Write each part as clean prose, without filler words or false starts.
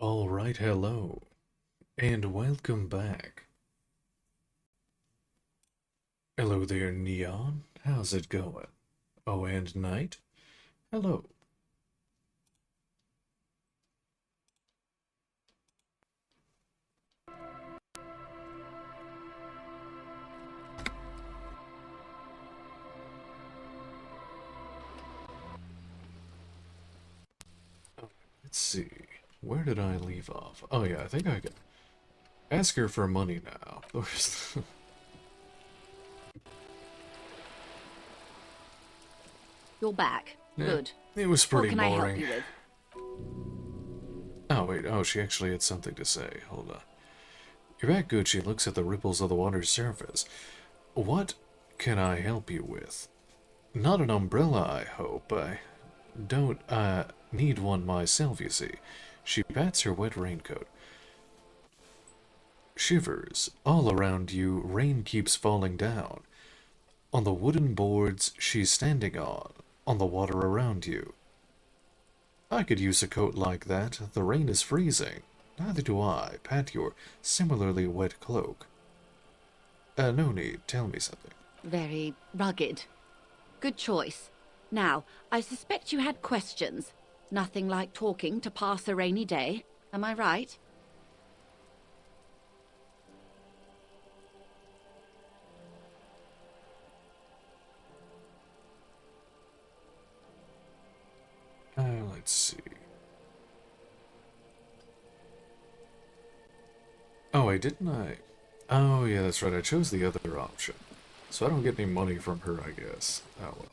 Alright, hello, and welcome back. Hello there, Neon. How's it going? Oh, and Night? Hello. Let's see. Where did I leave off? Oh yeah, I think I can ask her for money now. You're back. Yeah, Good. it was What pretty can I help boring. you with? Oh wait, oh, she actually had something to say. Hold on. You're back, good. She looks at the ripples of the water's surface. What can I help you with? Not an umbrella, I hope. I don't, need one myself, you see. She pats her wet raincoat. Shivers. All around you, rain keeps falling down. On the wooden boards she's standing on the water around you. I could use a coat like that. The rain is freezing. Neither do I. Pat your similarly wet cloak. No need. Tell me something. Very rugged. Good choice. Now, I suspect you had questions. Nothing like talking to pass a rainy day. Am I right? Let's see. Oh, wait, didn't I? Oh, yeah, that's right. I chose the other option. So I don't get any money from her, I guess. Oh, well.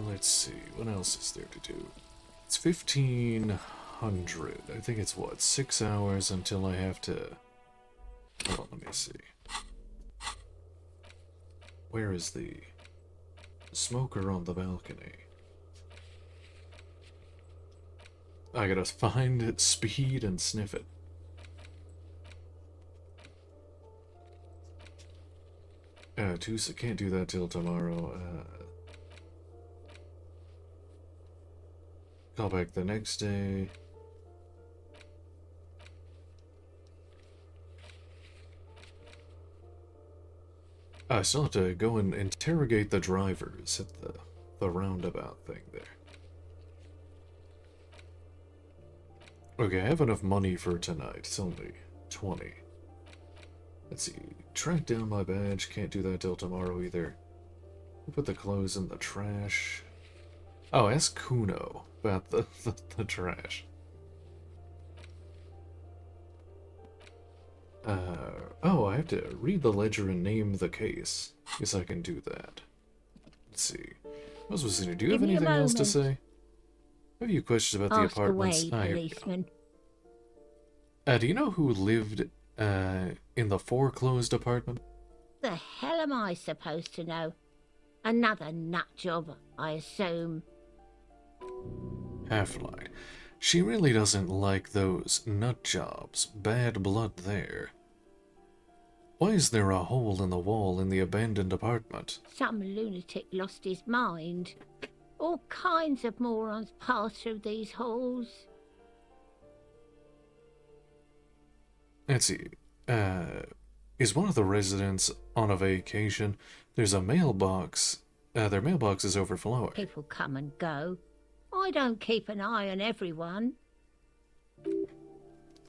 Let's see. What else is there to do? It's 1500. I think it's what, 6 hours until I have to. Hold on, let me see. Where is the smoker on the balcony? I gotta find it, speed, and sniff it. Tuesday, can't do that till tomorrow. Call back the next day. I still have to go and interrogate the drivers at the roundabout thing there. Okay, I have enough money for tonight. It's only 20. Let's see. Track down my badge. Can't do that till tomorrow either. Put the clothes in the trash. Oh, ask Kuno about the trash. Oh, I have to read the ledger and name the case. Guess I can do that. Let's see. What else was in here? Do you have Give me a anything else to moment. say? Have you questions about the Ask apartments? away, Ah, here we go. policeman. Do you know who lived, in the foreclosed apartment? The hell am I supposed to know? Another nut job, I assume. Half-Light. She really doesn't like those nut jobs. Bad blood there. Why is there a hole in the wall in the abandoned apartment? Some lunatic lost his mind. All kinds of morons pass through these halls. Let's see. Is one of the residents on a vacation? There's a mailbox. Their mailbox is overflowing. People come and go. I don't keep an eye on everyone.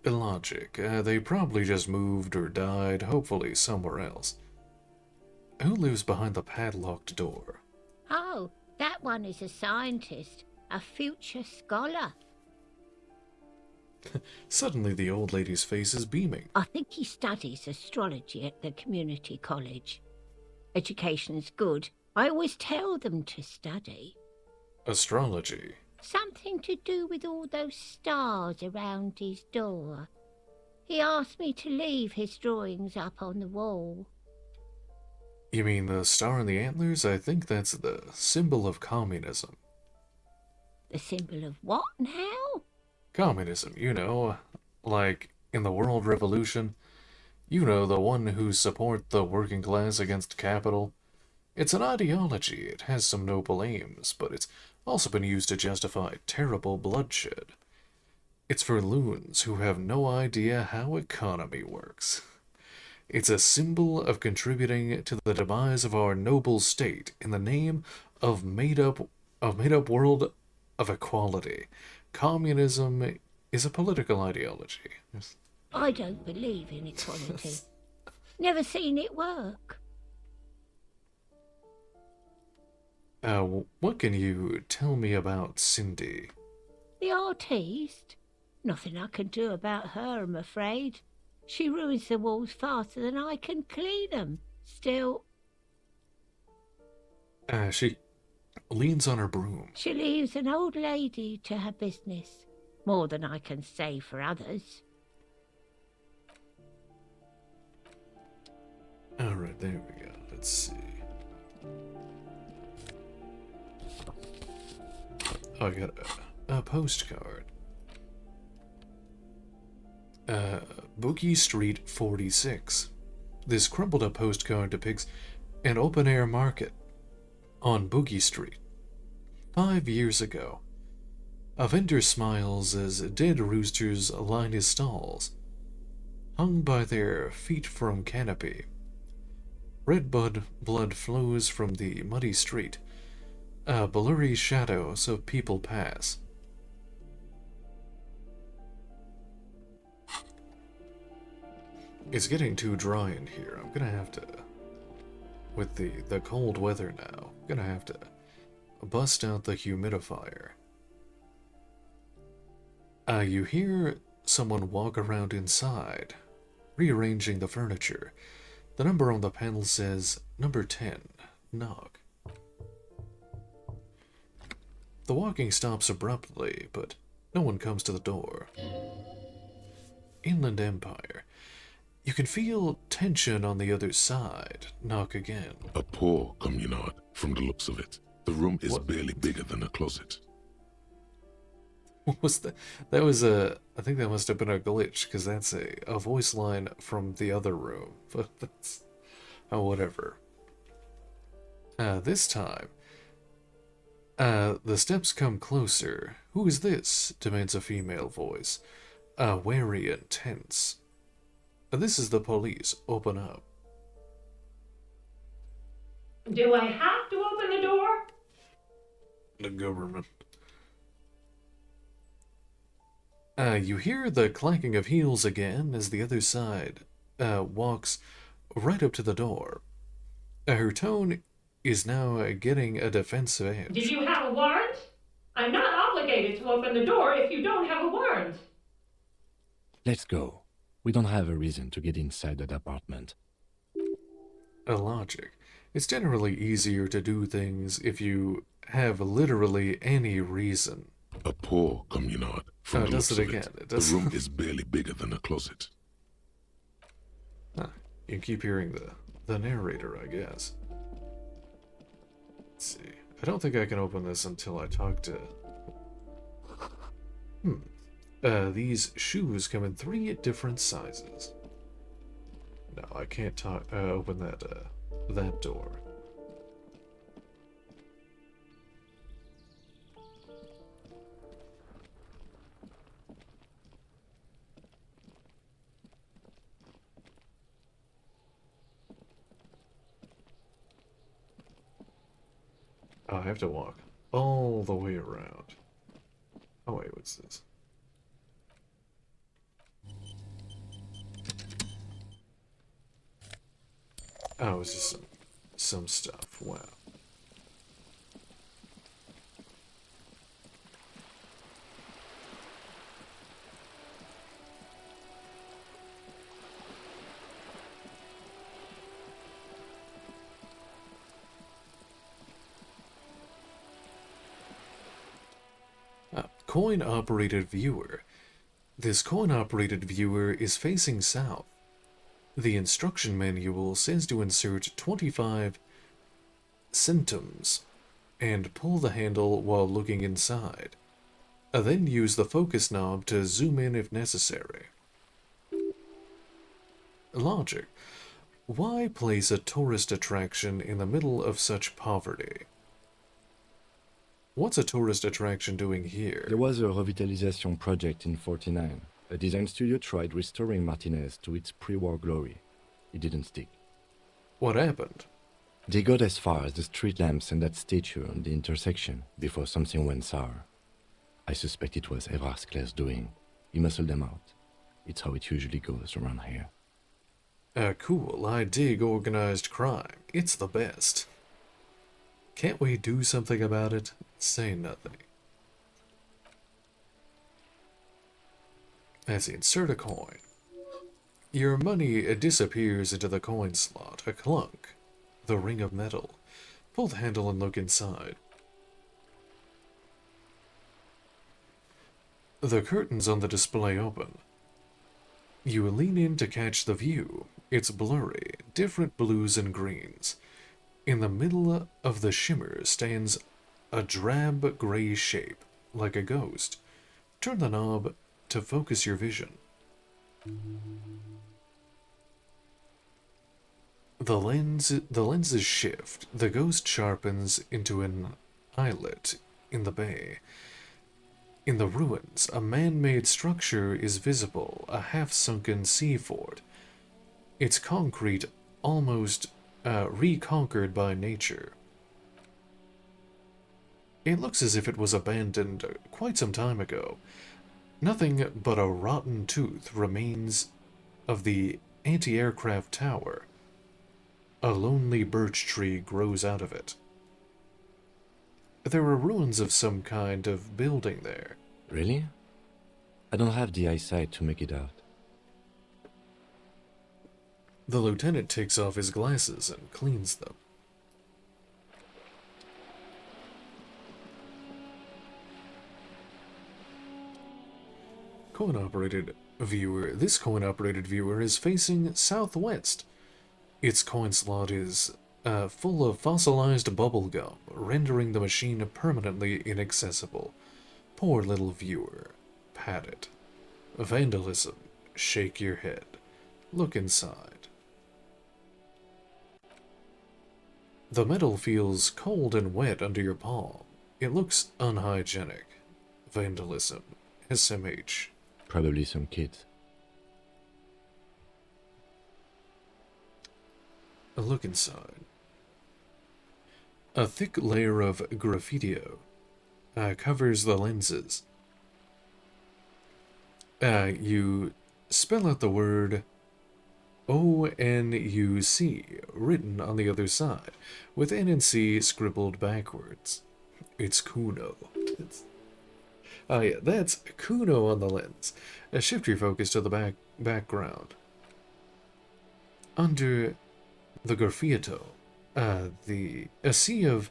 Illogic. They probably just moved or died, hopefully somewhere else. Who lives behind the padlocked door? Oh, that one is a scientist, a future scholar. Suddenly the old lady's face is beaming. I think he studies astrology at the community college. Education's good. I always tell them to study. Astrology. Something to do with all those stars around his door. He asked me to leave his drawings up on the wall. You mean the star and the antlers? I think that's the symbol of communism. The symbol of what now? Communism, you know, like in the World Revolution. You know, the one who support the working class against capital. It's an ideology, it has some noble aims, but it's also been used to justify terrible bloodshed. It's for loons who have no idea how economy works. It's a symbol of contributing to the demise of our noble state in the name of made up world of equality. Communism is a political ideology. I don't believe in equality. Never seen it work. What can you tell me about Cindy? The artiste? Nothing I can do about her, I'm afraid. She ruins the walls faster than I can clean them. Still, She leans on her broom. she leaves an old lady to her business. More than I can say for others. Alright, there we go. Let's see. Oh, I got a postcard. Boogie Street 46. This crumpled up postcard depicts an open-air market on Boogie Street. 5 years ago, a vendor smiles as dead roosters line his stalls, hung by their feet from canopy. Red blood flows from the muddy street. Blurry shadows of people pass. It's getting too dry in here. I'm gonna have to, with the cold weather now, I'm gonna have to bust out the humidifier. You hear someone walk around inside, rearranging the furniture. The number on the panel says number 10, knock. The walking stops abruptly, but no one comes to the door. Inland Empire. You can feel tension on the other side. Knock again. A poor communard, from the looks of it. The room is What? barely bigger than a closet. What was that? That was a... I think that must have been a glitch, because that's a voice line from the other room. But that's... Oh, whatever. This time... the steps come closer. Who is this? Demands a female voice. Wary and tense. This is the police. Open up. Do I have to open the door? The government. You hear the clanking of heels again as the other side walks right up to the door. Her tone is now getting a defensive edge. Did you have a warrant? I'm not obligated to open the door if you don't have a warrant. Let's go. We don't have a reason to get inside that apartment. A logic. It's generally easier to do things if you have literally any reason. A poor communard, from Oh, it the does looks it of again. it. It does. The room is barely bigger than a closet. Huh. You keep hearing the narrator, I guess. Let's see. I don't think I can open this until I talk to... these shoes come in 3 different sizes. No, I can't open that door. Oh, I have to walk all the way around. Oh wait, what's this? Oh, it's just some stuff. Wow. Coin-operated viewer. This coin-operated viewer is facing south. The instruction manual says to insert 25 centums and pull the handle while looking inside. Then use the focus knob to zoom in if necessary. Logic. Why place a tourist attraction in the middle of such poverty? What's a tourist attraction doing here? There was a revitalization project in 49. A design studio tried restoring Martinez to its pre-war glory. It didn't stick. What happened? They got as far as the street lamps and that statue on the intersection before something went sour. I suspect it was Evrard's Claire's doing. He muscled them out. It's how it usually goes around here. Cool. I dig organized crime. It's the best. Can't we do something about it? Say nothing. Let's insert a coin. Your money disappears into the coin slot. A clunk. The ring of metal. Pull the handle and look inside. The curtains on the display open. You lean in to catch the view. It's blurry, different blues and greens. In the middle of the shimmer stands a drab gray shape, like a ghost. Turn the knob to focus your vision. The lenses shift. The ghost sharpens into an islet in the bay. In the ruins, a man-made structure is visible, a half-sunken sea fort. Its concrete almost reconquered by nature. It looks as if it was abandoned quite some time ago. Nothing but a rotten tooth remains of the anti-aircraft tower. A lonely birch tree grows out of it. There are ruins of some kind of building there. Really? I don't have the eyesight to make it out. The lieutenant takes off his glasses and cleans them. Coin-operated viewer. This coin-operated viewer is facing southwest. Its coin slot is full of fossilized bubble gum, rendering the machine permanently inaccessible. Poor little viewer. Pat it. Vandalism. Shake your head. Look inside. The metal feels cold and wet under your palm. It looks unhygienic. Vandalism. SMH. Probably some kids. A look inside. A thick layer of graffitio covers the lenses. You spell out the word ONUC written on the other side, with N and C scribbled backwards. It's Kuno. Yeah, that's Kuno on the lens. Shift your focus to the background. Under the graffito, a sea of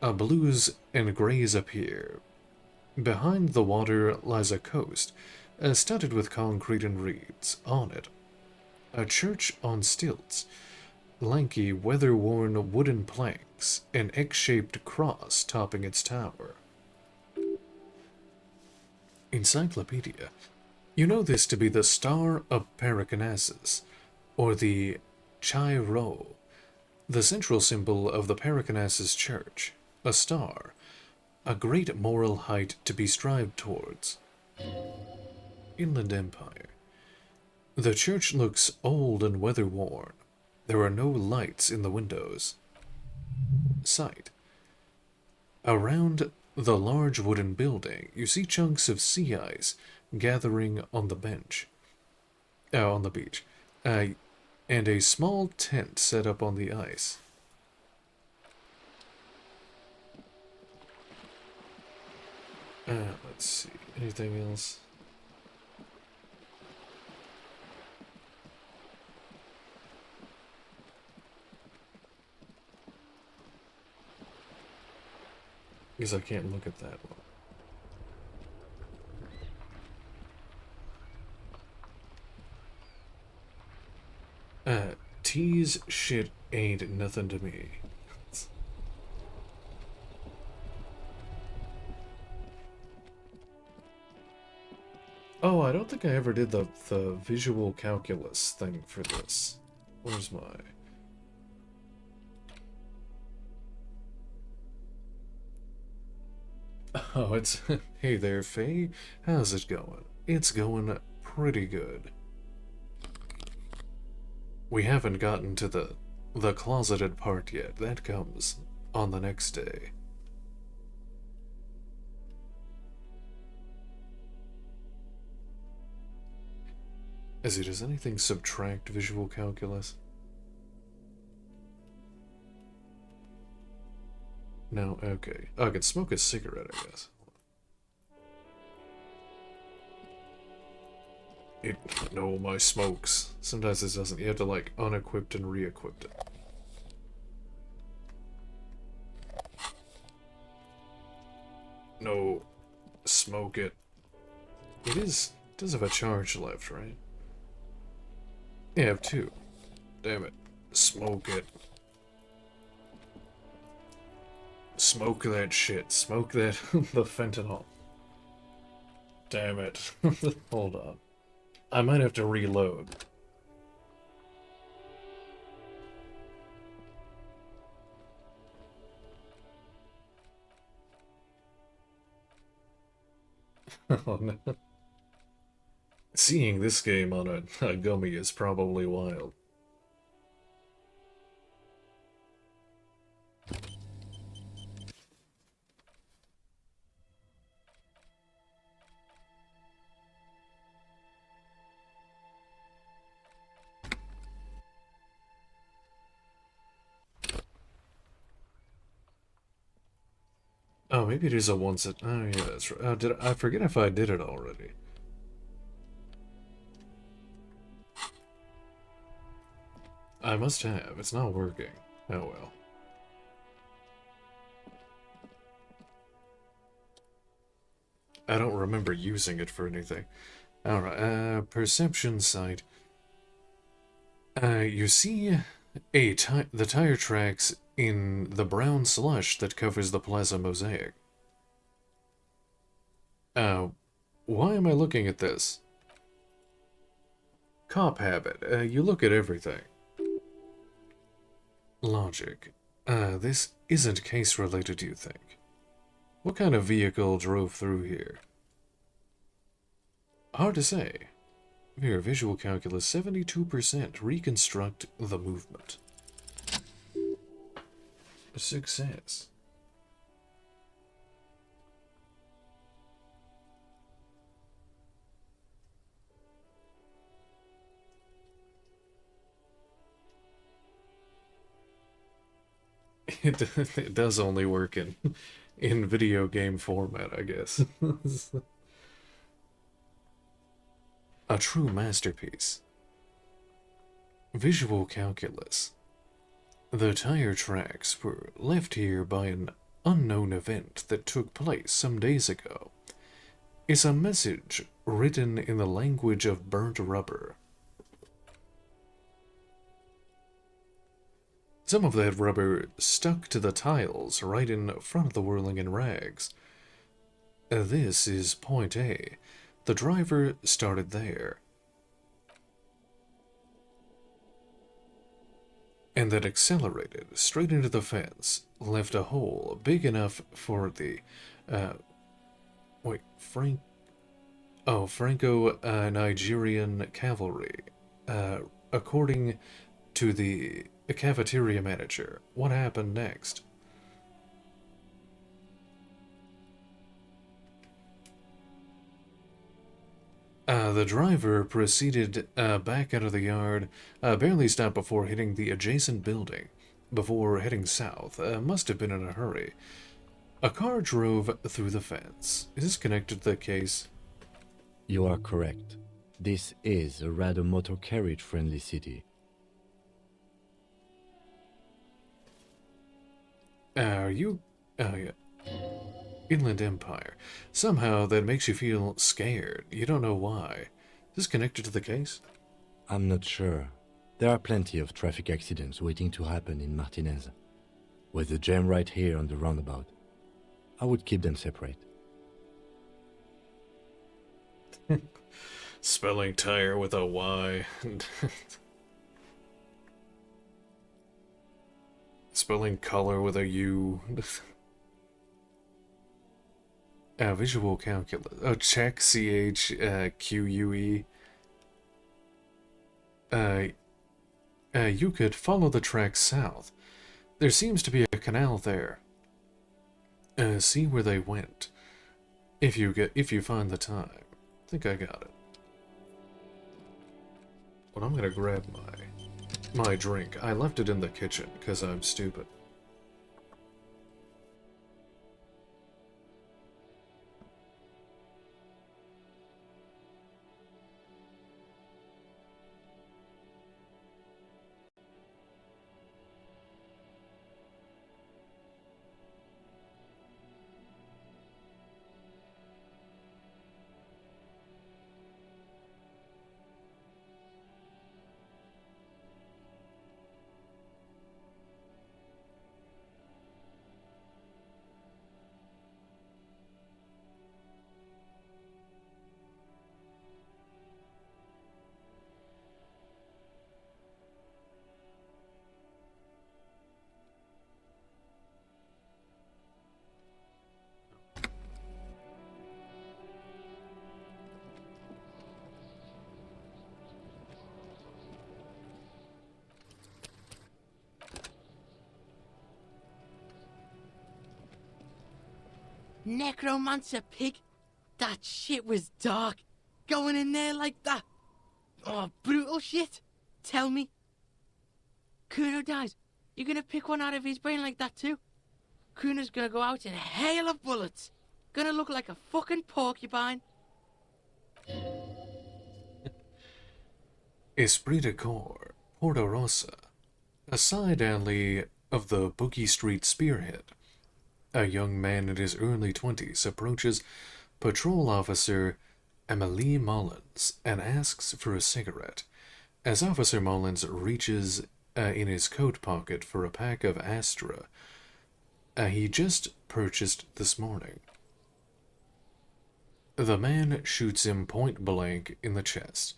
blues and grays appear. Behind the water lies a coast, studded with concrete and reeds. On it, a church on stilts, lanky, weather-worn wooden planks, an X-shaped cross topping its tower. Encyclopedia. You know this to be the Star of Pericarnassus, or the Chai Ro, the central symbol of the Pericarnassus Church, a star, a great moral height to be strived towards. Inland Empire. The church looks old and weather-worn. There are no lights in the windows. Sight. Around the large wooden building, you see chunks of sea ice gathering on the beach, and a small tent set up on the ice. Let's see, anything else? Because I can't look at that one. Tease shit ain't nothing to me. Oh, I don't think I ever did the visual calculus thing for this. Where's my... Oh, it's... Hey there, Faye. How's it going? It's going pretty good. We haven't gotten to the closeted part yet. That comes on the next day. Does anything subtract visual calculus? No? Okay. Oh, I could smoke a cigarette, I guess. No, my smokes. Sometimes it doesn't. You have to, like, unequip and re-equip it. No. Smoke it. It does have a charge left, right? Yeah, I have 2. Damn it. Smoke it. Smoke that shit. Smoke that... the fentanyl. Damn it. Hold on. I might have to reload. Oh no. Seeing this game on a gummy is probably wild. Oh, maybe it is a once it. Oh yeah, that's right. I forget if I did it already? I must have. It's not working. Oh well. I don't remember using it for anything. Alright, perception sight. You see the tire tracks in the brown slush that covers the plaza mosaic. Why am I looking at this? Cop habit. You look at everything. Logic. This isn't case-related, you think? What kind of vehicle drove through here? Hard to say. Here, visual calculus 72%. Reconstruct the movement. A success. It does only work in video game format, I guess. A true masterpiece. Visual calculus. The tire tracks were left here by an unknown event that took place some days ago. It's a message written in the language of burnt rubber. Some of that rubber stuck to the tiles right in front of the whirling in rags. This is point A. The driver started there. And then accelerated straight into the fence, left a hole big enough for the, Franco-Nigerian cavalry, according to the cafeteria manager. What happened next? The driver proceeded back out of the yard, barely stopped before hitting the adjacent building, before heading south. Must have been in a hurry. A car drove through the fence. Is this connected to the case? You are correct. This is a rather motor carriage-friendly city. Are you... Oh, yeah. Inland Empire. Somehow that makes you feel scared. You don't know why. Is this connected to the case? I'm not sure. There are plenty of traffic accidents waiting to happen in Martinez. With a jam right here on the roundabout. I would keep them separate. Spelling tire with a Y. Spelling color with a U. Visual calculus. Oh, check, CHQUE. You could follow the track south. There seems to be a canal there. See where they went. If you find the time. I think I got it. But I'm gonna grab my drink. I left it in the kitchen because I'm stupid. Necromancer pig? That shit was dark. Going in there like that. Oh, brutal shit. Tell me. Kuno dies. You're gonna pick one out of his brain like that too? Kuno's gonna go out in a hail of bullets. Gonna look like a fucking porcupine. Esprit de Corps, Porto Rosa, a side alley of the Boogie Street spearhead. A young man in his early 20s approaches patrol officer Emily Mullins and asks for a cigarette. As Officer Mullins reaches in his coat pocket for a pack of Astra he just purchased this morning. The man shoots him point blank in the chest.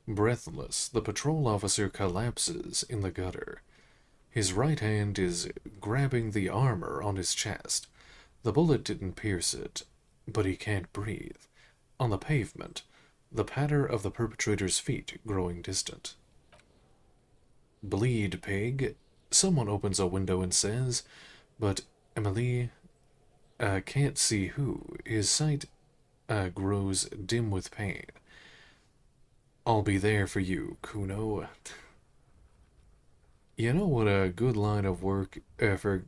Breathless, the patrol officer collapses in the gutter. His right hand is grabbing the armor on his chest. The bullet didn't pierce it, but he can't breathe. On the pavement, the patter of the perpetrator's feet growing distant. Bleed, pig. Someone opens a window and says, but Emily can't see who. His sight grows dim with pain. I'll be there for you, Kuno. You know what a good line of work for...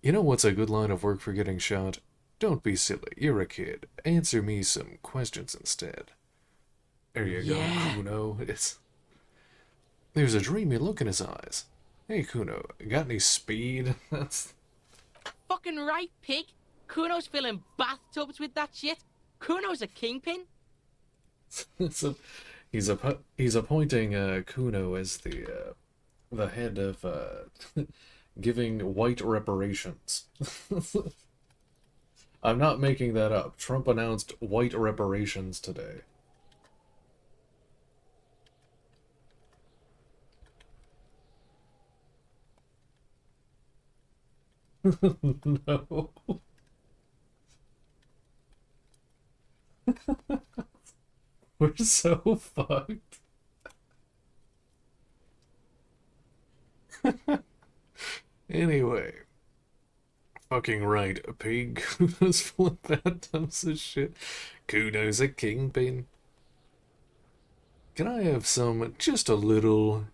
You know what's a good line of work for getting shot? Don't be silly, you're a kid. Answer me some questions instead. There you go, Kuno. There's a dreamy look in his eyes. Hey, Kuno, got any speed? That's... Fucking right, pig. Kuno's filling bathtubs with that shit. Kuno's a kingpin. He's appointing Kuno as the head of giving white reparations. I'm not making that up. Trump announced white reparations today. No. We're so fucked. Anyway. Fucking right, a pig. Kuno's full of bathtubs of shit. Kuno's a kingpin. Can I have some? Just a little.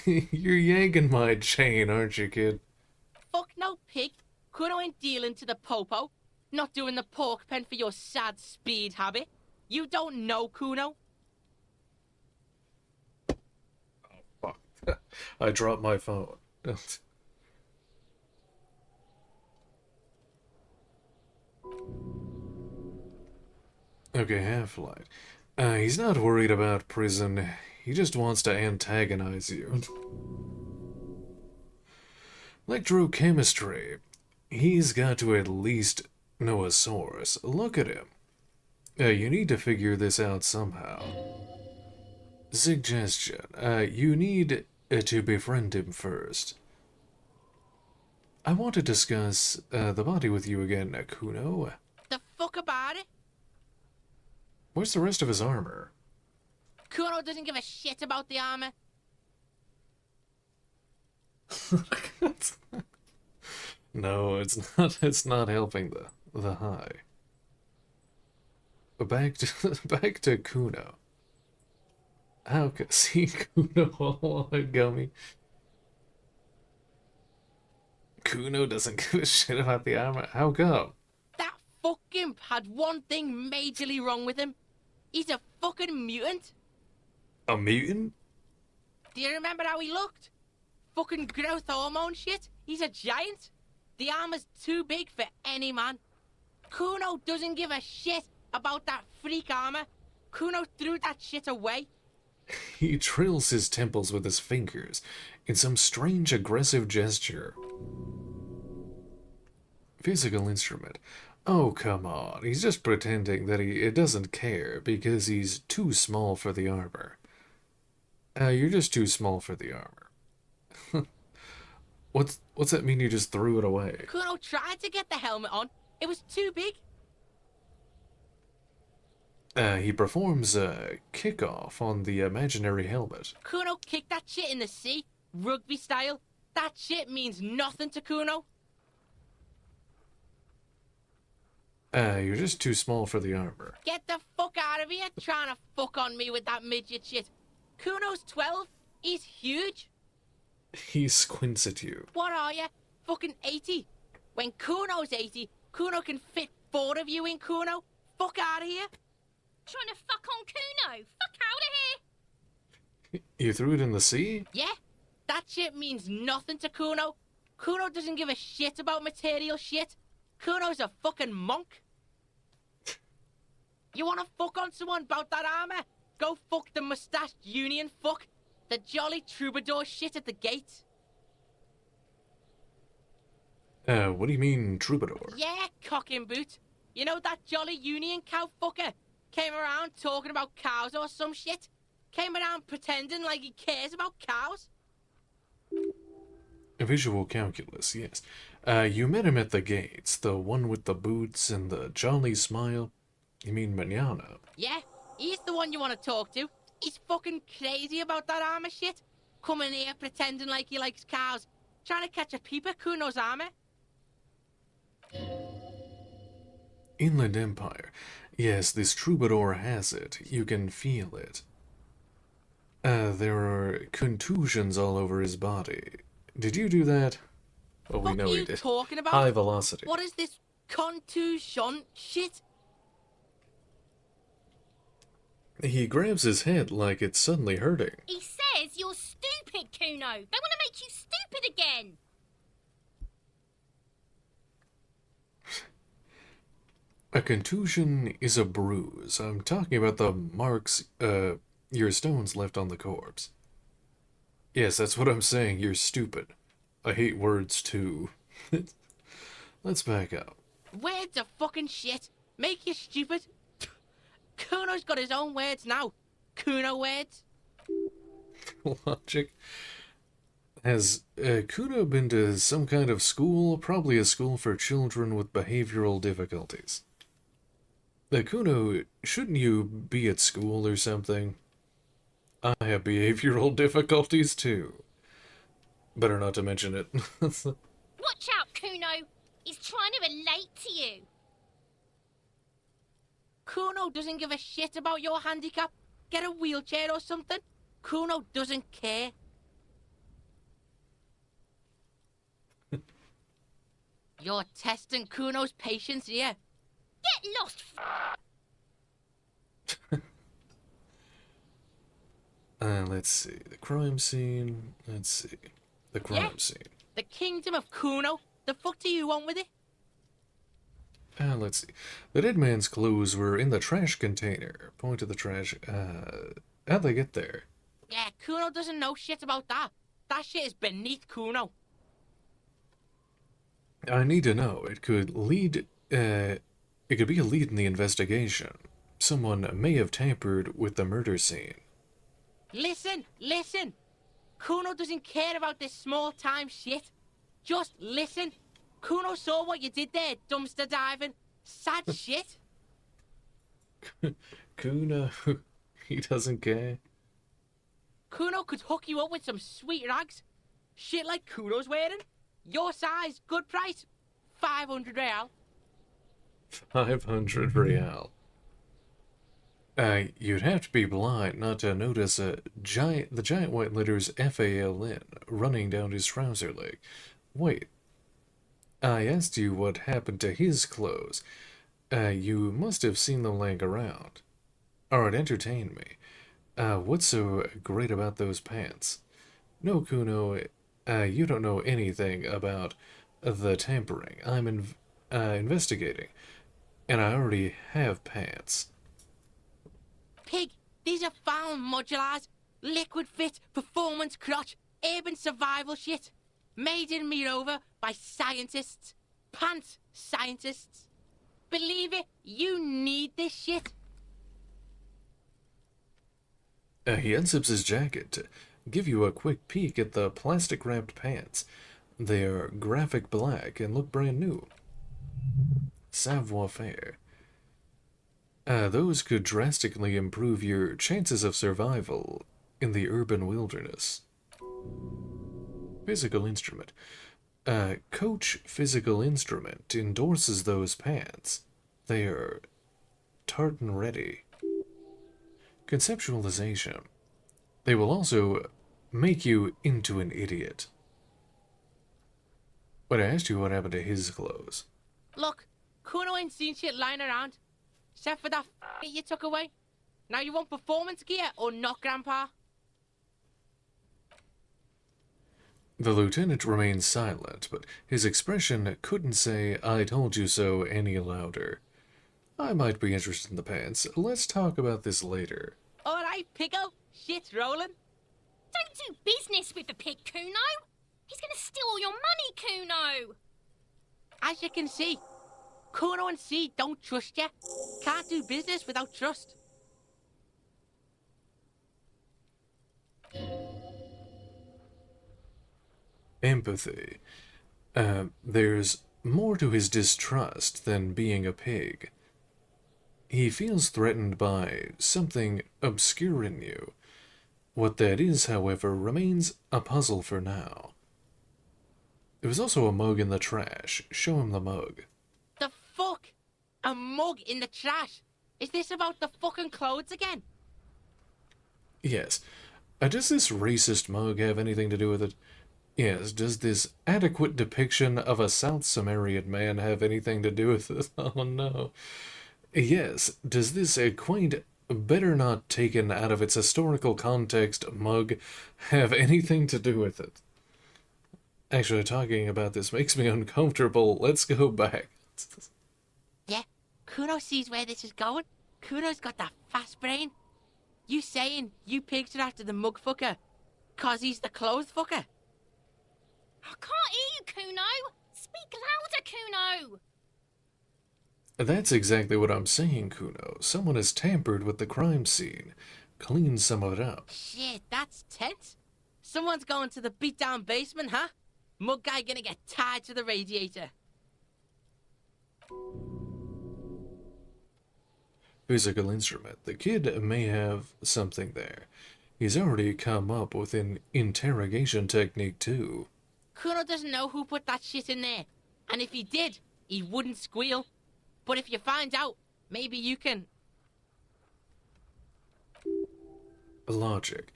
You're yanking my chain, aren't you, kid? Fuck no, pig. Kuno ain't dealing to the popo. Not doing the pork pen for your sad speed habit. You don't know Kuno. Oh, fuck. I dropped my phone. Okay, Half-Light. He's not worried about prison. He just wants to antagonize you. Electrochemistry. He's got to at least know a source. Look at him. You need to figure this out somehow. Suggestion. You need to befriend him first. I want to discuss the body with you again, Kuno. The fuck about it? Where's the rest of his armor? Kuno doesn't give a shit about the armor. No, it's not. It's not helping the high. Back to Kuno. How can see Kuno all a gummy? Kuno doesn't give a shit about the armor. How come? That fucking had one thing majorly wrong with him. He's a fucking mutant. A mutant? Do you remember how he looked? Fucking growth hormone shit. He's a giant. The armor's too big for any man. Kuno doesn't give a shit about that freak armor. Kuno threw that shit away. He drills his temples with his fingers in some strange aggressive gesture. Physical instrument. Oh, come on. He's just pretending that he doesn't care because he's too small for the armor. You're just too small for the armor. What's that mean you just threw it away? Kuno tried to get the helmet on. It was too big. He performs a kickoff on the imaginary helmet. Kuno kicked that shit in the sea, rugby style. That shit means nothing to Kuno. You're just too small for the armor. Get the fuck out of here trying to fuck on me with that midget shit. Kuno's 12. He's huge. He squints at you. What are you? Fucking 80. When Kuno's 80, Kuno can fit 4 of you in Kuno. Fuck out of here. Trying to fuck on Kuno. Fuck out of here. You threw it in the sea? Yeah? That shit means nothing to Kuno. Kuno doesn't give a shit about material shit. Kuno's a fucking monk. You wanna fuck on someone about that armor? Go fuck the mustached union fuck. The jolly troubadour shit at the gate. What do you mean, troubadour? Yeah, cock and boot. You know that jolly union cow fucker? Came around talking about cows or some shit? Came around pretending like he cares about cows? A visual calculus, yes. You met him at the gates, the one with the boots and the jolly smile. You mean Manana? Yeah, he's the one you want to talk to. He's fucking crazy about that armor shit. Coming here pretending like he likes cows. Trying to catch a peep at Kuno's armor. Inland Empire. Yes, this troubadour has it. You can feel it. There are contusions all over his body. Did you do that? Well, we What know are he you did. talking about? High velocity. What is this contusion shit? He grabs his head like it's suddenly hurting. He says you're stupid, Kuno. They want to make you stupid again. A contusion is a bruise. I'm talking about the marks, your stones left on the corpse. Yes, that's what I'm saying. You're stupid. I hate words too. Let's back up. Words are fucking shit. Make you stupid. Kuno's got his own words now. Kuno words. Logic. Has Kuno been to some kind of school? Probably a school for children with behavioral difficulties. Kuno, shouldn't you be at school or something? I have behavioral difficulties too. Better not to mention it. Watch out, Kuno. He's trying to relate to you. Kuno doesn't give a shit about your handicap. Get a wheelchair or something. Kuno doesn't care. You're testing Kuno's patience here. Get lost. Let's see. The crime scene. Let's see. The crime scene. The kingdom of Kuno. The fuck do you want with it? Let's see. The dead man's clothes were in the trash container. Point to the trash. How'd they get there? Yeah, Kuno doesn't know shit about that. That shit is beneath Kuno. I need to know. It could lead, it could be a lead in the investigation. Someone may have tampered with the murder scene. Listen, listen. Kuno doesn't care about this small-time shit. Just listen. Kuno saw what you did there, dumpster diving. Sad shit. Kuna, he doesn't care. Kuno could hook you up with some sweet rags. Shit like Kuno's wearing. Your size, good price. 500 real. 500 real. You'd have to be blind not to notice the giant white letters FALN running down his trouser leg. Wait, I asked you what happened to his clothes. You must have seen them laying around. Alright, entertain me. What's so great about those pants? No, Kuno, you don't know anything about the tampering. I'm investigating, and I already have pants. Pig, these are found modulars. Liquid fit, performance crotch, urban survival shit. Made in Mirova by scientists. Pants scientists. Believe it, you need this shit. He unzips his jacket to give you a quick peek at the plastic-wrapped pants. They are graphic black and look brand new. Savoir-faire. Those could drastically improve your chances of survival in the urban wilderness. Physical instrument. Coach Physical Instrument endorses those pants. They are tartan ready. Conceptualization. They will also make you into an idiot. But I asked you what happened to his clothes. Look, Kuno ain't seen shit lying around. Except for that you took away. Now you want performance gear or not, Grandpa? The lieutenant remained silent, but his expression couldn't say, "I told you so," any louder. I might be interested in the pants. Let's talk about this later. Alright, Pickle. Shit's rolling. Don't do business with the pig, Kuno. He's gonna steal all your money, Kuno. As you can see, Kuno and C don't trust you. Can't do business without trust. Empathy. There's more to his distrust than being a pig. He feels threatened by something obscure in you. What that is, however, remains a puzzle for now. There was also a mug in the trash. Show him the mug. The fuck? A mug in the trash? Is this about the fucking clothes again? Yes. Does this racist mug have anything to do with it? Yes. Does this adequate depiction of a South Sumerian man have anything to do with it? Oh no. Yes. Does this quaint, better not taken out of its historical context mug have anything to do with it? Actually, talking about this makes me uncomfortable. Let's go back. Yeah, Kuno sees where this is going. Kuno's got that fast brain. You saying you pigs are after the mug fucker 'cause he's the clothes fucker? I can't hear you, Kuno. Speak louder, Kuno. That's exactly what I'm saying, Kuno. Someone has tampered with the crime scene. Clean some of it up. Shit, that's tense. Someone's going to the beat-down basement, huh? Mug guy gonna get tied to the radiator. Physical instrument. The kid may have something there. He's already come up with an interrogation technique, too. Kuno doesn't know who put that shit in there. And if he did, he wouldn't squeal. But if you find out, maybe you can... Logic.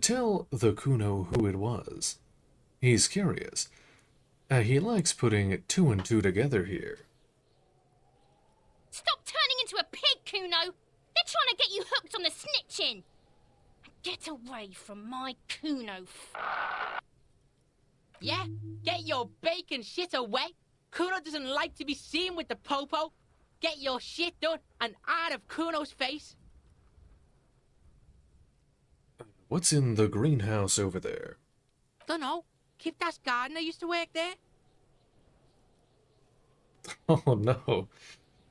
Tell the Kuno who it was. He's curious. He likes putting two and two together here. Stop turning into a pig, Kuno. They're trying to get you hooked on the snitching. Get away from my Kuno. Yeah? Get your bacon shit away. Kuno doesn't like to be seen with the popo. Get your shit done and out of Kuno's face. What's in the greenhouse over there? Dunno. Kipta's gardener used to work there. Oh no.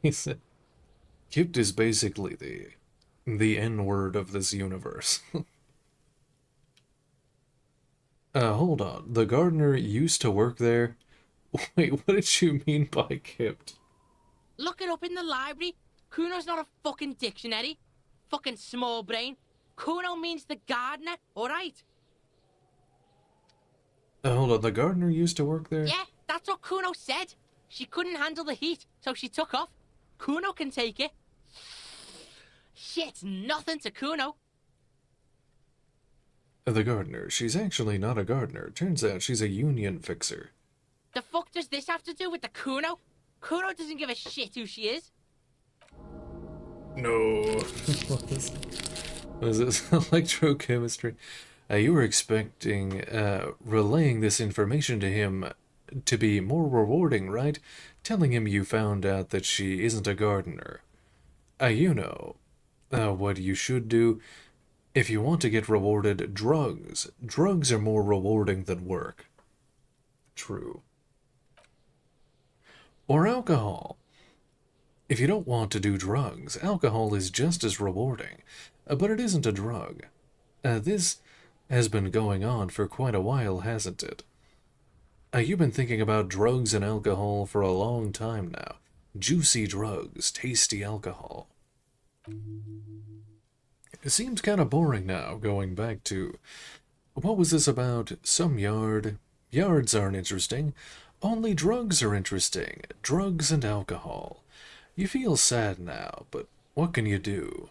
He said Kipt is basically the N-word of this universe. Hold on. The gardener used to work there? Wait, what did you mean by kept? Look it up in the library. Kuno's not a fucking dictionary. Fucking small brain. Kuno means the gardener, alright? Hold on, the gardener used to work there? Yeah, that's what Kuno said. She couldn't handle the heat, so she took off. Kuno can take it. Shit's nothing to Kuno. The gardener. She's actually not a gardener. Turns out she's a union fixer. The fuck does this have to do with the Kuno? Kuno doesn't give a shit who she is. No. Was this electrochemistry? You were expecting relaying this information to him to be more rewarding, right? Telling him you found out that she isn't a gardener. You know, what you should do. If you want to get rewarded, drugs. Drugs are more rewarding than work. True. Or alcohol. If you don't want to do drugs, alcohol is just as rewarding, but it isn't a drug. This has been going on for quite a while, hasn't it? You've been thinking about drugs and alcohol for a long time now. Juicy drugs, tasty alcohol. It seems kind of boring now, going back to... What was this about? Some yard? Yards aren't interesting. Only drugs are interesting. Drugs and alcohol. You feel sad now, but what can you do?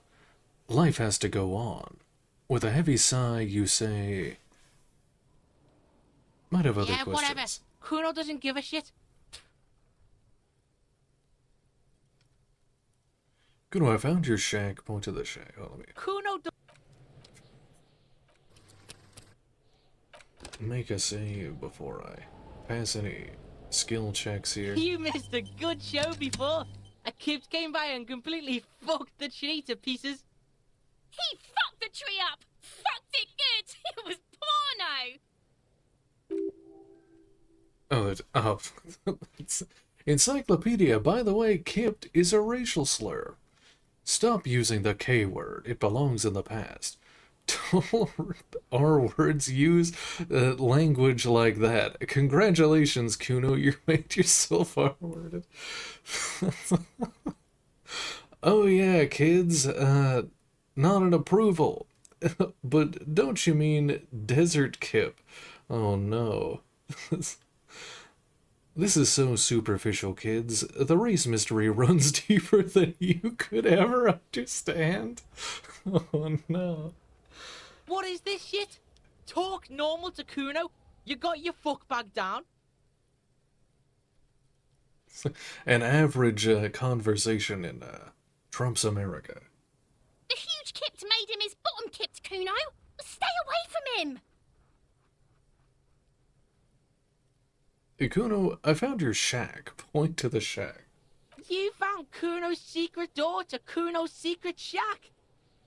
Life has to go on. With a heavy sigh, you say... Might have other questions. Whatever. Kuno doesn't give a shit. Kuno, I found your shack. Point to the shack. Oh, let me Kuno make a save before I pass any skill checks here. You missed a good show before. A kid came by and completely fucked the tree to pieces. He fucked the tree up! Fucked it good! It was porno! It's encyclopedia. By the way, kipped is a racial slur. Stop using the K word. It belongs in the past. Don't our words use language like that. Congratulations, Kuno. You made yourself R-worded. Oh yeah, kids. Not an approval. But don't you mean desert kip? Oh no. This is so superficial, kids. The race mystery runs deeper than you could ever understand. Oh no. What is this shit? Talk normal to Kuno? You got your fuck bag down? An average conversation in Trump's America. The huge kipped made him his bottom kipped, Kuno! Stay away from him! Kuno, I found your shack. Point to the shack. You found Kuno's secret door to Kuno's secret shack.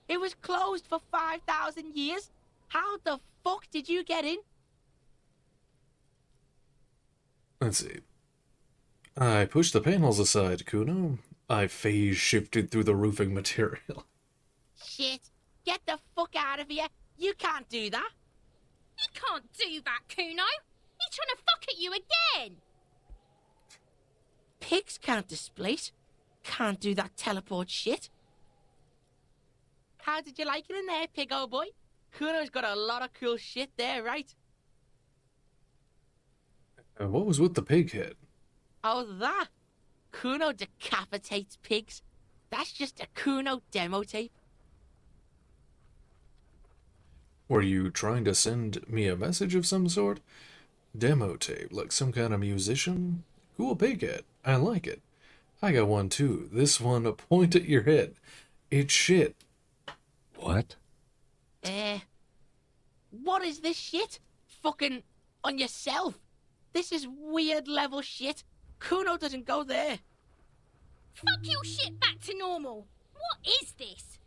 It was closed for 5,000 years. How the fuck did you get in? Let's see. I pushed the panels aside, Kuno. I phase shifted through the roofing material. Shit. Get the fuck out of here. You can't do that. He can't do that, Kuno! He's trying to fuck at you again! Pigs can't displace. Can't do that teleport shit. How did you like it in there, pig old boy? Kuno's got a lot of cool shit there, right? What was with the pig head? Oh, that? Kuno decapitates pigs. That's just a Kuno demo tape. Were you trying to send me a message of some sort? Demo tape, like some kind of musician? Cool pig head. I like it. I got one too. This one, a point at your head. It's shit. What? What is this shit? Fucking on yourself. This is weird level shit. Kuno doesn't go there. Fuck your shit back to normal! What is this?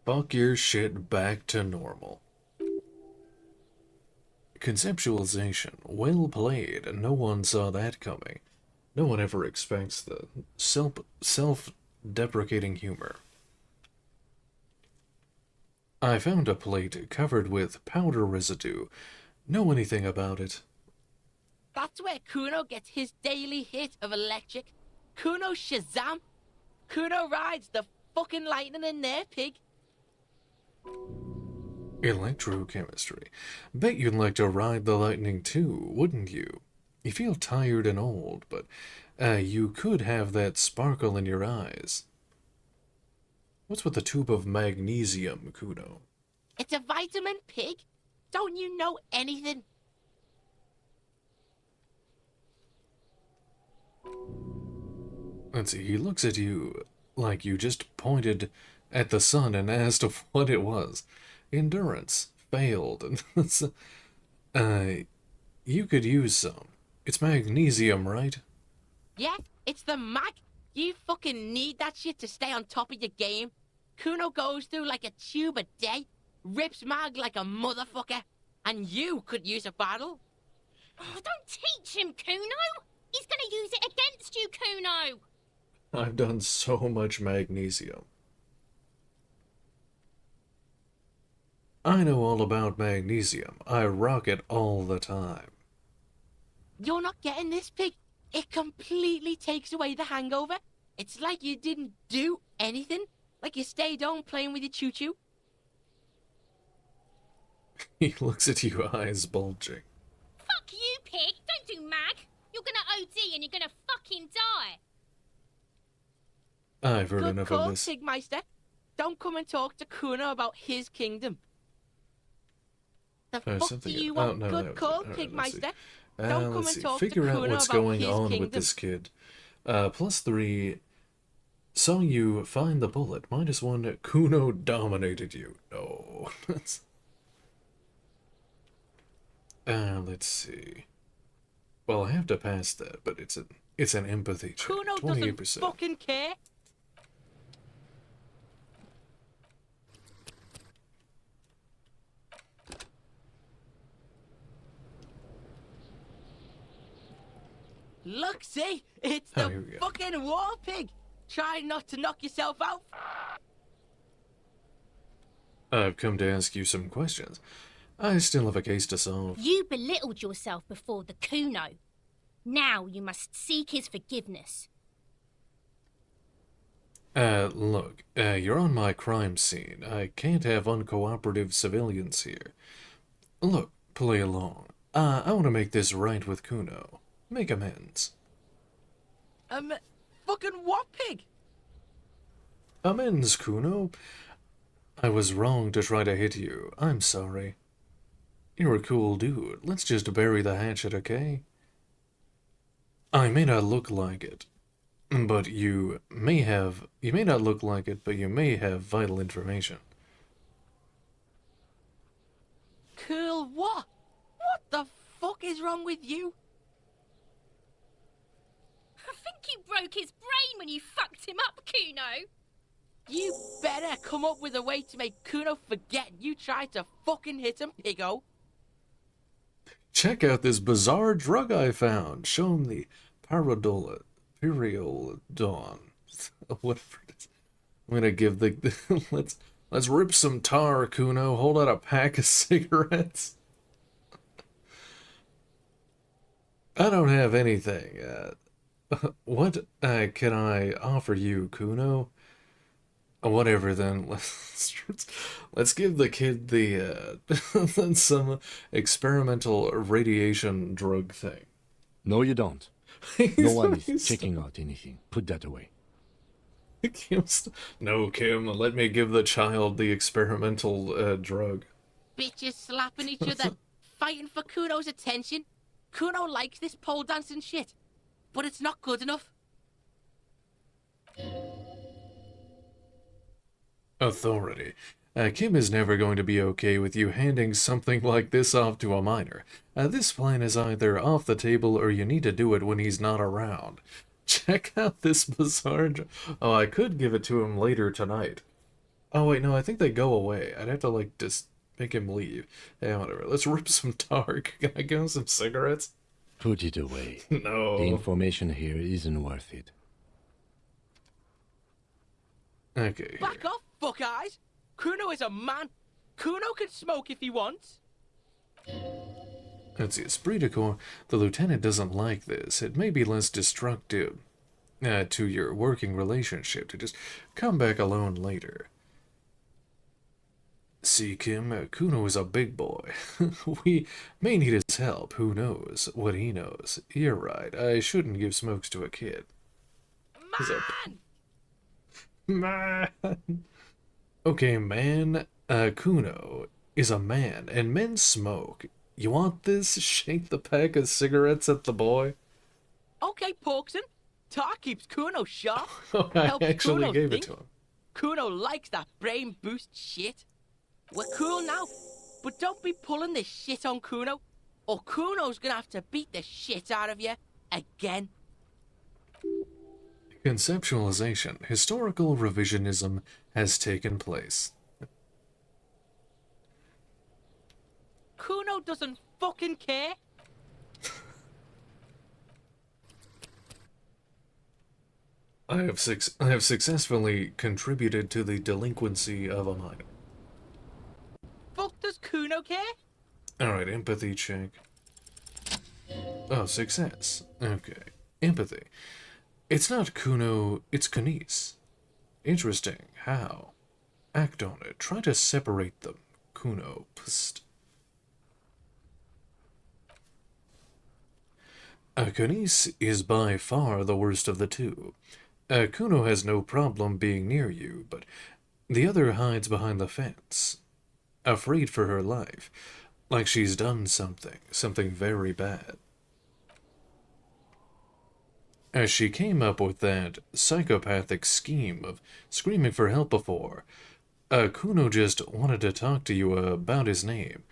Fuck your shit back to normal. Conceptualization. Well played. No one saw that coming. No one ever expects the self-deprecating humor. I found a plate covered with powder residue. Know anything about it? That's where Kuno gets his daily hit of electric. Kuno Shazam! Kuno rides the fucking lightning in there, pig. Electrochemistry. Bet you'd like to ride the lightning too, wouldn't you? You feel tired and old, but you could have that sparkle in your eyes. What's with the tube of magnesium, Kuno? It's a vitamin, pig. Don't you know anything? Let's see, he looks at you like you just pointed at the sun and asked what it was. Endurance. Failed. You could use some. It's magnesium, right? Yeah, it's the mag. You fucking need that shit to stay on top of your game. Kuno goes through like a tube a day, rips mag like a motherfucker, and you could use a bottle. Oh, don't teach him, Kuno! He's gonna use it against you, Kuno! I've done so much magnesium. I know all about magnesium. I rock it all the time. You're not getting this, pig. It completely takes away the hangover. It's like you didn't do anything. Like you stayed home playing with your choo-choo. He looks at you, eyes bulging. Fuck you, pig! Don't do mag! You're gonna OD and you're gonna fucking die! I've heard Good enough call, of this. Pigmeister. Don't come and talk to Kuno about his kingdom. The fuck Something. do you want? No, Good call, Pigmeister. Don't come let's and see. talk Figure to out Kuno what's about going his on kingdom. with this kid. +3. Saw you find the bullet. -1. Kuno dominated you. No. Let's see. Well, I have to pass that, but it's an empathy check. Kuno 28%. doesn't fucking care. Look, see? It's Oh, the here we go. fucking war pig. Try not to knock yourself out. I've come to ask you some questions. I still have a case to solve. You belittled yourself before the Kuno. Now you must seek his forgiveness. Look, you're on my crime scene. I can't have uncooperative civilians here. Look, play along. I want to make this right with Kuno. Make amends. Fucking what pig? Amends, Kuno. I was wrong to try to hit you. I'm sorry. You're a cool dude. Let's just bury the hatchet, okay? I may not look like it, but you may not look like it, but you may have vital information. Cool what? What the fuck is wrong with you? I think you broke his brain when you fucked him up, Kuno. You better come up with a way to make Kuno forget you tried to fucking hit him, piggo. Check out this bizarre drug I found. Show him the Paradol, Periodon. Whatever it is. I'm gonna give the let's rip some tar, Kuno. Hold out a pack of cigarettes. I don't have anything. What can I offer you, Kuno? Whatever then. Let's give the kid the some experimental radiation drug thing. No, you don't. No one is checking out anything. Put that away. No, Kim. Let me give the child the experimental drug. Bitches slapping each other, fighting for Kuno's attention. Kuno likes this pole dancing shit, but it's not good enough. Authority. Kim is never going to be okay with you handing something like this off to a minor. This plan is either off the table or you need to do it when he's not around. Check out this bizarre... Oh, I could give it to him later tonight. Oh, wait, no, I think they go away. I'd have to, like, just make him leave. Yeah, whatever. Let's rip some tar. Can I give him some cigarettes? Put it away. No. The information here isn't worth it. Okay. Back off, fuck eyes. Kuno is a man. Kuno can smoke if he wants. Let's see, esprit de corps. The lieutenant doesn't like this. It may be less destructive to your working relationship to just come back alone later. See, Kim, Kuno is a big boy. We may need his help. Who knows what he knows? You're right. I shouldn't give smokes to a kid. Man! Man. Okay, man. Kuno is a man, and men smoke. You want this? Shake the pack of cigarettes at the boy. Okay, Porkson. Tar keeps Kuno sharp. Oh, I Helps actually Kuno gave think. it to him. Kuno likes that brain boost shit. We're cool now, but don't be pulling this shit on Kuno, or Kuno's gonna have to beat the shit out of you again. Conceptualization, historical revisionism has taken place. Kuno doesn't fucking care. I have successfully contributed to the delinquency of a minor. Fuck does Kuno care? Alright, empathy check. Oh, success. Okay. Empathy. It's not Kuno, it's Kanice. Interesting. How? Act on it. Try to separate them. Kuno. Psst. Kanice is by far the worst of the two. Kuno has no problem being near you, but the other hides behind the fence, afraid for her life, like she's done something very bad. As she came up with that psychopathic scheme of screaming for help before, Kuno just wanted to talk to you about his name.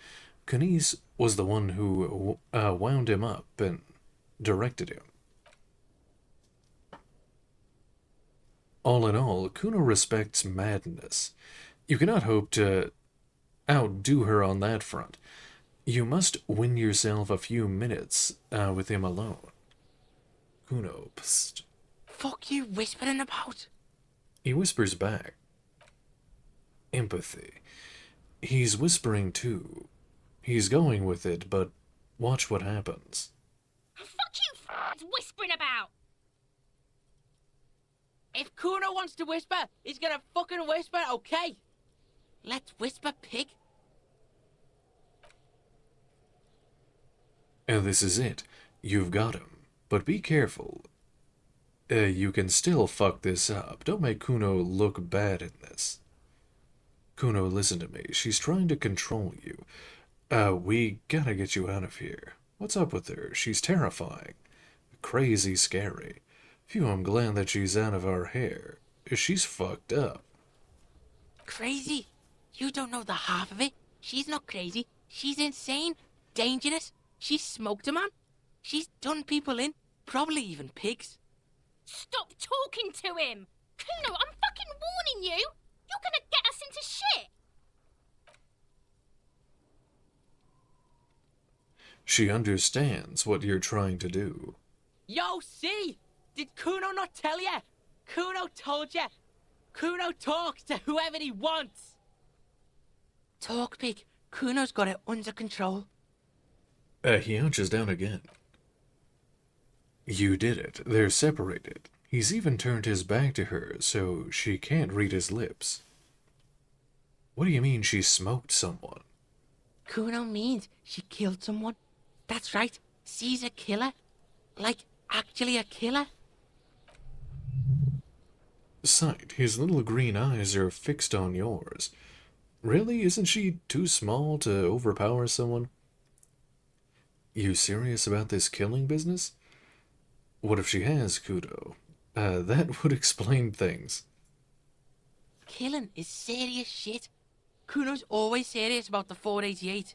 Kanice was the one who wound him up and directed him. All in all, Kuno respects madness. You cannot hope to outdo her on that front. You must win yourself a few minutes with him alone. Kuno, psst. Fuck you whispering about? He whispers back. Empathy. He's whispering too. He's going with it, but watch what happens. Fuck you whispering about! If Kuno wants to whisper, he's gonna fucking whisper, okay? Let's whisper, pig. And this is it. You've got him. But be careful. You can still fuck this up. Don't make Kuno look bad in this. Kuno, listen to me. She's trying to control you. We gotta get you out of here. What's up with her? She's terrifying. Crazy scary. Phew, I'm glad that she's out of our hair. She's fucked up. Crazy? You don't know the half of it. She's not crazy. She's insane. Dangerous. She's smoked a man. She's done people in. Probably even pigs. Stop talking to him! Kuno, I'm fucking warning you! You're gonna get us into shit! She understands what you're trying to do. Yo, see? Did Kuno not tell ya? Kuno told ya. Kuno talks to whoever he wants. Talk, pig. Kuno's got it under control. He hunches down again. You did it. They're separated. He's even turned his back to her, so she can't read his lips. What do you mean she smoked someone? Kuno means she killed someone. That's right. She's a killer. Like, actually a killer. Sight, his little green eyes are fixed on yours. Really? Isn't she too small to overpower someone? You serious about this killing business? What if she has, Kudo? That would explain things. Killing is serious shit. Kuno's always serious about the 488.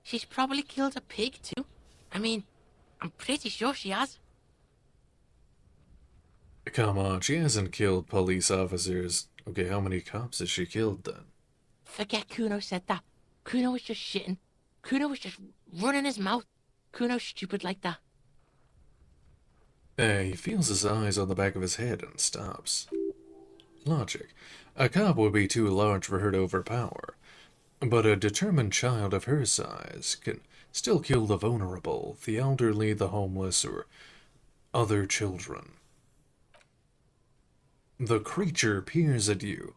She's probably killed a pig too. I mean, I'm pretty sure she has. Come on, she hasn't killed police officers. Okay, how many cops has she killed then? Forget Kuno said that. Kuno was just shitting. Kuno was just running his mouth. Kuno's stupid like that. He feels his eyes on the back of his head and stops. Logic. A cop would be too large for her to overpower, but a determined child of her size can still kill the vulnerable, the elderly, the homeless, or other children. The creature peers at you,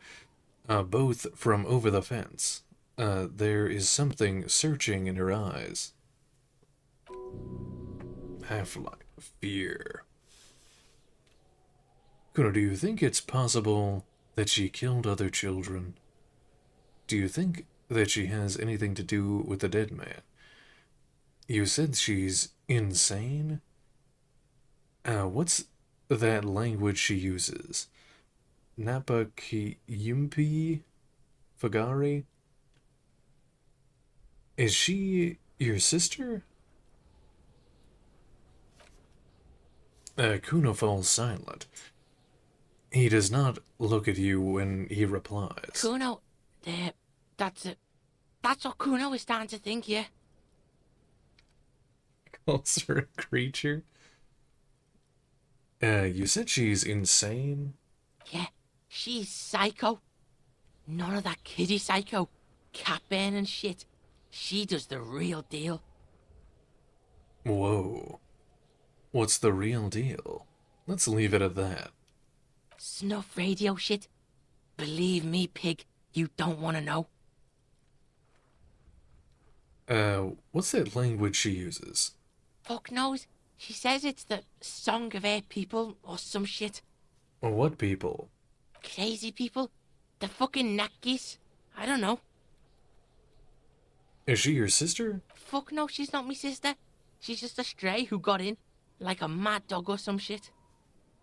both from over the fence. There is something searching in her eyes. Half-life. Fear. Kuno, do you think it's possible that she killed other children? Do you think that she has anything to do with the dead man? You said she's insane? What's that language she uses? Napakiyumpi? Fagari? Is she your sister? Kuno falls silent. He does not look at you when he replies. Kuno, that's what Kuno is starting to think, yeah. Calls her a creature? You said she's insane? Yeah, she's psycho. None of that kiddie psycho, cat burning shit. She does the real deal. Whoa. What's the real deal? Let's leave it at that. Snuff radio shit. Believe me, pig, you don't want to know. What's that language she uses? Fuck knows. She says it's the song of her people or some shit. What people? Crazy people. The fucking Nakis. I don't know. Is she your sister? Fuck no, she's not my sister. She's just a stray who got in. Like a mad dog or some shit.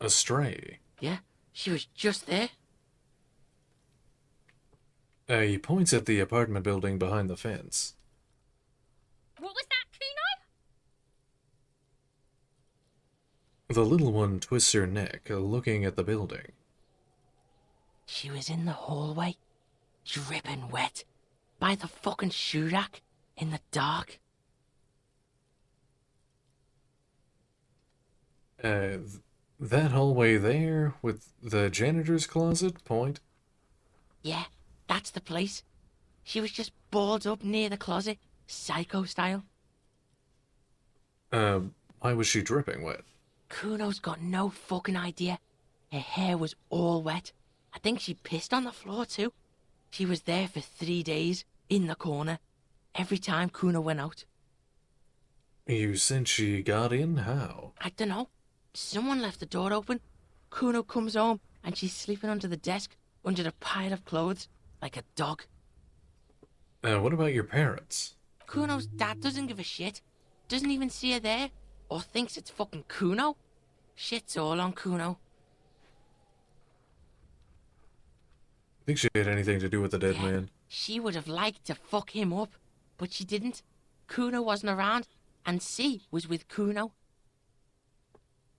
A stray? Yeah, she was just there. He points at the apartment building behind the fence. What was that, Kuno? The little one twists her neck, looking at the building. She was in the hallway, dripping wet, by the fucking shoe rack, in the dark. That hallway there, with the janitor's closet, point? Yeah, that's the place. She was just balled up near the closet, psycho style. Why was she dripping wet? Kuno's got no fucking idea. Her hair was all wet. I think she pissed on the floor too. She was there for 3 days, in the corner, every time Kuno went out. You said she got in? How? I dunno. Someone left the door open. Kuno comes home and she's sleeping under the desk, under the pile of clothes, like a dog. What about your parents? Kuno's dad doesn't give a shit. Doesn't even see her there, or thinks it's fucking Kuno. Shit's all on Kuno. Think she had anything to do with the dead man? She would have liked to fuck him up, but she didn't. Kuno wasn't around, and C was with Kuno.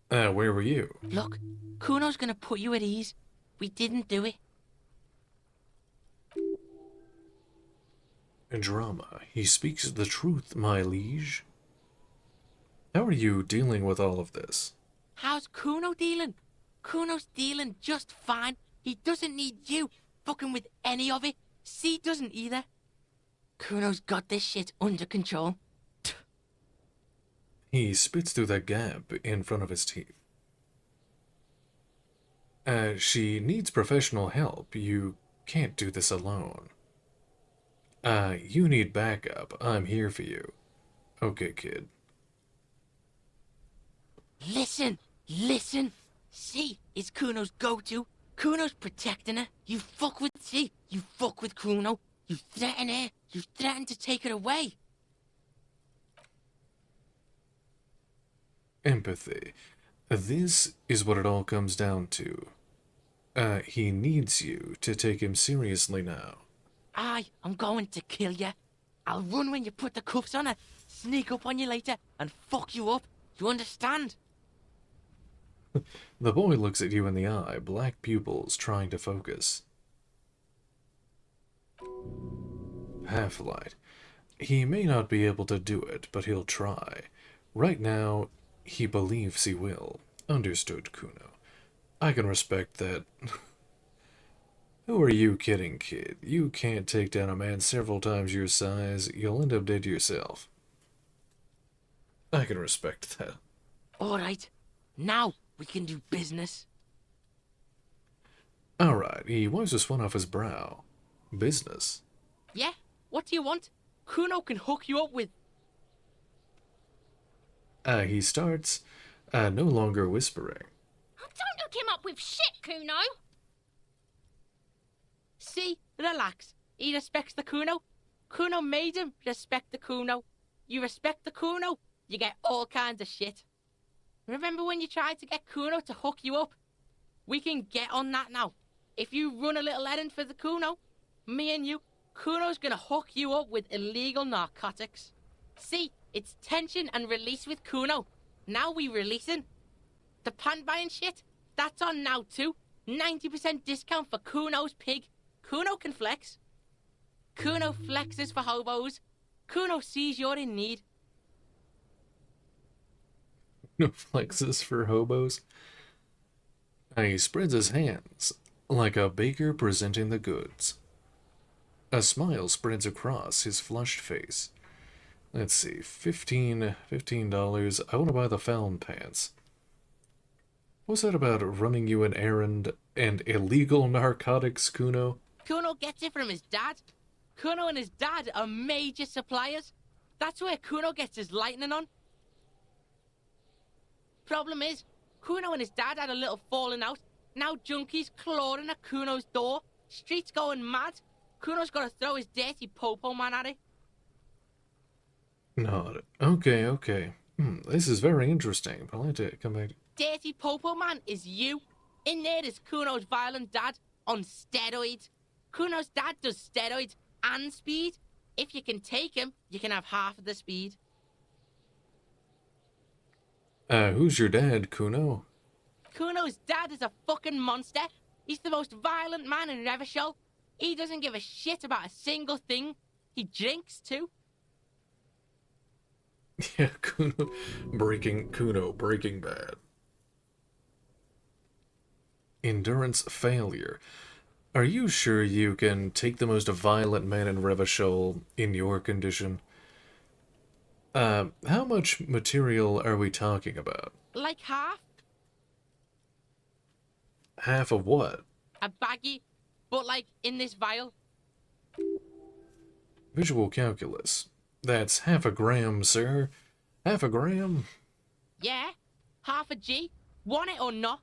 Where were you? Look, Kuno's gonna put you at ease. We didn't do it. Drama. He speaks the truth, my liege. How are you dealing with all of this? How's Kuno dealing? Kuno's dealing just fine. He doesn't need you fucking with any of it. C doesn't either. Kuno's got this shit under control. He spits through that gap in front of his teeth. She needs professional help. You can't do this alone. You need backup. I'm here for you. Okay, kid. Listen. C is Kuno's go-to. Kuno's protecting her. You fuck with C. You fuck with Kuno. You threaten her. You threaten to take her away. Empathy. This is what it all comes down to. He needs you to take him seriously now. I'm going to kill you. I'll run when you put the cuffs on her, sneak up on you later, and fuck you up. You understand? The boy looks at you in the eye, black pupils trying to focus. Half-light. He may not be able to do it, but he'll try. Right now, he believes he will. Understood, Kuno. I can respect that. Who are you kidding, kid? You can't take down a man several times your size. You'll end up dead yourself. I can respect that. Alright, now we can do business. Alright, he wipes the sweat off his brow. Business. Yeah? What do you want? Kuno can hook you up with... He starts, no longer whispering. Don't hook him up with shit, Kuno. See? Relax. He respects the Kuno. Kuno made him respect the Kuno. You respect the Kuno, you get all kinds of shit. Remember when you tried to get Kuno to hook you up? We can get on that now. If you run a little errand for the Kuno, me and you, Kuno's gonna hook you up with illegal narcotics. See, it's tension and release with Kuno. Now we releasing. The pan buying shit, that's on now too. 90% discount for Kuno's pig. Kuno can flex. Kuno flexes for hobos. Kuno sees you're in need. No flexes for hobos. He spreads his hands, like a baker presenting the goods. A smile spreads across his flushed face. Let's see, $15. I want to buy the Found Pants. What's that about running you an errand and illegal narcotics, Kuno? Kuno gets it from his dad. Kuno and his dad are major suppliers. That's where Kuno gets his lightning on. Problem is, Kuno and his dad had a little falling out. Now junkies clawing at Kuno's door. Streets going mad. Kuno's got to throw his dirty popo man at it. Not okay. This is very interesting. I'll have to come back. Dirty popo man is you. In there is Kuno's violent dad on steroids. Kuno's dad does steroids and speed. If you can take him, you can have half of the speed. Who's your dad, Kuno? Kuno's dad is a fucking monster. He's the most violent man in Revachol. He doesn't give a shit about a single thing. He drinks too. Yeah, Kuno Breaking Bad. Endurance failure. Are you sure you can take the most violent man in Revachol in your condition? How much material are we talking about? Like half. Half of what? A baggie, but like in this vial. Visual calculus. That's half a gram, sir. Half a gram? Yeah, half a G. Want it or not?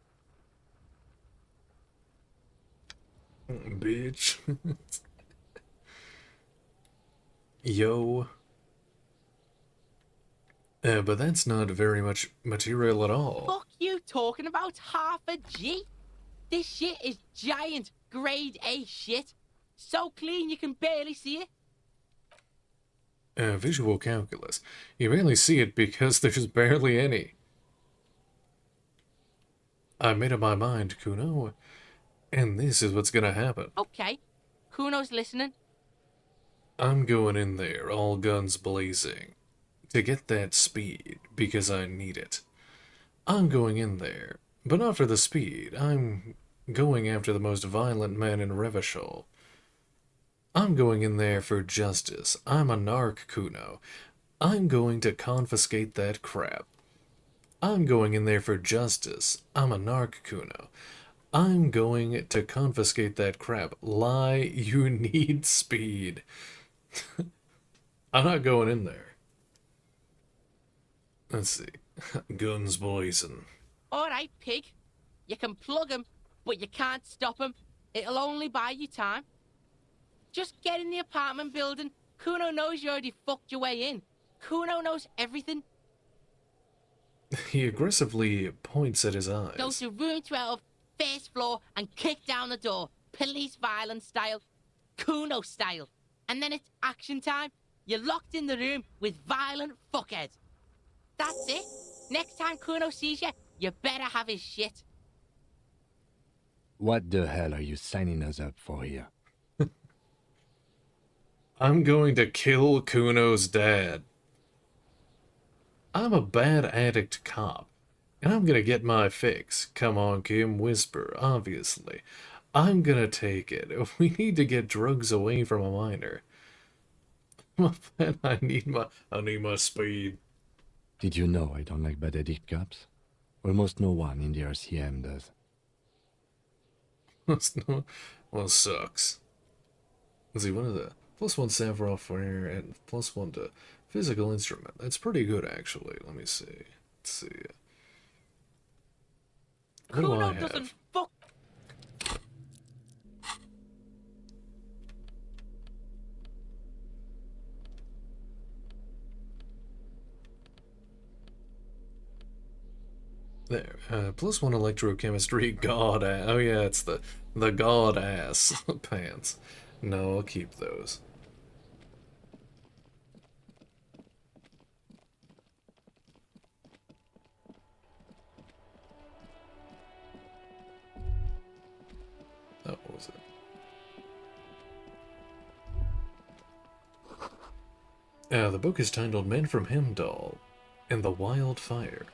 Bitch. Yo. But that's not very much material at all. Fuck you talking about half a G? This shit is giant, grade A shit. So clean you can barely see it. Visual calculus. You barely see it because there's barely any. I made up my mind, Kuno. And this is what's gonna happen. Okay, Kuno's listening. I'm going in there, all guns blazing, to get that speed, because I need it. I'm going in there, but not for the speed. I'm going after the most violent man in Revachol. I'm going in there for justice. I'm a narc, Kuno. I'm going to confiscate that crap. I'm going in there for justice. I'm a narc, Kuno. I'm going to confiscate that crap. Lie, you need speed. I'm not going in there. Let's see. Guns blazing. Alright, pig. You can plug him, but you can't stop him. It'll only buy you time. Just get in the apartment building. Kuno knows you already fucked your way in. Kuno knows everything. He aggressively points at his eyes. Go to room 12, first floor, and kick down the door. Police violence style. Kuno style. And then it's action time. You're locked in the room with violent fuckheads. That's it. Next time Kuno sees you, you better have his shit. What the hell are you signing us up for here? I'm going to kill Kuno's dad. I'm a bad addict cop, and I'm gonna get my fix. Come on, Kim, whisper, obviously. I'm gonna take it. We need to get drugs away from a minor. Man, I need my speed. Did you know I don't like bad addict cops? Almost no one in the RCM does. Well, sucks. Let's see, what is that? +1 savoir-faire and +1 to physical instrument. That's pretty good, actually. Let me see. Let's see. What do I Kuno have? doesn't fuck. There. +1 electrochemistry. God ass. Oh yeah, it's the god ass pants. No, I'll keep those. Oh, what was it? The book is titled Men from Hemdall and the Wild Fire.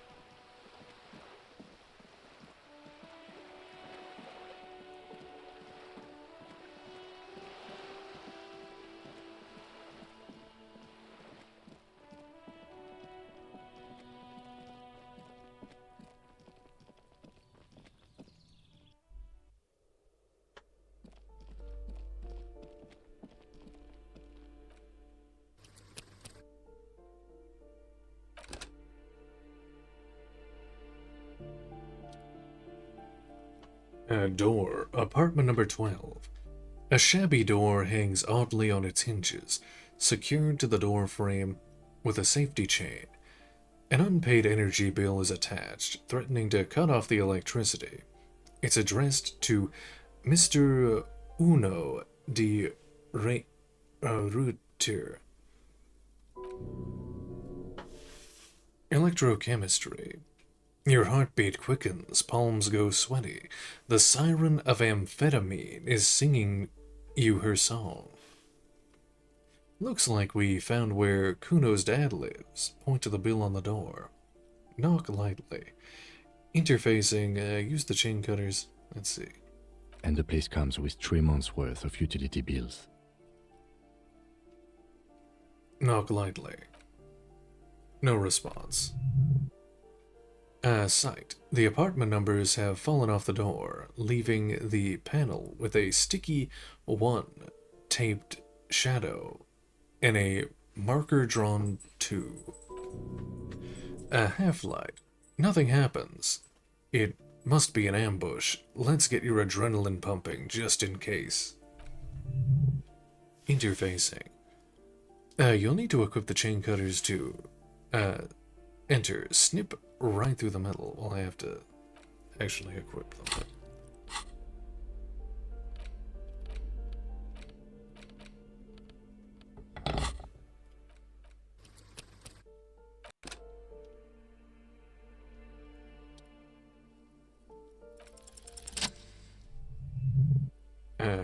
Door, apartment number 12. A shabby door hangs oddly on its hinges, secured to the door frame with a safety chain. An unpaid energy bill is attached, threatening to cut off the electricity. It's addressed to Mr. Uno de Reuter. Electrochemistry. Your heartbeat quickens, palms go sweaty. The siren of amphetamine is singing you her song. Looks like we found where Kuno's dad lives. Point to the bill on the door. Knock lightly. Interfacing, use the chain cutters. Let's see. And the place comes with 3 months' worth of utility bills. Knock lightly. No response. Sight. The apartment numbers have fallen off the door, leaving the panel with a sticky 1 taped shadow and a marker drawn 2. A half-light. Nothing happens. It must be an ambush. Let's get your adrenaline pumping, just in case. Interfacing. You'll need to equip the chain cutters to, enter. Snip right through the metal. Well, I have to actually equip them.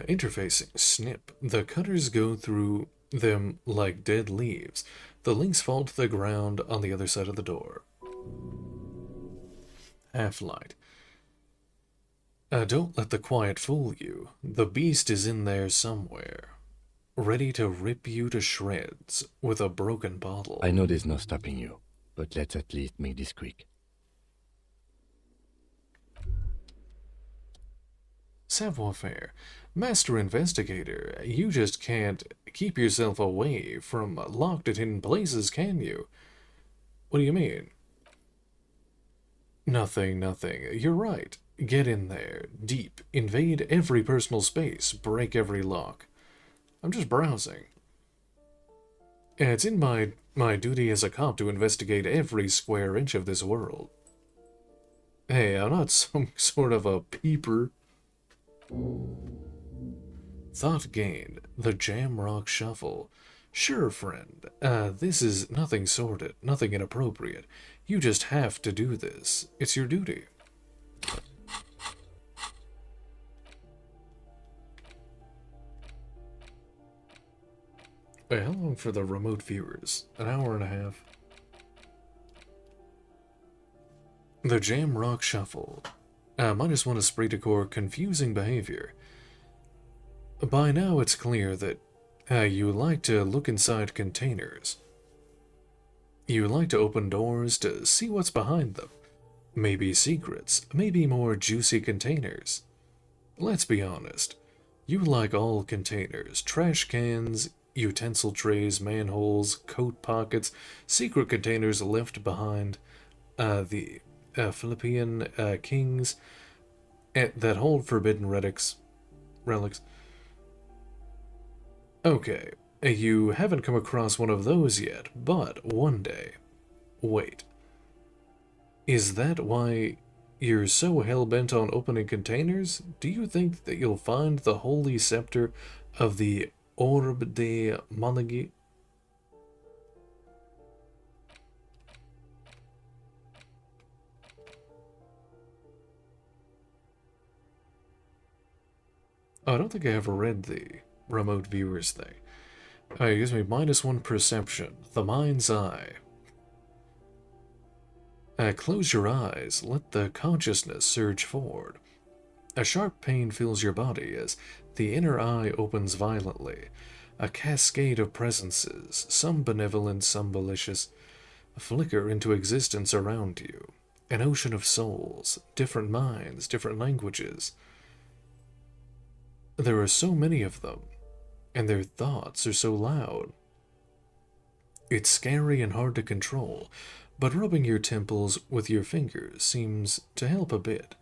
Interfacing. Snip. The cutters go through them like dead leaves. The links fall to the ground on the other side of the door. Half-light. Don't let the quiet fool you. The beast is in there somewhere, ready to rip you to shreds with a broken bottle. I know there's no stopping you, but let's at least make this quick. Savoir-faire. Master Investigator, you just can't keep yourself away from locked and hidden places, can you? What do you mean? Nothing. You're right. Get in there, deep, invade every personal space, break every lock. I'm just browsing. It's in my duty as a cop to investigate every square inch of this world. Hey, I'm not some sort of a peeper. Thought gained. The Jam Rock Shuffle. Sure, friend. This is nothing sordid, nothing inappropriate. You just have to do this. It's your duty. Wait, how long for the remote viewers? An hour and a half. The Jam Rock Shuffle. -1 esprit de corps, confusing behavior. By now it's clear that you like to look inside containers. You like to open doors to see what's behind them. Maybe secrets, maybe more juicy containers. Let's be honest. You like all containers, trash cans, utensil trays, manholes, coat pockets, secret containers left behind, the Philippine kings that hold forbidden relics. Okay, you haven't come across one of those yet, but one day. Wait. Is that why you're so hell-bent on opening containers? Do you think that you'll find the holy scepter of the Orb de Monagi? Oh, I don't think I ever read the remote viewers thing. It gives me -1 perception, the mind's eye. Close your eyes, let the consciousness surge forward. A sharp pain fills your body as the inner eye opens violently. A cascade of presences, some benevolent, some malicious, flicker into existence around you. An ocean of souls, different minds, different languages. There are so many of them, and their thoughts are so loud. It's scary and hard to control, but rubbing your temples with your fingers seems to help a bit.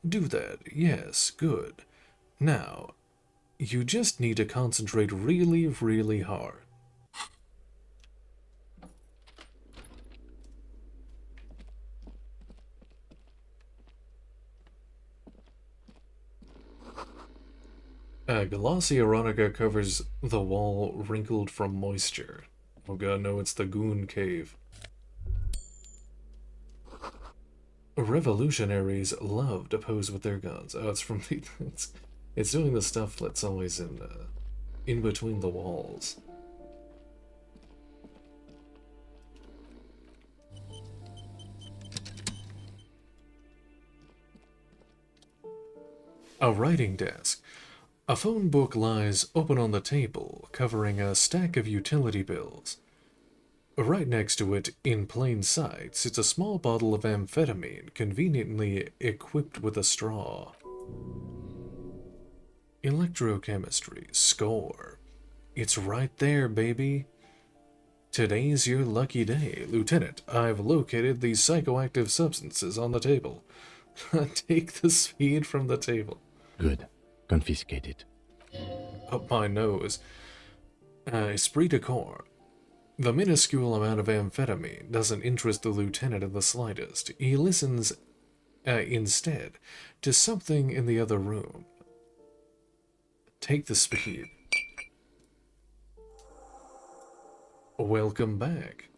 Do that, yes, good. Now, you just need to concentrate really, really hard. Glossy Erotica covers the wall wrinkled from moisture. Oh god, no, it's the Goon Cave. Revolutionaries love to pose with their guns. Oh, it's from the... It's doing the stuff that's always in between the walls. A writing desk. A phone book lies open on the table, covering a stack of utility bills. Right next to it, in plain sight, sits a small bottle of amphetamine, conveniently equipped with a straw. Electrochemistry. Score. It's right there, baby. Today's your lucky day. Lieutenant, I've located these psychoactive substances on the table. Take the speed from the table. Good. Confiscate it. Up my nose. Esprit de corps. The minuscule amount of amphetamine doesn't interest the lieutenant in the slightest. He listens, instead, to something in the other room. Take the speed. Welcome back.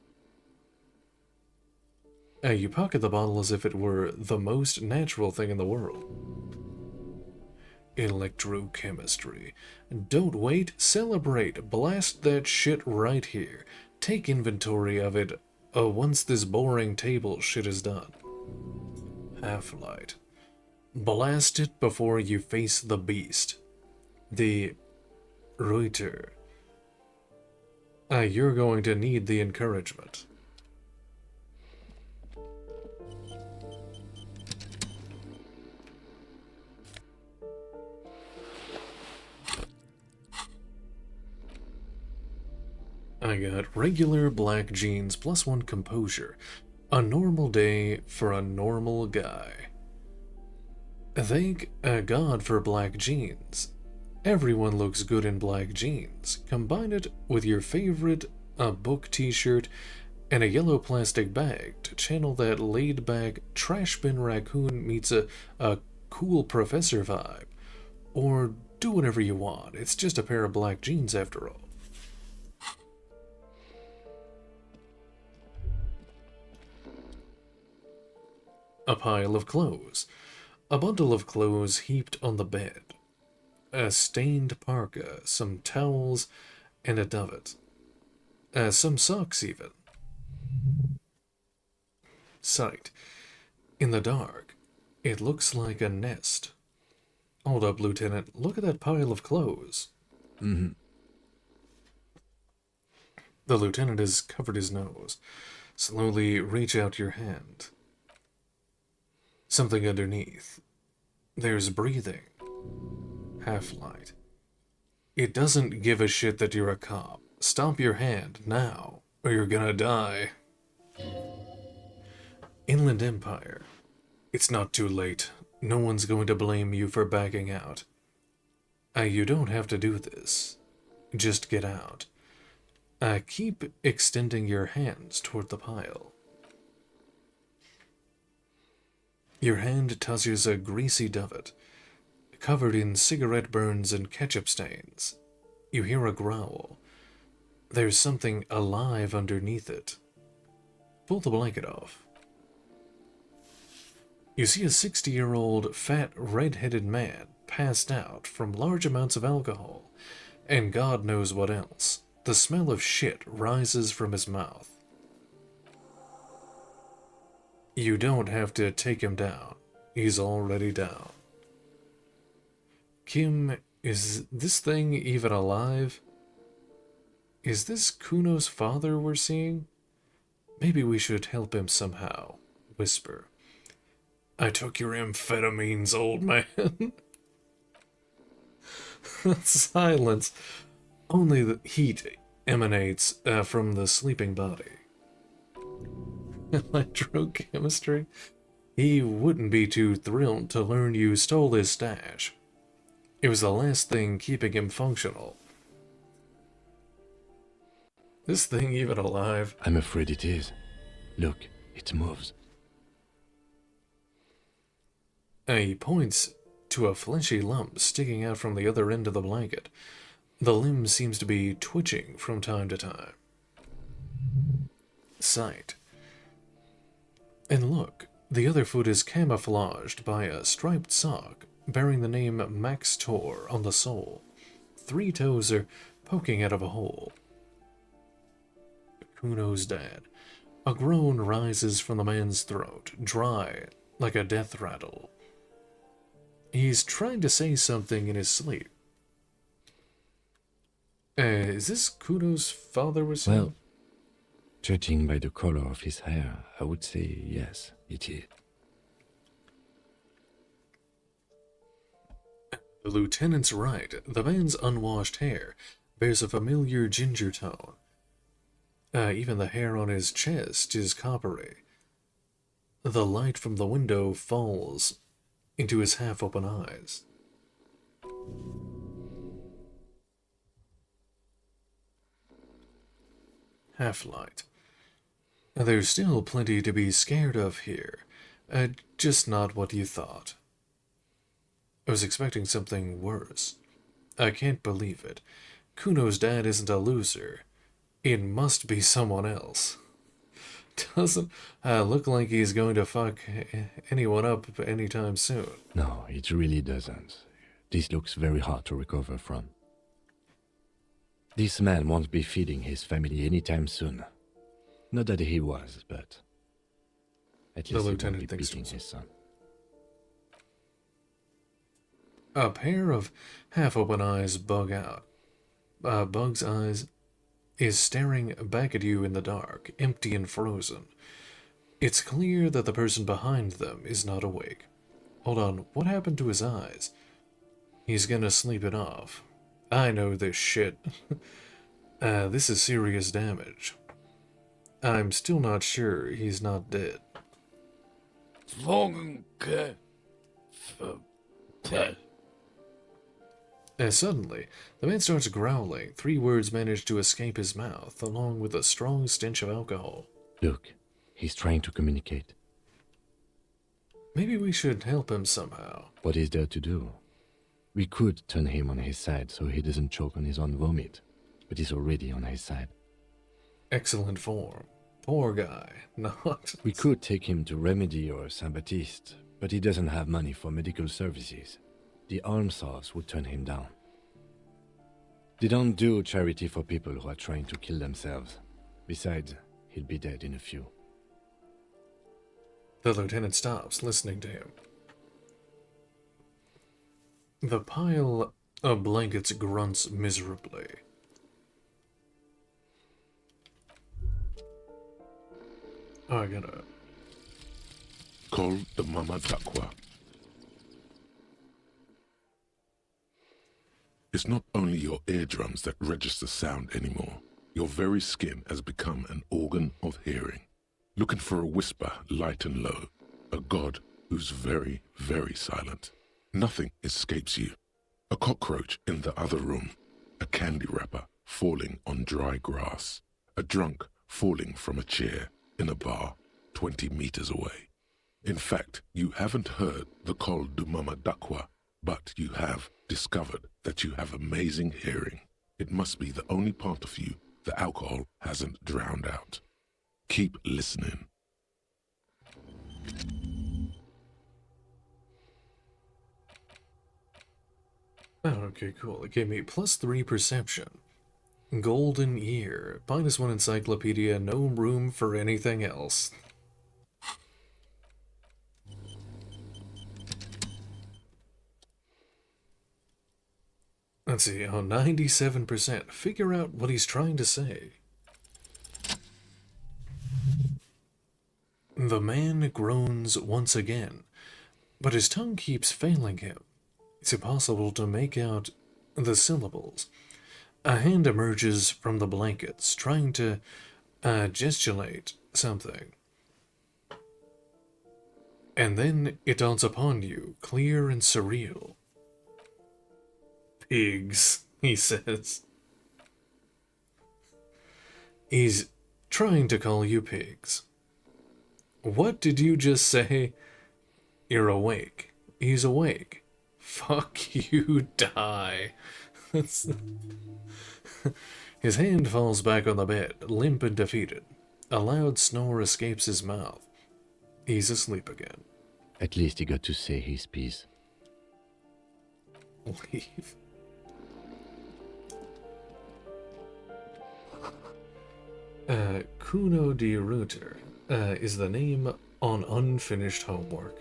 You pocket the bottle as if it were the most natural thing in the world. Electrochemistry. Don't wait, celebrate. Blast that shit right here. Take inventory of it once this boring table shit is done. Half-light. Blast it before you face the beast. The Reuter. You're going to need the encouragement. I got regular black jeans +1 composure. A normal day for a normal guy. Thank God for black jeans. Everyone looks good in black jeans. Combine it with your favorite book t-shirt and a yellow plastic bag to channel that laid-back trash bin raccoon meets a cool professor vibe. Or do whatever you want. It's just a pair of black jeans after all. A pile of clothes. A bundle of clothes heaped on the bed. A stained parka, some towels, and a duvet. Some socks even. Sight. In the dark. It looks like a nest. Hold up, Lieutenant. Look at that pile of clothes. Mm-hmm. The lieutenant has covered his nose. Slowly reach out your hand. Something underneath. There's breathing. Half-light. It doesn't give a shit that you're a cop. Stop your hand now, or you're gonna die. Inland Empire. It's not too late. No one's going to blame you for backing out. You don't have to do this. Just get out. Keep extending your hands toward the pile. Your hand touches a greasy duvet, covered in cigarette burns and ketchup stains. You hear a growl. There's something alive underneath it. Pull the blanket off. You see a 60-year-old, fat, red-headed man passed out from large amounts of alcohol, and God knows what else. The smell of shit rises from his mouth. You don't have to take him down. He's already down. Kim, is this thing even alive? Is this Kuno's father we're seeing? Maybe we should help him somehow. Whisper. I took your amphetamines, old man. Silence. Only the heat emanates from the sleeping body. Electrochemistry? He wouldn't be too thrilled to learn you stole his stash. It was the last thing keeping him functional. This thing even alive? I'm afraid it is. Look, it moves. He points to a fleshy lump sticking out from the other end of the blanket. The limb seems to be twitching from time to time. Sight. And look, the other foot is camouflaged by a striped sock bearing the name Max Tor on the sole. 3 toes are poking out of a hole. Kuno's dad. A groan rises from the man's throat, dry like a death rattle. He's trying to say something in his sleep. Is this Kuno's father we're seeing? Well, judging by the color of his hair, I would say yes, it is. The lieutenant's right. The man's unwashed hair bears a familiar ginger tone. Even the hair on his chest is coppery. The light from the window falls into his half-open eyes. Half-light. There's still plenty to be scared of here. Just not what you thought. I was expecting something worse. I can't believe it. Kuno's dad isn't a loser. It must be someone else. Doesn't look like he's going to fuck anyone up anytime soon. No, it really doesn't. This looks very hard to recover from. This man won't be feeding his family anytime soon. Not that he was, but at least he won't be beating his son. A pair of half-open eyes bug out. Bug's eyes is staring back at you in the dark, empty and frozen. It's clear that the person behind them is not awake. Hold on, what happened to his eyes? He's gonna sleep it off. I know this shit. This is serious damage. I'm still not sure he's not dead. Suddenly, the man starts growling. 3 words manage to escape his mouth, along with a strong stench of alcohol. Look, he's trying to communicate. Maybe we should help him somehow. What is there to do? We could turn him on his side so he doesn't choke on his own vomit, but he's already on his side. Excellent form. Poor guy. Not... We could take him to Remedy or Saint-Baptiste, but he doesn't have money for medical services. The almshouse would turn him down. They don't do charity for people who are trying to kill themselves. Besides, he'll be dead in a few. The lieutenant stops, listening to him. The pile of blankets grunts miserably. Oh, I gotta... Call the Mama Dakwa. It's not only your eardrums that register sound anymore. Your very skin has become an organ of hearing. Looking for a whisper, light and low. A god who's very, very silent. Nothing escapes you. A cockroach in the other room. A candy wrapper falling on dry grass. A drunk falling from a chair in a bar 20 meters away. In fact, you haven't heard the call du Mama Dakwa, but you have discovered that you have amazing hearing. It must be the only part of you the alcohol hasn't drowned out. Keep listening. Oh, okay, cool. It gave me +3 perception. Golden ear. -1 encyclopedia. No room for anything else. Let's see. Oh, 97%. Figure out what he's trying to say. The man groans once again, but his tongue keeps failing him. It's impossible to make out the syllables. A hand emerges from the blankets, trying to gesticulate something. And then it dawns upon you, clear and surreal. Pigs, he says. He's trying to call you pigs. What did you just say? You're awake. He's awake. Fuck you, die. His hand falls back on the bed, limp and defeated. A loud snore escapes his mouth. He's asleep again. At least he got to say his piece. Leave. Kuno de Reuter is the name on unfinished homework.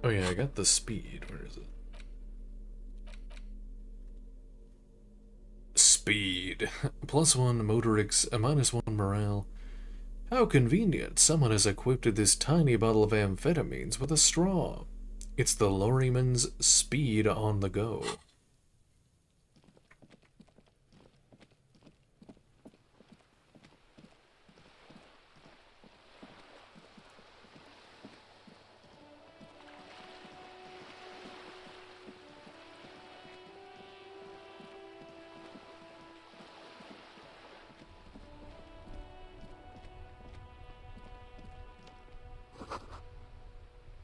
Oh yeah, I got the speed. Where is it? Speed. +1 motorics, -1 morale. How convenient. Someone has equipped this tiny bottle of amphetamines with a straw. It's the lorryman's speed on the go.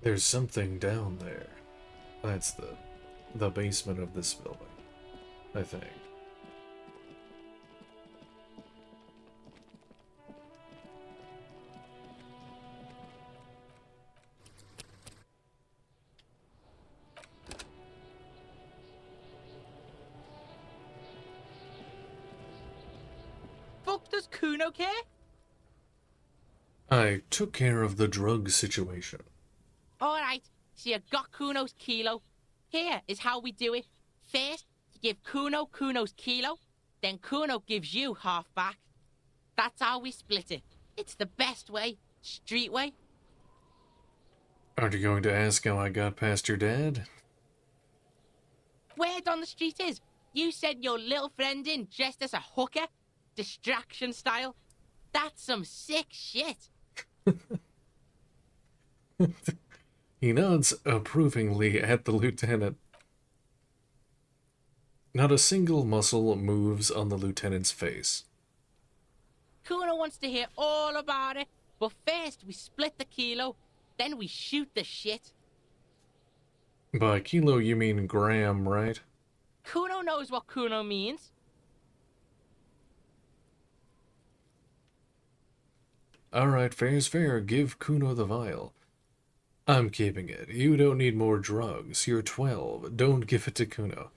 There's something down there. That's the basement of this building, I think. Fuck does Kuno care? I took care of the drug situation. Alright, so you got Kuno's kilo. Here is how we do it. First, you give Kuno Kuno's kilo, then Kuno gives you half back. That's how we split it. It's the best way, street way. Aren't you going to ask how I got past your dad? Word on the street is, you sent your little friend in dressed as a hooker, distraction style. That's some sick shit. He nods approvingly at the lieutenant. Not a single muscle moves on the lieutenant's face. Kuno wants to hear all about it, but first we split the kilo, then we shoot the shit. By kilo you mean gram, right? Kuno knows what Kuno means. Alright, fair's fair. Give Kuno the vial. I'm keeping it. You don't need more drugs. You're 12. Don't give it to Kuno.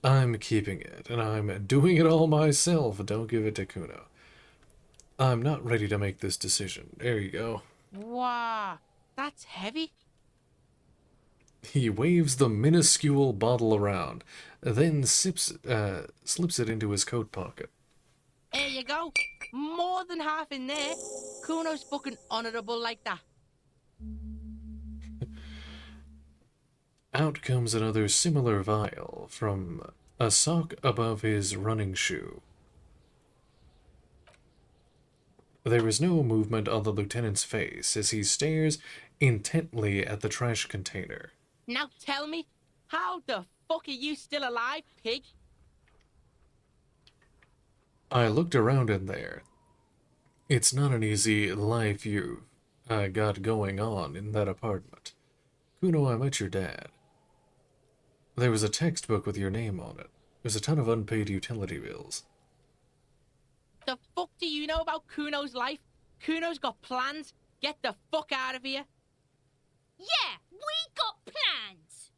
I'm keeping it, and I'm doing it all myself. Don't give it to Kuno. I'm not ready to make this decision. There you go. Wow, that's heavy. He waves the minuscule bottle around, then slips it into his coat pocket. There you go. More than half in there. Kuno's fucking honourable like that. Out comes another similar vial from a sock above his running shoe. There is no movement on the lieutenant's face as he stares intently at the trash container. Now tell me, how the fuck are you still alive, pig? I looked around in there. It's not an easy life you've got going on in that apartment. Kuno, I met your dad. There was a textbook with your name on it. There's a ton of unpaid utility bills. The fuck do you know about Kuno's life? Kuno's got plans. Get the fuck out of here. Yeah, we got plans.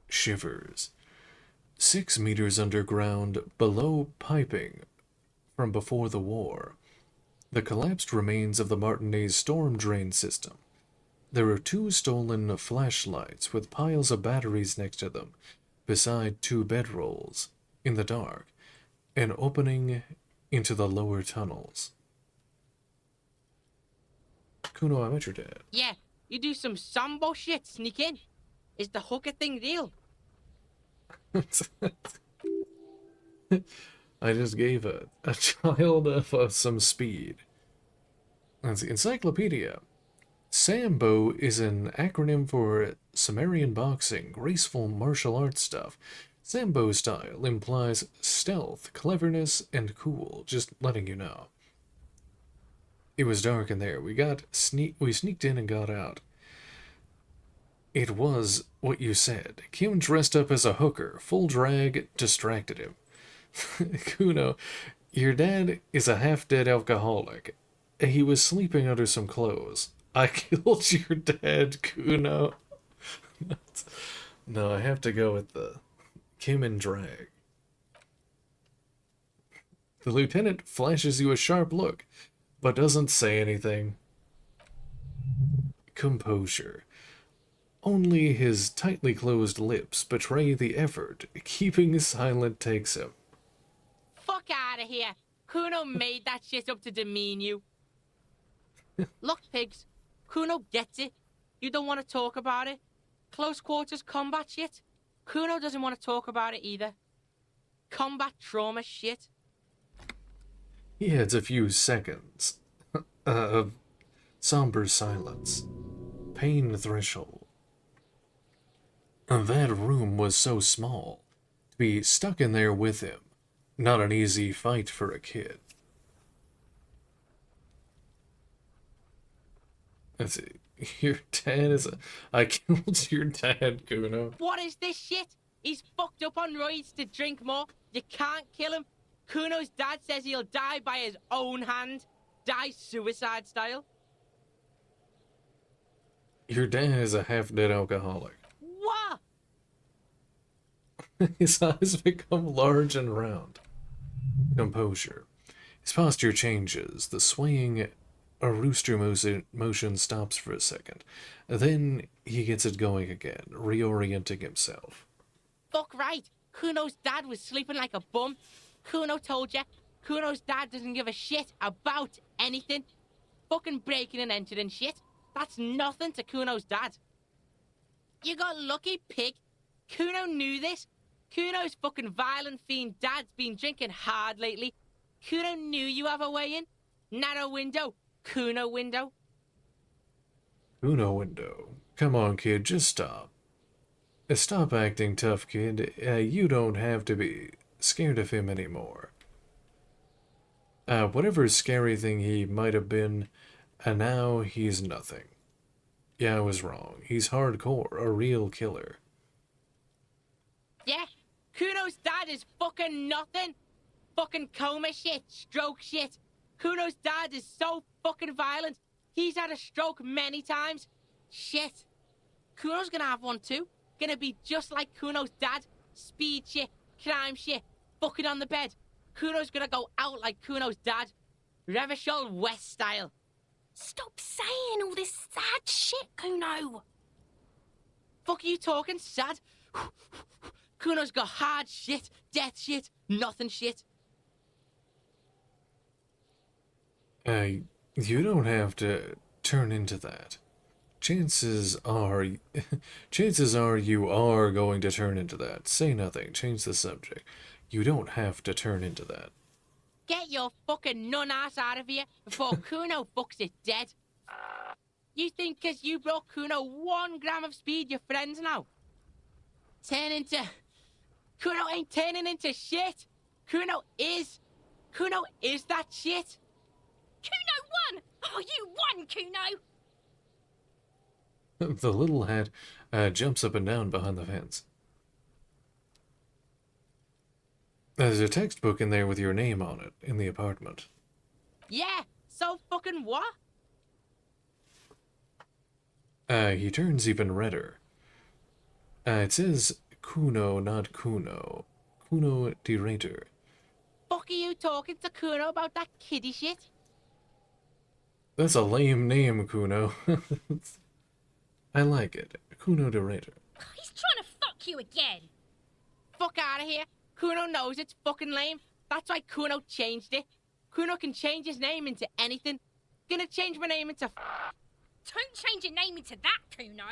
Shivers. 6 meters underground, below piping from before the war. The collapsed remains of the Martinez storm drain system. There are 2 stolen flashlights with piles of batteries next to them, beside 2 bedrolls, in the dark, an opening into the lower tunnels. Kuno, I met your dad. Yeah, you do some sambo shit, sneak in. Is the hooker thing real? I just gave a child of some speed. That's the encyclopedia. Sambo is an acronym for Sumerian boxing, graceful martial arts stuff. Sambo style implies stealth, cleverness, and cool, just letting you know. It was dark in there. We sneaked in and got out. It was what you said. Kim dressed up as a hooker, full drag, distracted him. Kuno, your dad is a half-dead alcoholic. He was sleeping under some clothes. I killed your dad, Kuno. No, I have to go with the Kim and drag. The lieutenant flashes you a sharp look, but doesn't say anything. Composure. Only his tightly closed lips betray the effort. Keeping silent takes him. Fuck out of here. Kuno made that shit up to demean you. Look, pigs. Kuno gets it. You don't want to talk about it. Close quarters combat shit. Kuno doesn't want to talk about it either. Combat trauma shit. He heads a few seconds of somber silence. Pain threshold. That room was so small. To be stuck in there with him. Not an easy fight for a kid. Let's see. Your dad is a... I killed your dad, Kuno. What is this shit? He's fucked up on roids to drink more. You can't kill him. Kuno's dad says he'll die by his own hand. Die suicide style. Your dad is a half-dead alcoholic. What? His eyes become large and round. Composure. His posture changes. The swaying rooster motion stops for a second. Then he gets it going again, reorienting himself. Fuck right. Kuno's dad was sleeping like a bum. Kuno told ya. Kuno's dad doesn't give a shit about anything. Fucking breaking and entering shit. That's nothing to Kuno's dad. You got lucky, pig. Kuno knew this. Kuno's fucking violent fiend dad's been drinking hard lately. Kuno knew you have a way in. Narrow window. Kuno window. Kuno window. Come on, kid, just stop. Stop acting tough, kid. You don't have to be scared of him anymore. Whatever scary thing he might have been, now he's nothing. Yeah, I was wrong. He's hardcore, a real killer. Yeah, Kuno's dad is fucking nothing. Fucking coma shit, stroke shit. Kuno's dad is so fucking violent. He's had a stroke many times. Shit. Kuno's gonna have one too. Gonna be just like Kuno's dad. Speed shit, crime shit, fucking on the bed. Kuno's gonna go out like Kuno's dad. Revachol West style. Stop saying all this sad shit, Kuno. Fuck are you talking sad? Kuno's got hard shit, death shit, nothing shit. You don't have to turn into that. Chances are, chances are you are going to turn into that. Say nothing. Change the subject. You don't have to turn into that. Get your fucking nun ass out of here before Kuno fucks it dead. You think 'cause you brought Kuno 1 gram of speed, you're friends now? Kuno ain't turning into shit. Kuno is that shit. Kuno won! Oh, you won, Kuno! The little hat jumps up and down behind the fence. There's a textbook in there with your name on it, in the apartment. Yeah, so fucking what? He turns even redder. It says Kuno, not Kuno. Kuno de Rater. Fuck are you talking to Kuno about that kiddie shit? That's a lame name, Kuno. I like it. Kuno de Rater. He's trying to fuck you again. Fuck out of here. Kuno knows it's fucking lame. That's why Kuno changed it. Kuno can change his name into anything. Gonna change my name into... Don't change your name into that, Kuno.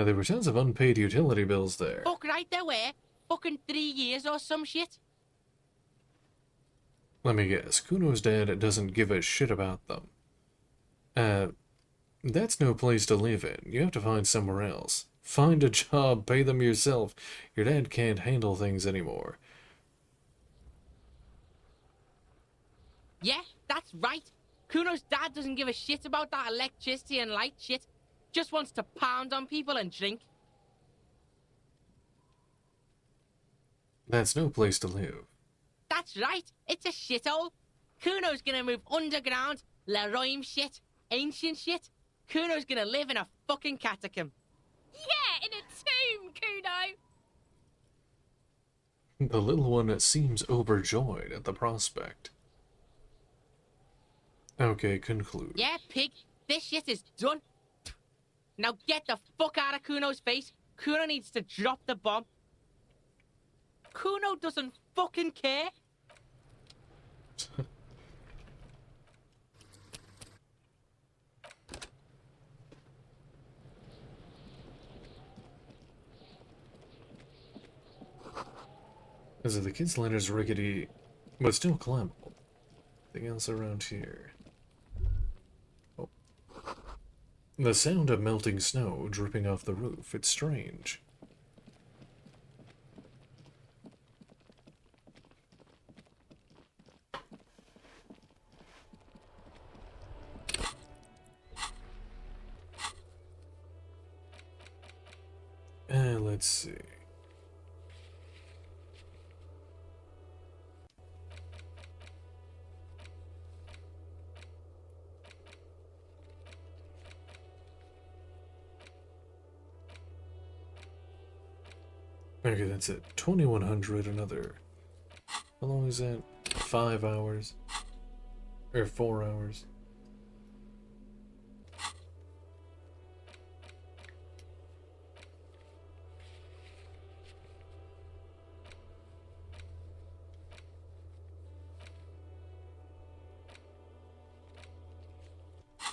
There were tons of unpaid utility bills there. Fuck right there were. Fucking 3 years or some shit. Let me guess. Kuno's dad doesn't give a shit about them. That's no place to live in. You have to find somewhere else. Find a job, pay them yourself. Your dad can't handle things anymore. Yeah, that's right. Kuno's dad doesn't give a shit about that electricity and light shit. Just wants to pound on people and drink. That's no place to live. That's right. It's a shithole. Kuno's gonna move underground, Leroy shit, ancient shit. Kuno's gonna live in a fucking catacomb. Yeah, in a tomb, Kuno. The little one seems overjoyed at the prospect. Okay, conclude. Yeah, pig. This shit is done. Now get the fuck out of Kuno's face. Kuno needs to drop the bomb. Kuno doesn't fucking care. As the kids' ladder's rickety, but still climbable. Anything else around here? Oh. The sound of melting snow dripping off the roof. It's strange. Let's see. Okay, that's it. 2100, another. How long is that? 5 hours? Or 4 hours?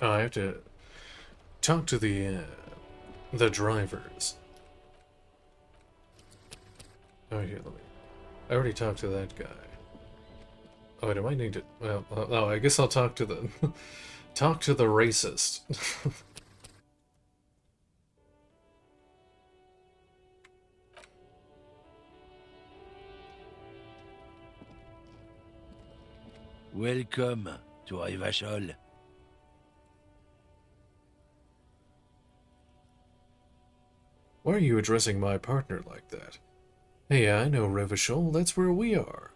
Oh, I have to talk to the drivers. Oh, here, let me... I already talked to that guy. Oh, wait, I might need to... Well, oh, I guess I'll talk to the... talk to the racist. Welcome to Revachol. Why are you addressing my partner like that? Hey, I know Revachol, that's where we are.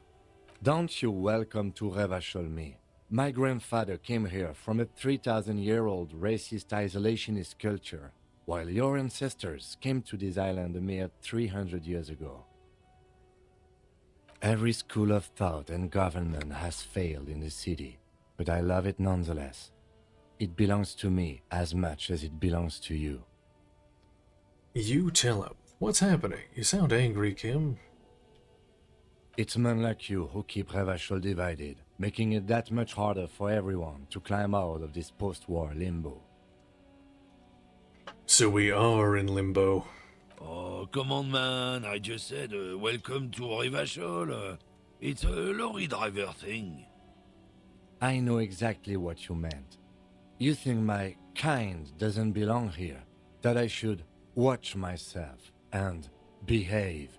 Don't you welcome to Revachol me. My grandfather came here from a 3,000-year-old racist isolationist culture, while your ancestors came to this island a mere 300 years ago. Every school of thought and government has failed in the city, but I love it nonetheless. It belongs to me as much as it belongs to you. You tell him. What's happening? You sound angry, Kim. It's men like you who keep Revachol divided, making it that much harder for everyone to climb out of this post-war limbo. So we are in limbo. Oh, come on, man. I just said, welcome to Rivachol. It's a lorry driver thing. I know exactly what you meant. You think my kind doesn't belong here, that I should watch myself and behave.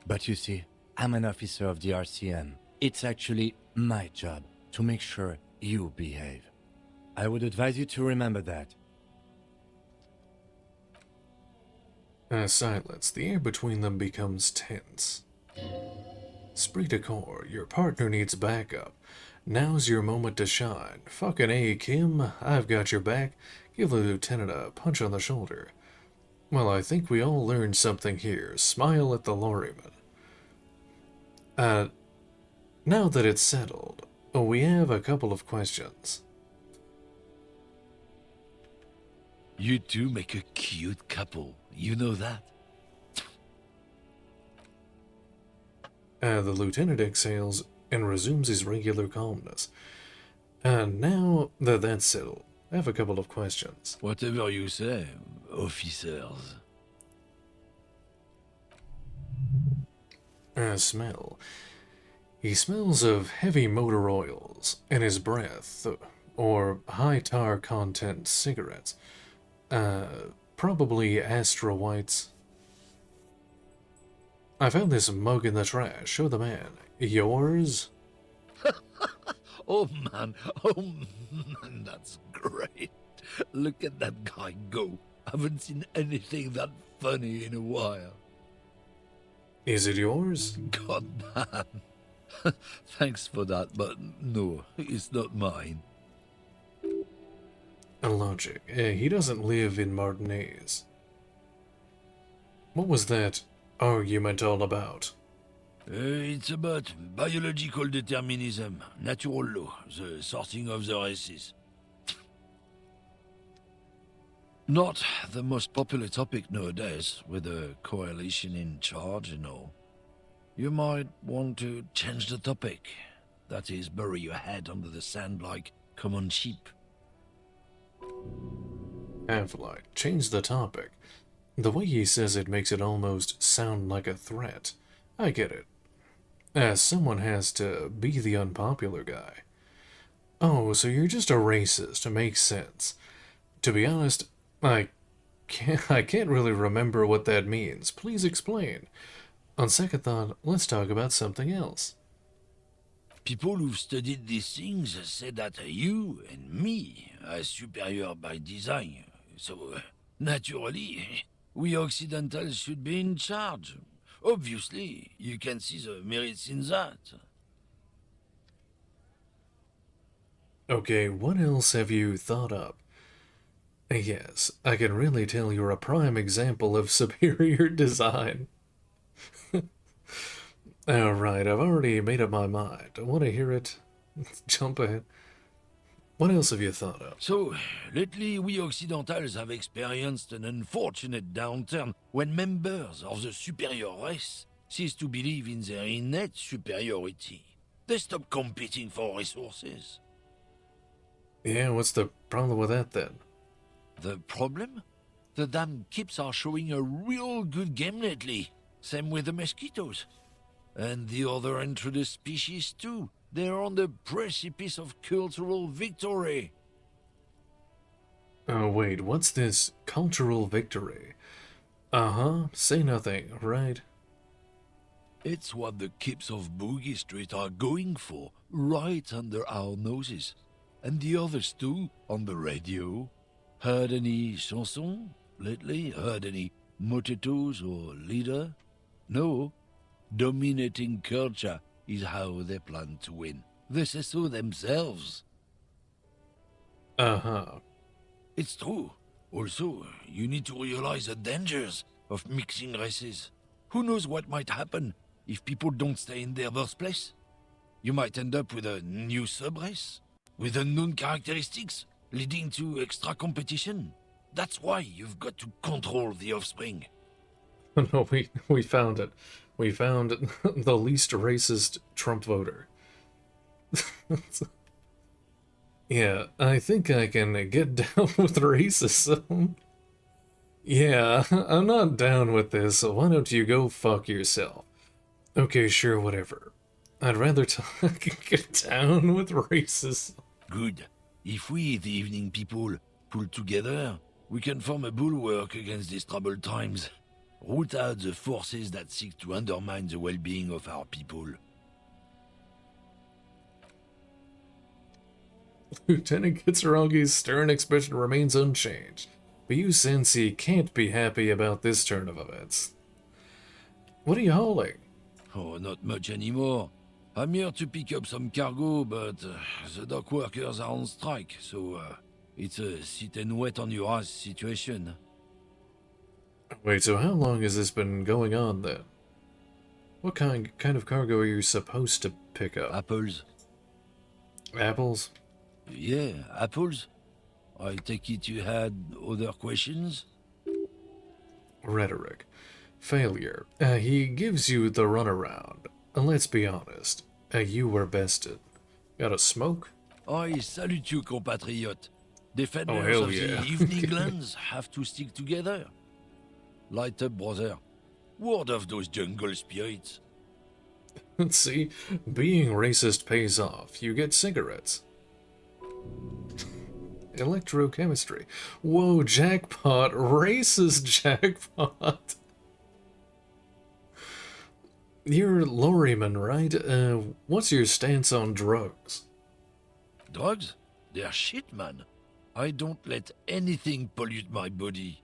But you see, I'm an officer of the RCM. It's actually my job to make sure you behave. I would advise you to remember that. Silence. The air between them becomes tense. Esprit de corps, your partner needs backup. Now's your moment to shine. Fucking A, Kim. I've got your back. Give the lieutenant a punch on the shoulder. Well, I think we all learned something here. Smile at the lorryman. Now that it's settled, we have a couple of questions. You two make a cute couple. You know that? The lieutenant exhales and resumes his regular calmness. Now that that's settled, I have a couple of questions. Whatever you say, officers. Smell. He smells of heavy motor oils in his breath, or high tar content cigarettes. Probably Astra Whites. I found this mug in the trash. Show the man. Yours? Oh man, that's great. Look at that guy go. Haven't seen anything that funny in a while. Is it yours? God damn. Thanks for that, but no, it's not mine. Logic. He doesn't live in Martinez. What was that argument all about? It's about biological determinism, natural law, the sorting of the races. Not the most popular topic nowadays, with a coalition in charge and all. You might want to change the topic. That is, bury your head under the sand like common sheep. Half-Light. Change the topic. The way he says it makes it almost sound like a threat. I get it. As someone has to be the unpopular guy. Oh, so you're just a racist. It makes sense. To be honest, I can't really remember what that means. Please explain. On second thought, let's talk about something else. People who've studied these things say that you and me are superior by design. So, naturally, we Occidentals should be in charge. Obviously, you can see the merits in that. Okay, what else have you thought up? Yes, I can really tell you're a prime example of superior design. Alright, I've already made up my mind. I want to hear it. Jump ahead. What else have you thought of? So, lately we Occidentals have experienced an unfortunate downturn when members of the superior race cease to believe in their innate superiority. They stop competing for resources. Yeah, what's the problem with that then? The problem? The damn Kips are showing a real good game lately. Same with the mosquitoes. And the other introduced species too. They're on the precipice of cultural victory. Oh, wait, what's this cultural victory? Uh-huh, say nothing, right? It's what the Kips of Boogie Street are going for, right under our noses. And the others too, on the radio. Heard any chansons lately? Heard any motetos or leader? No. Dominating culture is how they plan to win. They say so themselves. Uh-huh. It's true. Also, you need to realize the dangers of mixing races. Who knows what might happen? if people don't stay in their birthplace? You might end up with a new subrace, with unknown characteristics, leading to extra competition. That's why you've got to control the offspring. No, we found it. We found the least racist Trump voter. Yeah, I think I can get down with racism. Yeah, I'm not down with this, so why don't you go fuck yourself? Okay, sure, whatever. I'd rather get down with racism. Good. If we, the evening people, pull together, we can form a bulwark against these troubled times. Root out the forces that seek to undermine the well-being of our people. Lieutenant Kitsurangi's stern expression remains unchanged, but you sense he can't be happy about this turn of events. What are you hauling? Oh, not much anymore. I'm here to pick up some cargo, but the dock workers are on strike, so it's a sit and wait on your ass situation. Wait, so how long has this been going on then? What kind of cargo are you supposed to pick up? Apples. Apples? Yeah, apples. I take it you had other questions? Rhetoric. Failure. He gives you the runaround. Let's be honest. You were bested. Got a smoke? I salute you, compatriot. Defenders hell of yeah. the evening lands have to stick together. Light up, brother. Ward off those jungle spirits. See, being racist pays off. You get cigarettes. Electrochemistry. Whoa, jackpot. Racist jackpot. You're lorryman, right? What's your stance on drugs? Drugs? They're shit, man. I don't let anything pollute my body.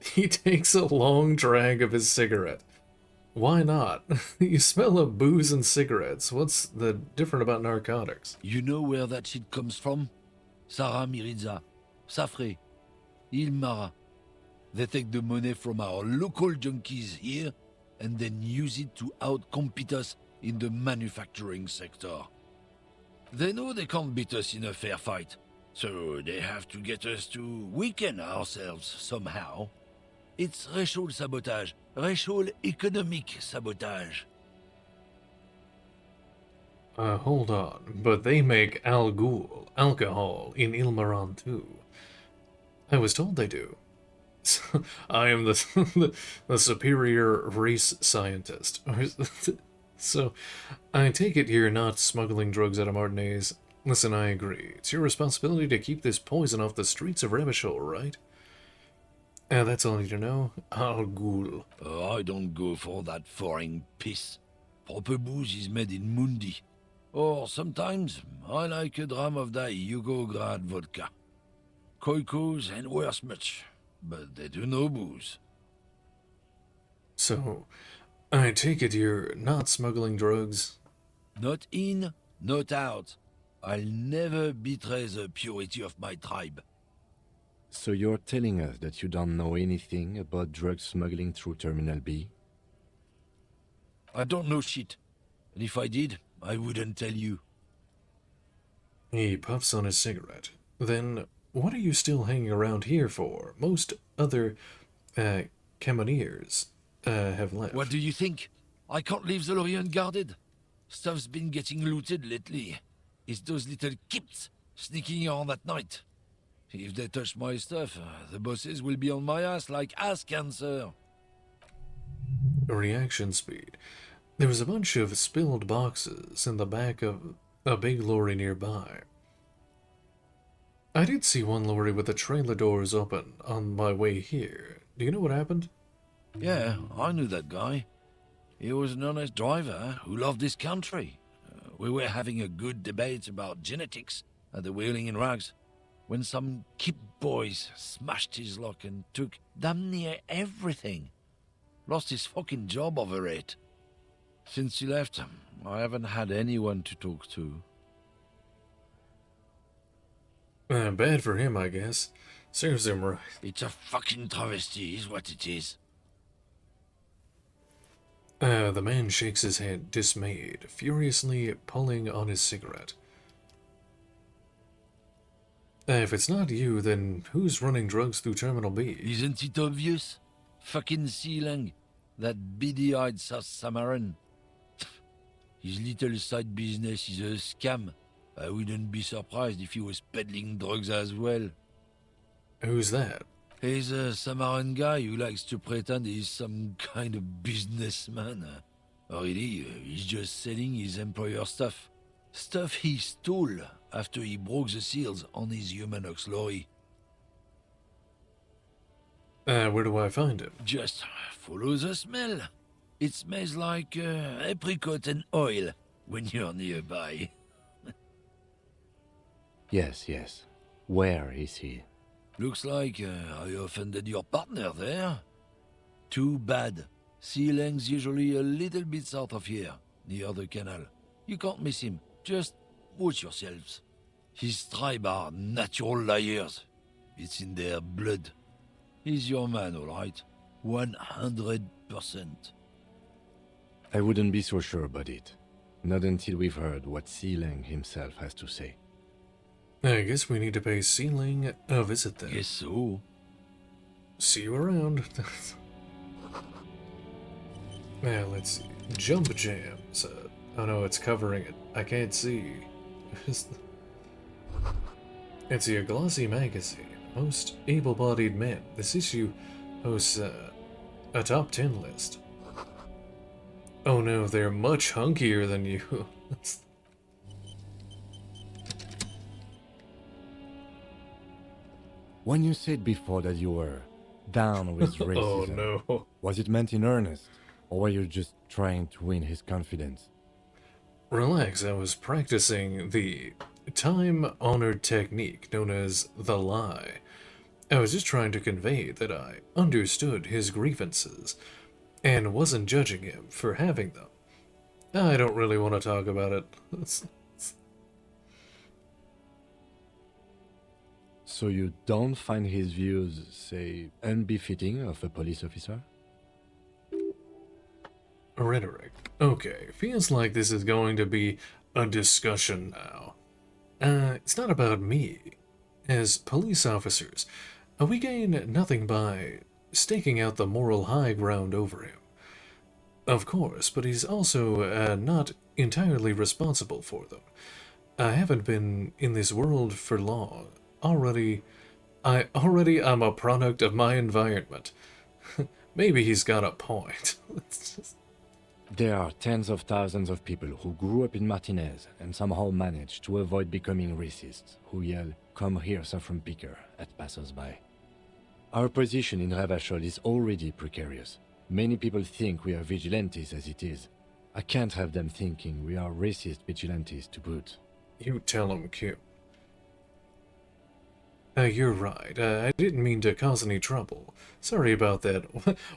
He takes a long drag of his cigarette. Why not? You smell of booze and cigarettes. What's the different about narcotics? You know where that shit comes from? Sarah Mirizza, Safre, Ilmara. They take the money from our local junkies here and then use it to outcompete us in the manufacturing sector. They know they can't beat us in a fair fight, so they have to get us to weaken ourselves somehow. It's racial sabotage, racial economic sabotage. Hold on, but they make Al Ghul, alcohol, in Ilmaran too. I was told they do. So, I am the superior race scientist. So, I take it you're not smuggling drugs out of Martinez. Listen, I agree. It's your responsibility to keep this poison off the streets of Revachol, right? That's all I need to know. Al Ghul. I don't go for that foreign piss. Proper booze is made in Mundi. Or sometimes I like a dram of that Yugograd vodka. Koikos and worse much, but they do no booze. So, I take it you're not smuggling drugs? Not in, not out. I'll never betray the purity of my tribe. So you're telling us that you don't know anything about drug smuggling through Terminal B? I don't know shit. And if I did, I wouldn't tell you. He puffs on his cigarette. Then, what are you still hanging around here for? Most other, Camoneers, have left. What do you think? I can't leave the lorry unguarded. Stuff's been getting looted lately. It's those little kips sneaking around at night. If they touch my stuff, the bosses will be on my ass like ass cancer. Reaction speed. There was a bunch of spilled boxes in the back of a big lorry nearby. I did see one lorry with the trailer doors open on my way here. Do you know what happened? Yeah, I knew that guy. He was an honest driver who loved his country. We were having a good debate about genetics at the Wheeling in Rags when some kip boys smashed his lock and took damn near everything. Lost his fucking job over it. Since he left, I haven't had anyone to talk to. Bad for him, I guess. Serves him right. It's a fucking travesty is what it is. The man shakes his head, dismayed, furiously pulling on his cigarette. If it's not you, then who's running drugs through Terminal B? Isn't it obvious? Fucking Sealang, that beady-eyed South Samaran. His little side business is a scam. I wouldn't be surprised if he was peddling drugs as well. Who's that? He's a Samaran guy who likes to pretend he's some kind of businessman. Really, he's just selling his employer stuff. Stuff he stole after he broke the seals on his Humanox lorry. Where do I find him? Just follow the smell. It smells like apricot and oil when you're nearby. Yes, yes. Where is he? Looks like I offended your partner there. Too bad. Sealang's usually a little bit south of here, near the canal. You can't miss him. Just watch yourselves. His tribe are natural liars. It's in their blood. He's your man, all right. 100%. I wouldn't be so sure about it. Not until we've heard what Sealang himself has to say. I guess we need to pay Sealing a visit then. Guess so. See you around. Now, let's see. Jump jams. Oh no, it's covering it. I can't see. It's a glossy magazine. Most able-bodied men. This issue hosts a top 10 list. Oh no, they're much hunkier than you. When you said before that you were down with racism, Oh no. was it meant in earnest? Or were you just trying to win his confidence? Relax, I was practicing the time-honored technique known as the lie. I was just trying to convey that I understood his grievances and wasn't judging him for having them. I don't really want to talk about it. So you don't find his views, say, unbefitting of a police officer? Rhetoric. Okay, feels like this is going to be a discussion now. It's not about me. As police officers, we gain nothing by staking out the moral high ground over him. Of course, but he's also not entirely responsible for them. I haven't been in this world for long. I already am a product of my environment. Maybe he's got a point. There are tens of thousands of people who grew up in Martinez and somehow managed to avoid becoming racists, who yell, "Come here, saffron picker," at passers-by. Our position in Ravachol is already precarious. Many people think we are vigilantes as it is. I can't have them thinking we are racist vigilantes to boot. You tell him, Q. You're right. I didn't mean to cause any trouble. Sorry about that.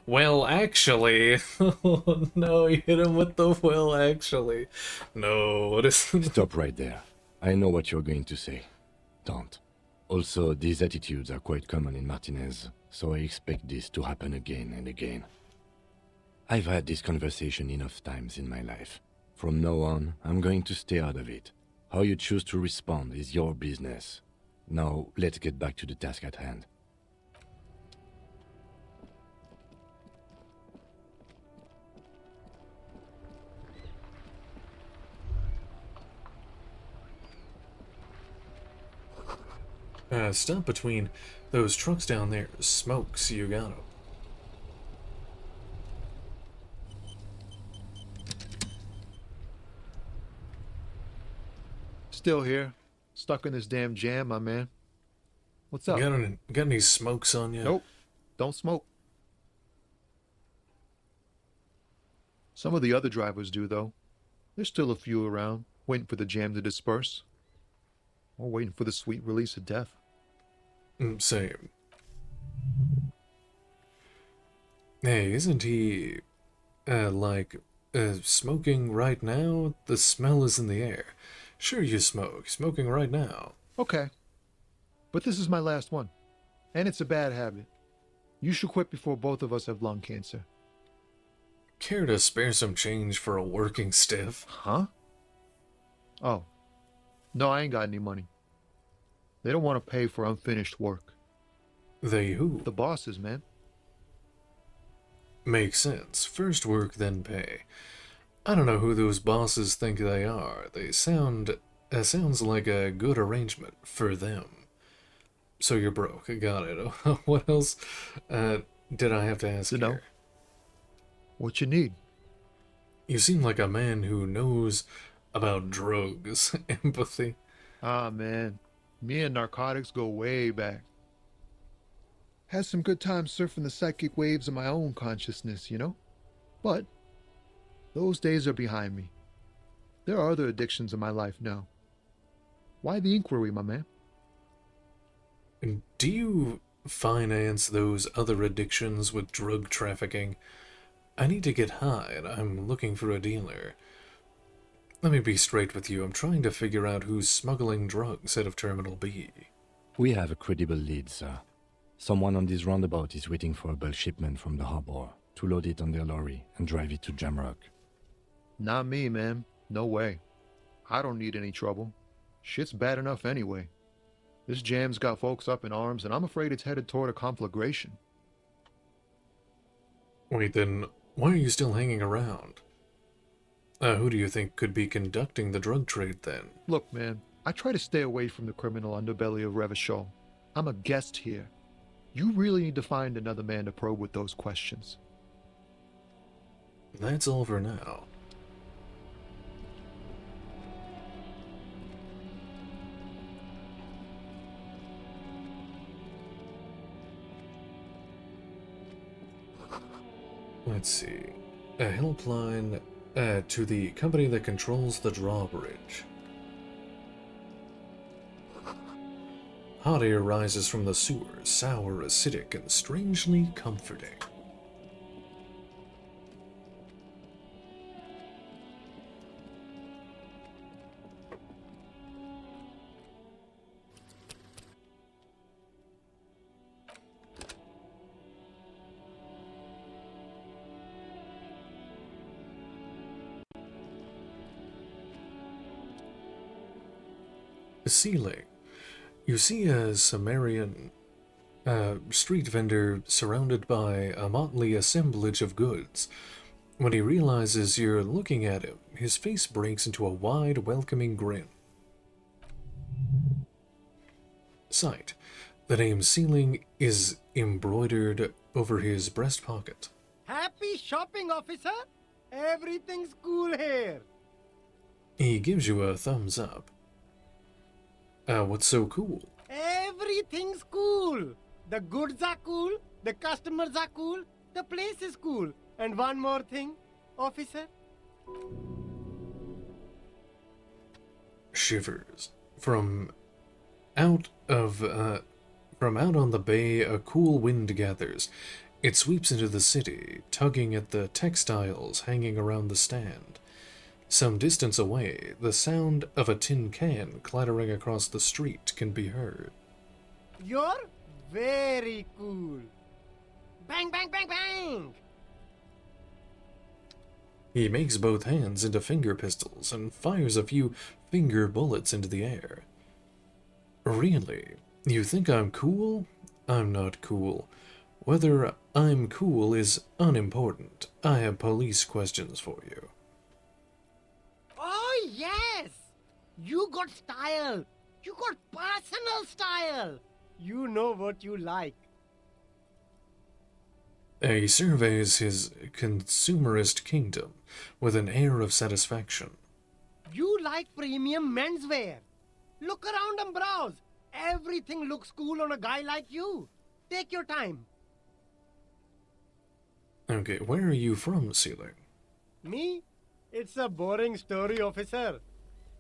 Well, actually... Oh, no, you hit him with the well, actually. No, what is... Stop right there. I know what you're going to say. Don't. Also, these attitudes are quite common in Martinez, so I expect this to happen again and again. I've had this conversation enough times in my life. From now on, I'm going to stay out of it. How you choose to respond is your business. Now, let's get back to the task at hand. Stop between those trucks down there. Smokes, you got 'em. Still here. Stuck in this damn jam, my man. What's up? Got any smokes on you? Nope. Don't smoke. Some of the other drivers do, though. There's still a few around, waiting for the jam to disperse. Or waiting for the sweet release of death. Same. Hey, isn't he, smoking right now? The smell is in the air. Sure you smoke. Smoking right now. Okay. But this is my last one. And it's a bad habit. You should quit before both of us have lung cancer. Care to spare some change for a working stiff? Huh? Oh. No, I ain't got any money. They don't want to pay for unfinished work. They who? The bosses, man. Makes sense. First work, then pay. I don't know who those bosses think they are. They sound... sounds like a good arrangement for them. So you're broke. Got it. What else did I have to ask You know, here? what you need? You seem like a man who knows about drugs. Empathy. Ah, man. Me and narcotics go way back. Had some good times surfing the psychic waves of my own consciousness, you know? But those days are behind me. There are other addictions in my life now. Why the inquiry, my man? Do you finance those other addictions with drug trafficking? I need to get high, and I'm looking for a dealer. Let me be straight with you. I'm trying to figure out who's smuggling drugs out of Terminal B. We have a credible lead, sir. Someone on this roundabout is waiting for a bulk shipment from the harbor to load it on their lorry and drive it to Jamrock. Not me, man. No way. I don't need any trouble. Shit's bad enough anyway. This jam's got folks up in arms, and I'm afraid it's headed toward a conflagration. Wait, then, why are you still hanging around? Who do you think could be conducting the drug trade, then? Look, man, I try to stay away from the criminal underbelly of Revachol. I'm a guest here. You really need to find another man to probe with those questions. That's all for now. Let's see. A helpline to the company that controls the drawbridge. Hot air rises from the sewer, sour, acidic, and strangely comforting. Ceiling. You see a Sumerian street vendor surrounded by a motley assemblage of goods. When he realizes you're looking at him, his face breaks into a wide, welcoming grin. Sight. The name Ceiling is embroidered over his breast pocket. Happy shopping, officer! Everything's cool here. He gives you a thumbs up. What's so cool? Everything's cool. The goods are cool, the customers are cool, the place is cool. And one more thing, officer. Shivers. From out on the bay, a cool wind gathers. It sweeps into the city, tugging at the textiles hanging around the stand. Some distance away, the sound of a tin can clattering across the street can be heard. You're very cool. Bang, bang, bang, bang! He makes both hands into finger pistols and fires a few finger bullets into the air. Really? You think I'm cool? I'm not cool. Whether I'm cool is unimportant. I have police questions for you. Oh, yes! You got style. You got personal style. You know what you like. He surveys his consumerist kingdom with an air of satisfaction. You like premium menswear. Look around and browse. Everything looks cool on a guy like you. Take your time. Okay, where are you from, Ceiling? Me? It's a boring story, officer.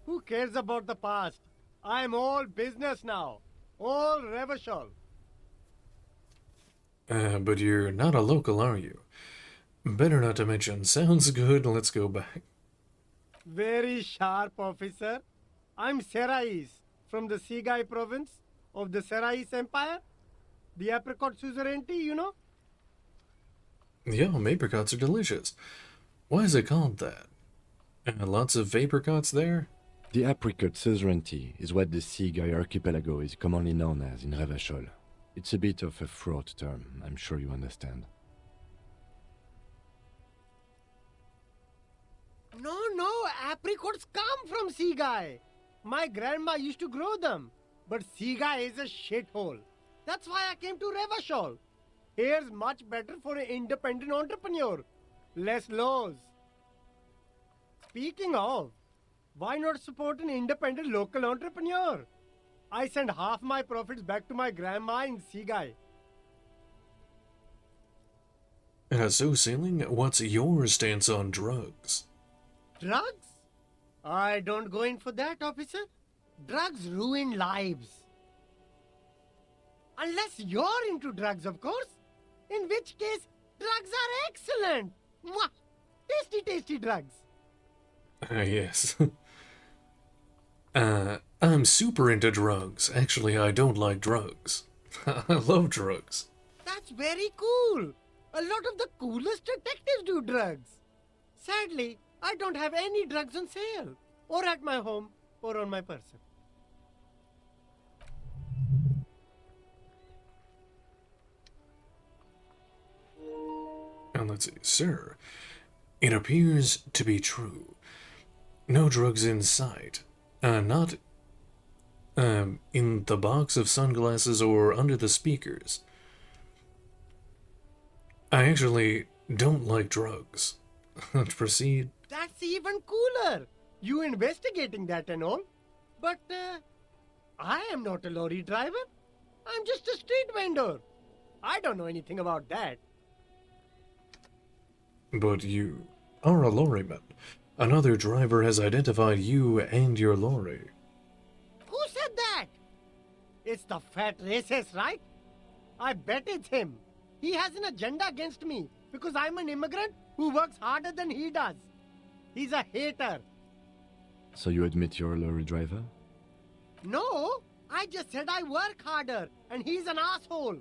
Who cares about the past? I'm all business now. All Revachol. But you're not a local, are you? Better not to mention. Sounds good, let's go back. Very sharp, officer. I'm Serais, from the Sigai province of the Serais Empire. The apricot suzerainty, you know? Yeah, apricots are delicious. Why is it called that? Lots of apricots there? The apricot suzerainty is what the Seaguy archipelago is commonly known as in Revachol. It's a bit of a fraught term, I'm sure you understand. No, apricots come from Seaguy. My grandma used to grow them. But Seaguy is a shithole. That's why I came to Revachol. Here's much better for an independent entrepreneur. Less laws. Speaking of, why not support an independent local entrepreneur? I send half my profits back to my grandma in Seaguy. So, Ceiling, what's your stance on drugs? Drugs? I don't go in for that, officer. Drugs ruin lives. Unless you're into drugs, of course. In which case, drugs are excellent. Mwah! Tasty, tasty drugs. Yes. I'm super into drugs. Actually, I don't like drugs. I love drugs. That's very cool. A lot of the coolest detectives do drugs. Sadly, I don't have any drugs on sale. Or at my home, or on my person. And let's see, sir. It appears to be true. No drugs in sight. Not in the box of sunglasses or under the speakers. I actually don't like drugs. Let's proceed. That's even cooler. You investigating that and all. But I am not a lorry driver. I'm just a street vendor. I don't know anything about that. But you are a lorryman. Another driver has identified you and your lorry. Who said that? It's the fat racist, right? I bet it's him. He has an agenda against me because I'm an immigrant who works harder than he does. He's a hater. So you admit you're a lorry driver? No, I just said I work harder and he's an asshole.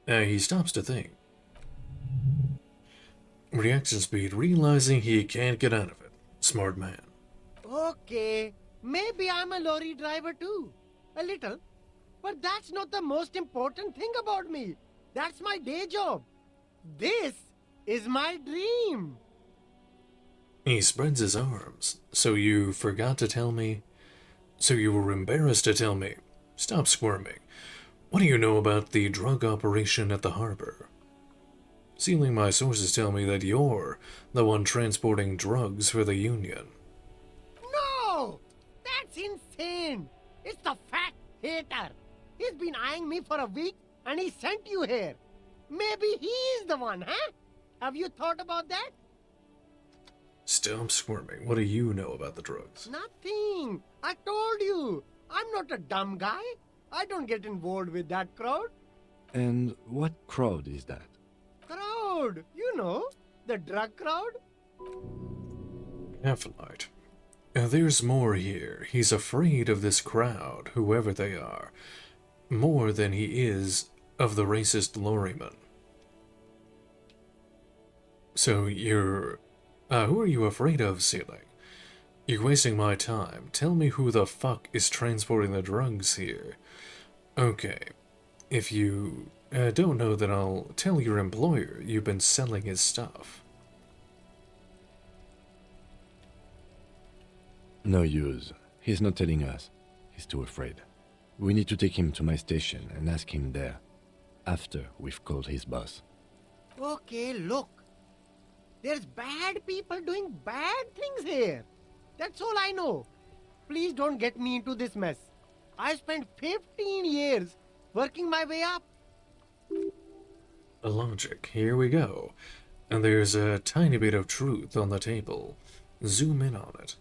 He stops to think. Reaction speed, realizing he can't get out of it. Smart man. Okay, maybe I'm a lorry driver too. A little. But that's not the most important thing about me. That's my day job. This is my dream. He spreads his arms. So you forgot to tell me? So you were embarrassed to tell me? Stop squirming. What do you know about the drug operation at the harbor? Sealing, my sources tell me that you're the one transporting drugs for the Union. No! That's insane! It's the fat hater. He's been eyeing me for a week and he sent you here. Maybe he's the one, huh? Have you thought about that? Stop squirming. What do you know about the drugs? Nothing. I told you. I'm not a dumb guy. I don't get involved with that crowd. And what crowd is that? Crowd? You know, the drug crowd? Athlite. There's more here. He's afraid of this crowd, whoever they are, more than he is of the racist lorryman. So you're... who are you afraid of, Ceiling? You're wasting my time. Tell me who the fuck is transporting the drugs here. Okay, if you don't know, then I'll tell your employer you've been selling his stuff. No use. He's not telling us. He's too afraid. We need to take him to my station and ask him there, after we've called his boss. Okay, look. There's bad people doing bad things here. That's all I know. Please don't get me into this mess. I spent 15 years working my way up. Logic, here we go. And there's a tiny bit of truth on the table. Zoom in on it.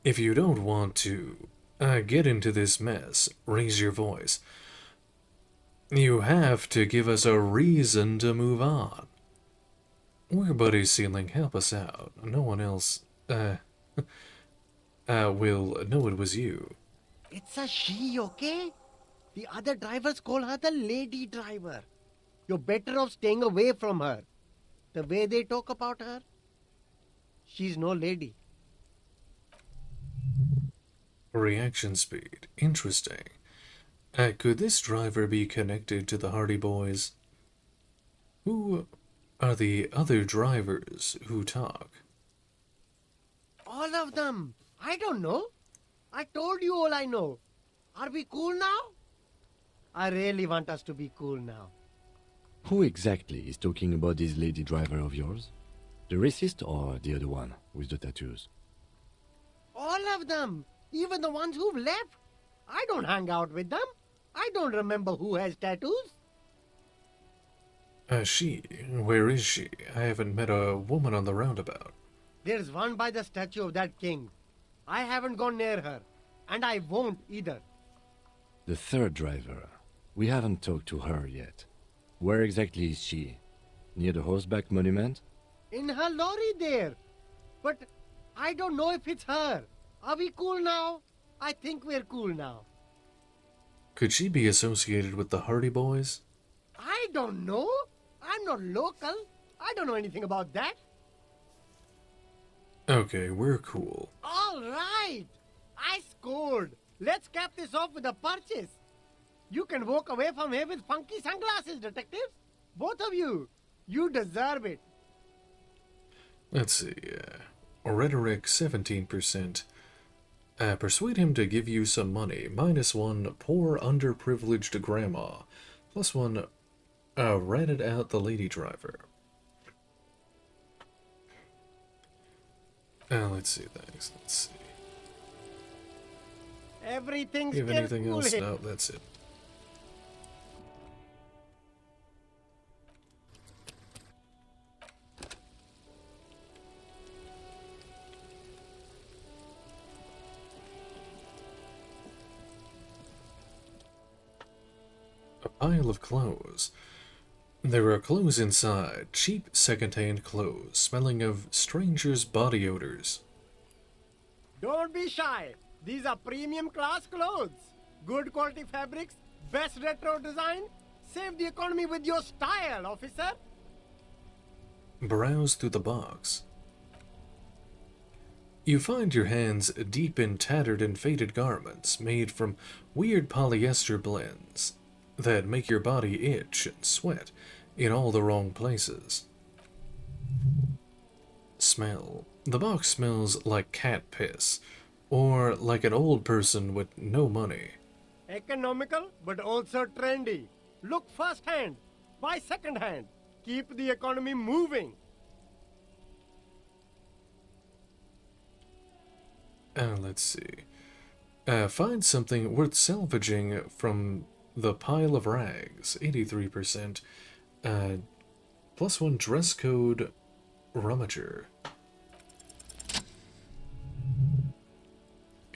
If you don't want to get into this mess, raise your voice. You have to give us a reason to move on. We're buddies, Ceiling. Help us out. No one else, will know it was you. It's a she, okay? The other drivers call her the lady driver. You're better off staying away from her. The way they talk about her, she's no lady. Reaction speed. Interesting. Could this driver be connected to the Hardy Boys? Who are the other drivers who talk? All of them. I don't know. I told you all I know. Are we cool now? I really want us to be cool now. Who exactly is talking about this lady driver of yours? The racist or the other one with the tattoos? All of them. Even the ones who've left. I don't hang out with them. I don't remember who has tattoos. She. Where is she? I haven't met a woman on the roundabout. There's one by the statue of that king. I haven't gone near her. And I won't either. The third driver. We haven't talked to her yet. Where exactly is she? Near the horseback monument? In her lorry there. But I don't know if it's her. Are we cool now? I think we're cool now. Could she be associated with the Hardy Boys? I don't know. I'm not local. I don't know anything about that. Okay, we're cool. All right. I scored. Let's cap this off with a purchase. You can walk away from here with funky sunglasses, detectives. Both of you. You deserve it. Let's see. Rhetoric 17%. Persuade him to give you some money. -1, poor underprivileged grandma. +1, ratted out the lady driver. Let's see things. Let's see. Everything's Do you have anything cool else? here. No, that's it. A pile of clothes. There are clothes inside, cheap second-hand clothes, smelling of strangers' body odors. Don't be shy. These are premium class clothes. Good quality fabrics, best retro design. Save the economy with your style, officer. Browse through the box. You find your hands deep in tattered and faded garments made from weird polyester blends that make your body itch and sweat in all the wrong places. Smell. The box smells like cat piss, or like an old person with no money. Economical, but also trendy. Look first hand, buy second hand. Keep the economy moving. Let's see. Find something worth salvaging from the pile of rags. 83%. +1 dress code rummager.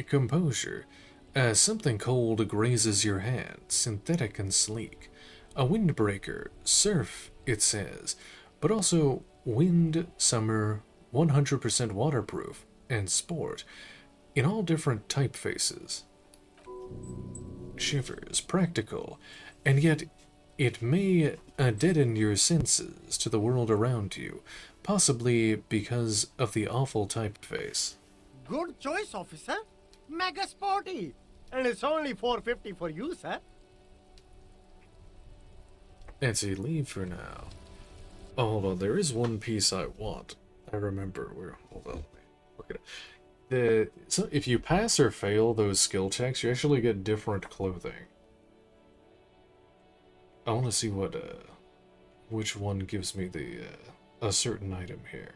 Composure. Something cold grazes your hand, synthetic and sleek. A windbreaker. Surf, it says. But also wind, summer, 100% waterproof, and sport. In all different typefaces. Shivers, practical, and yet it may deaden your senses to the world around you, possibly because of the awful typeface. Good choice, officer. Mega sporty. And it's only $4.50 for you, sir. Let's see, leave for now. Oh, hold on, there is one piece I want. I remember where. Hold on, let me look at it. So if you pass or fail those skill checks, you actually get different clothing. I want to see what, which one gives me the, a certain item here.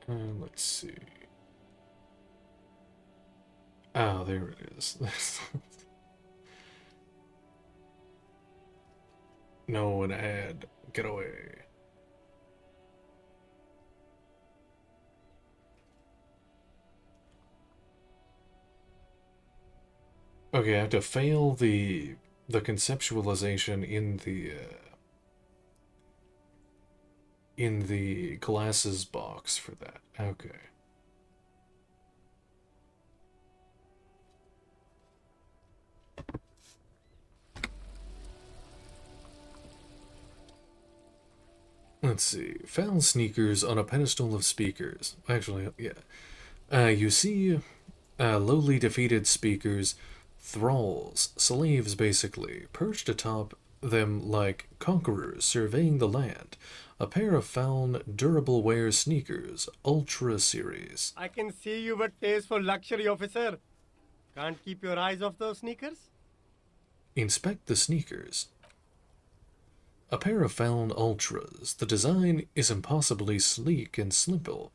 Let's see. Ah, there it is. No, an ad. Get away. Okay, I have to fail the the conceptualization in the glasses box for that. Okay. Let's see. Found sneakers on a pedestal of speakers. Actually, yeah. You see lowly defeated speakers, thralls, slaves basically, perched atop them like conquerors surveying the land. A pair of found durable wear sneakers, Ultra Series. I can see you with taste for luxury, officer. Can't keep your eyes off those sneakers? Inspect the sneakers. A pair of found Ultras. The design is impossibly sleek and simple.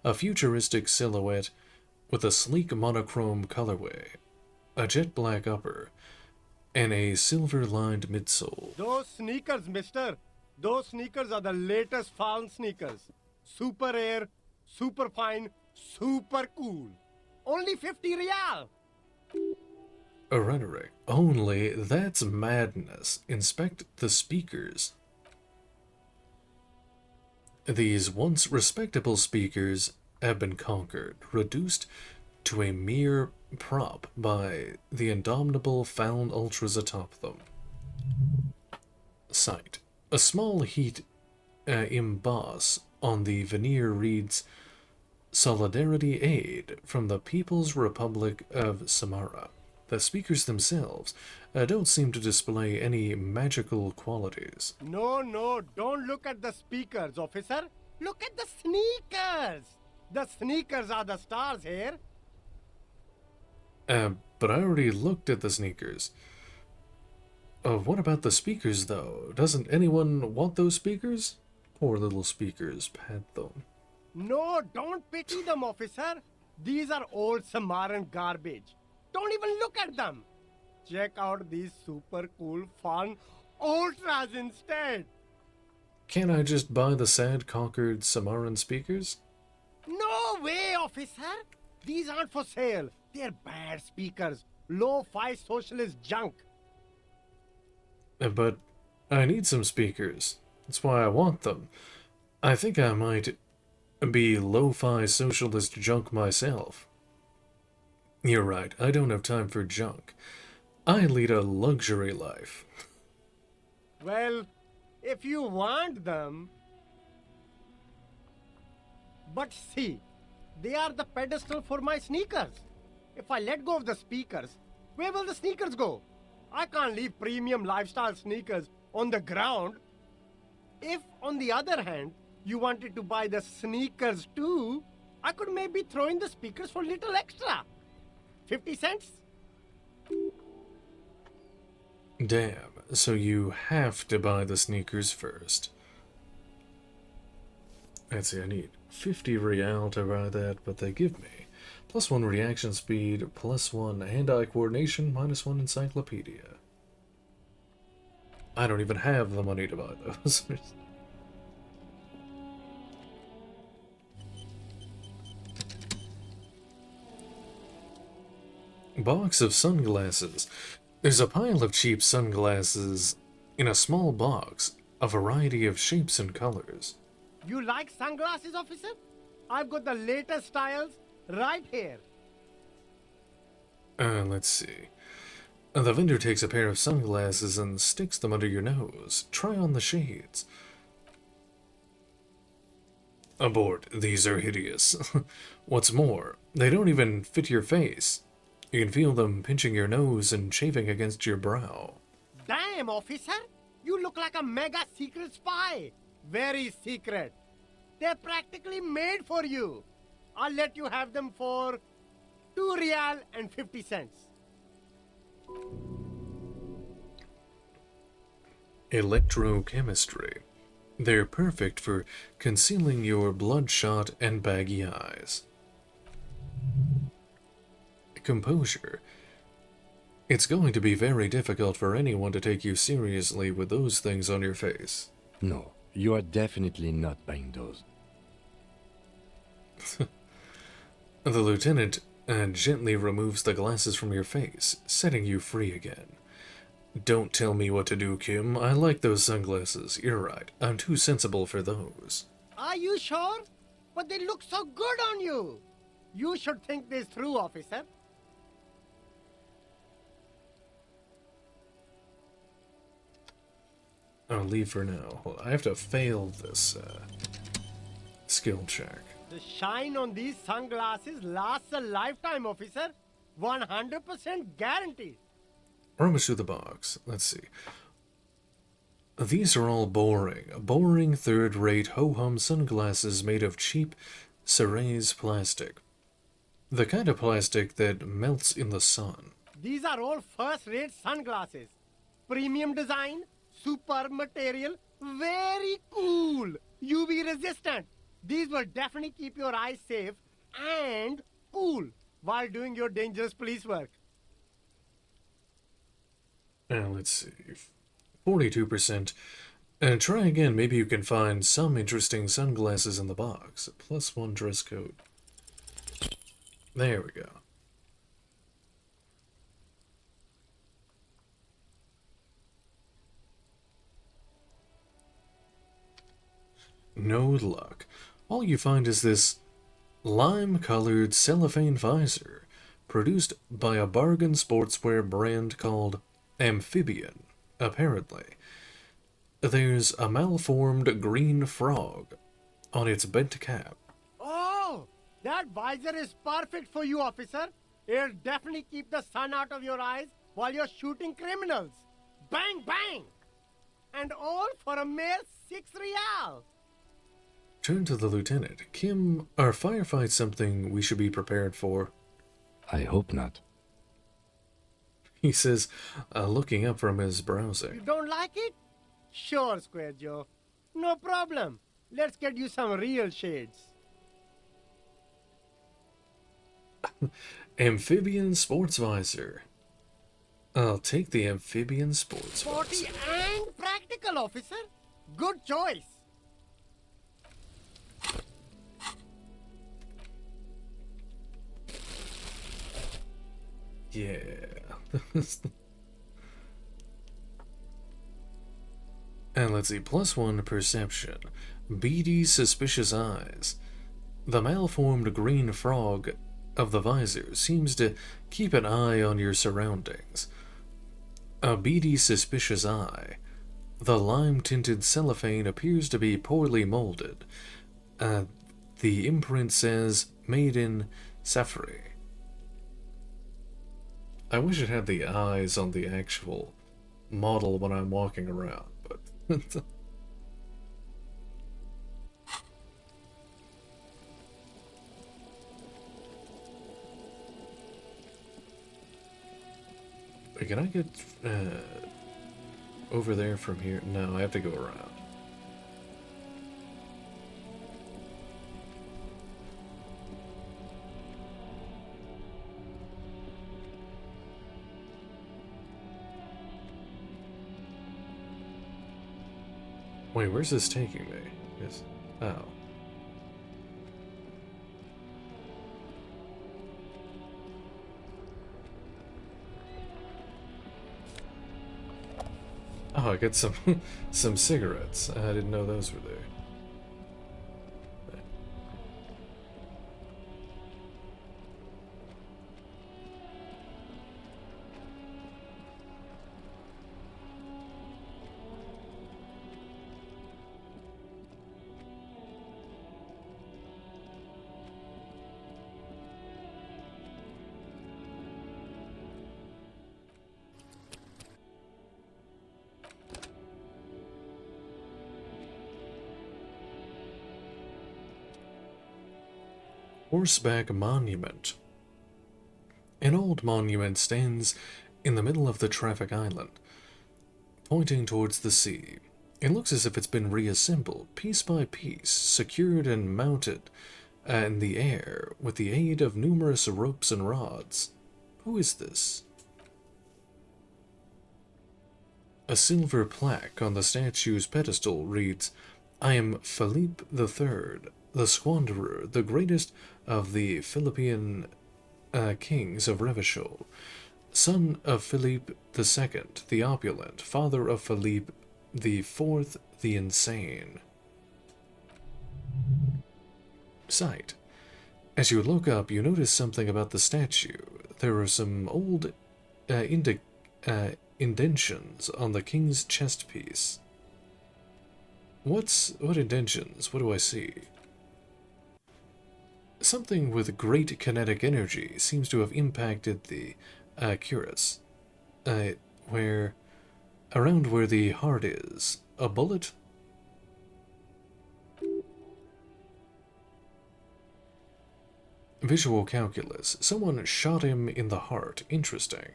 A futuristic silhouette with a sleek monochrome colorway, a jet black upper, and a silver-lined midsole. Those sneakers, mister. Those sneakers are the latest found sneakers. Super air, super fine, super cool. Only 50 real. A rhetoric. Only that's madness. Inspect the speakers. These once respectable speakers have been conquered, reduced to a mere prop by the indomitable found ultras atop them. Sight. A small heat emboss on the veneer reads, Solidarity Aid from the People's Republic of Samara. The speakers themselves don't seem to display any magical qualities. No, don't look at the speakers, officer. Look at the sneakers. The sneakers are the stars here. But I already looked at the sneakers. What about the speakers, though? Doesn't anyone want those speakers? Poor little speakers, pet them. No, don't pity them, officer. These are old Samaran garbage. Don't even look at them. Check out these super cool, fun ultras instead. Can't I just buy the sad, conquered Samaran speakers? No way, officer. These aren't for sale. They're bad speakers. Lo-fi socialist junk. But I need some speakers. That's why I want them. I think I might be lo-fi socialist junk myself. You're right, I don't have time for junk. I lead a luxury life. Well, if you want them... But see, they are the pedestal for my sneakers. If I let go of the speakers, where will the sneakers go? I can't leave premium lifestyle sneakers on the ground. If, on the other hand, you wanted to buy the sneakers too, I could maybe throw in the speakers for little extra. 50 cents? Damn, so you have to buy the sneakers first. Let's see, I need 50 real to buy that, but they give me +1 reaction speed, +1 hand-eye coordination, -1 encyclopedia. I don't even have the money to buy those. Box of sunglasses. There's a pile of cheap sunglasses in a small box, a variety of shapes and colors. You like sunglasses, officer? I've got the latest styles right here. Let's see. The vendor takes a pair of sunglasses and sticks them under your nose. Try on the shades. Abort, these are hideous. What's more, they don't even fit your face. You can feel them pinching your nose and chafing against your brow. Damn, officer! You look like a mega secret spy. Very secret. They're practically made for you. I'll let you have them for 2 real and 50 cents. Electrochemistry. They're perfect for concealing your bloodshot and baggy eyes. Composure. It's going to be very difficult for anyone to take you seriously with those things on your face. No, you are definitely not buying those. The lieutenant gently removes the glasses from your face, setting you free again. Don't tell me what to do, Kim. I like those sunglasses. You're right. I'm too sensible for those. Are you sure? But they look so good on you. You should think this through, officer. I'll leave for now. Hold on, I have to fail this skill check. The shine on these sunglasses lasts a lifetime, officer. 100% guaranteed. Rummage through the box. Let's see. These are all boring third-rate ho-hum sunglasses made of cheap ceramic plastic. The kind of plastic that melts in the sun. These are all first-rate sunglasses. Premium design, superb material, very cool. UV resistant. These will definitely keep your eyes safe and cool while doing your dangerous police work. Now let's see. 42%. And try again. Maybe you can find some interesting sunglasses in the box. +1 dress code. There we go. No luck. All you find is this lime-colored cellophane visor, produced by a bargain sportswear brand called Amphibian, apparently. There's a malformed green frog on its bent cap. Oh, that visor is perfect for you, officer. It'll definitely keep the sun out of your eyes while you're shooting criminals. Bang, bang! And all for a mere 6 real. Turn to the lieutenant. Kim, are firefights something we should be prepared for? I hope not. He says, looking up from his browsing. You don't like it? Sure, Square Joe. No problem. Let's get you some real shades. Amphibian sports visor. I'll take the amphibian sports Sporty visor. and practical, officer. Good choice. Yeah. And let's see, +1 perception. Beady, suspicious eyes. The malformed green frog of the visor seems to keep an eye on your surroundings. A beady, suspicious eye. The lime-tinted cellophane appears to be poorly molded. The imprint says, made in Safari. I wish it had the eyes on the actual model when I'm walking around, but... Can I get over there from here? No, I have to go around. Wait, where's this taking me? Yes. Oh. Oh, I got some some cigarettes. I didn't know those were there. Horseback Monument. An old monument stands in the middle of the traffic island, pointing towards the sea. It looks as if it's been reassembled, piece by piece, secured and mounted in the air with the aid of numerous ropes and rods. Who is this? A silver plaque on the statue's pedestal reads, I am Philippe III, the Squanderer, the greatest of the Philippine kings of Revachol. son of Philippe II, the Opulent, father of Philippe IV, the Insane. Sight. As you look up, you notice something about the statue. There are some old indentions on the king's chest piece. What indentions? What do I see? Something with great kinetic energy seems to have impacted the cuirass. Around where the heart is. A bullet? Visual calculus. Someone shot him in the heart. Interesting.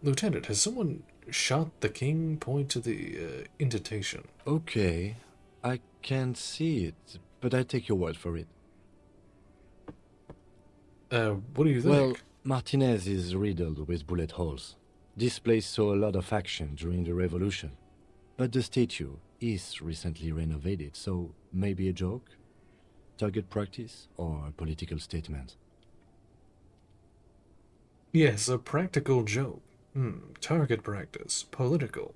Lieutenant, has someone shot the king? Point to the indentation. Okay, I can't see it, but I take your word for it. What do you think? Well, Martinez is riddled with bullet holes. This place saw a lot of action during the revolution. But the statue is recently renovated, so maybe a joke? Target practice or a political statement? Yes, a practical joke. Target practice. Political.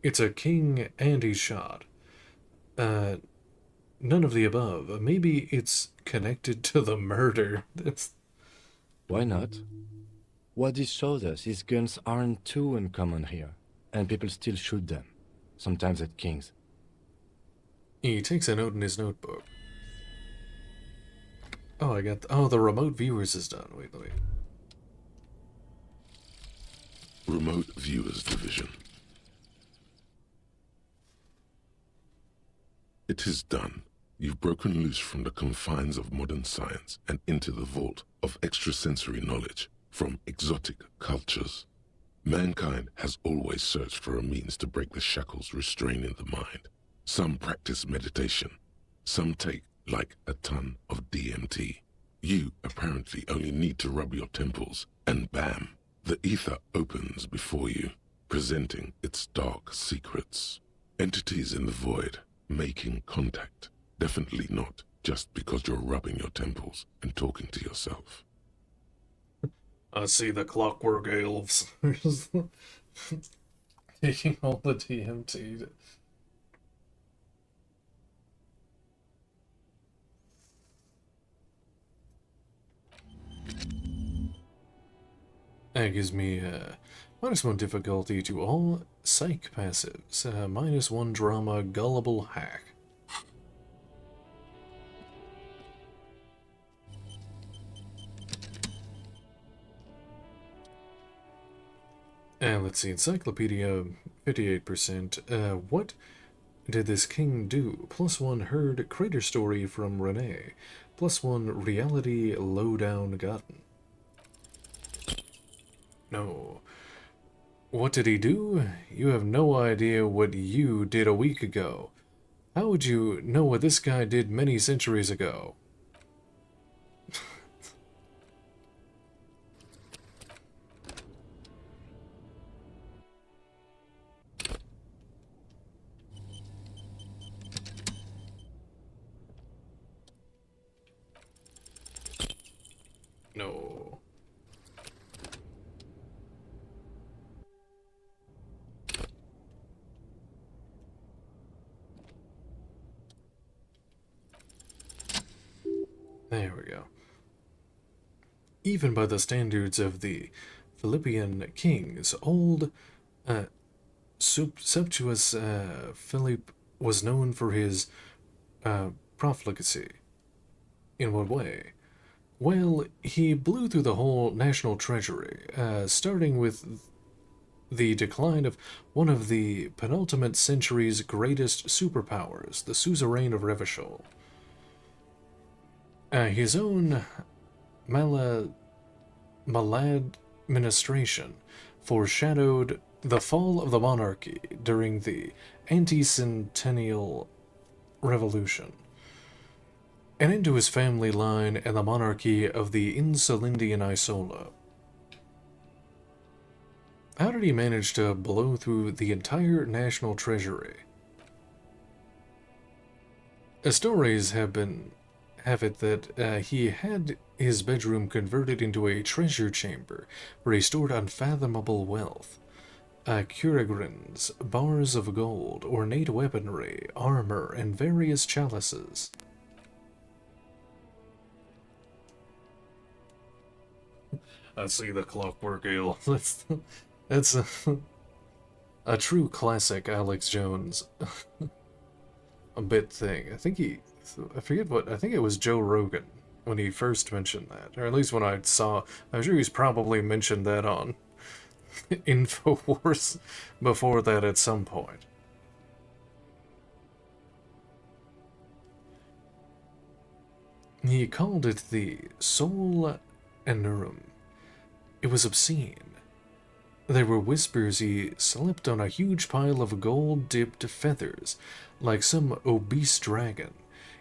It's a king and he's shot. None of the above. Maybe it's connected to the murder. Why not? What this shows us is guns aren't too uncommon here, and people still shoot them, sometimes at kings. He takes a note in his notebook. Oh, the remote viewers is done. Wait. Remote Viewers Division. It is done. You've broken loose from the confines of modern science and into the vault of extrasensory knowledge from exotic cultures. Mankind has always searched for a means to break the shackles restraining the mind. Some practice meditation. Some take like a ton of DMT. You apparently only need to rub your temples, and bam, the ether opens before you, presenting its dark secrets. Entities in the void, making contact. Definitely not just because you're rubbing your temples and talking to yourself. I see the clockwork elves. Taking all the DMT. That gives me -1 difficulty to all psych passives. -1 drama gullible hack. Let's see, Encyclopedia, 58%. What did this king do? +1 heard crater story from Renee. +1 reality lowdown gotten. No. What did he do? You have no idea what you did a week ago. How would you know what this guy did many centuries ago? No. There we go. Even by the standards of the Philippian kings, old, sumptuous Philip was known for his profligacy. In what way? Well, he blew through the whole national treasury, starting with the decline of one of the penultimate century's greatest superpowers, the suzerain of Revachol. His own maladministration foreshadowed the fall of the monarchy during the anti-centennial revolution, and into his family line and the monarchy of the Insulindian Isola. How did he manage to blow through the entire national treasury? Stories have have it that he had his bedroom converted into a treasure chamber where he stored unfathomable wealth. Curagrins, bars of gold, ornate weaponry, armor, and various chalices. I see the Clockwork Ale. That's a true classic Alex Jones a bit thing. I think I forget what, I think it was Joe Rogan when he first mentioned that, or at least when I saw, I'm sure he's probably mentioned that on InfoWars before that at some point. He called it the Sol Anurum. It was obscene. There were whispers he slept on a huge pile of gold-dipped feathers, like some obese dragon,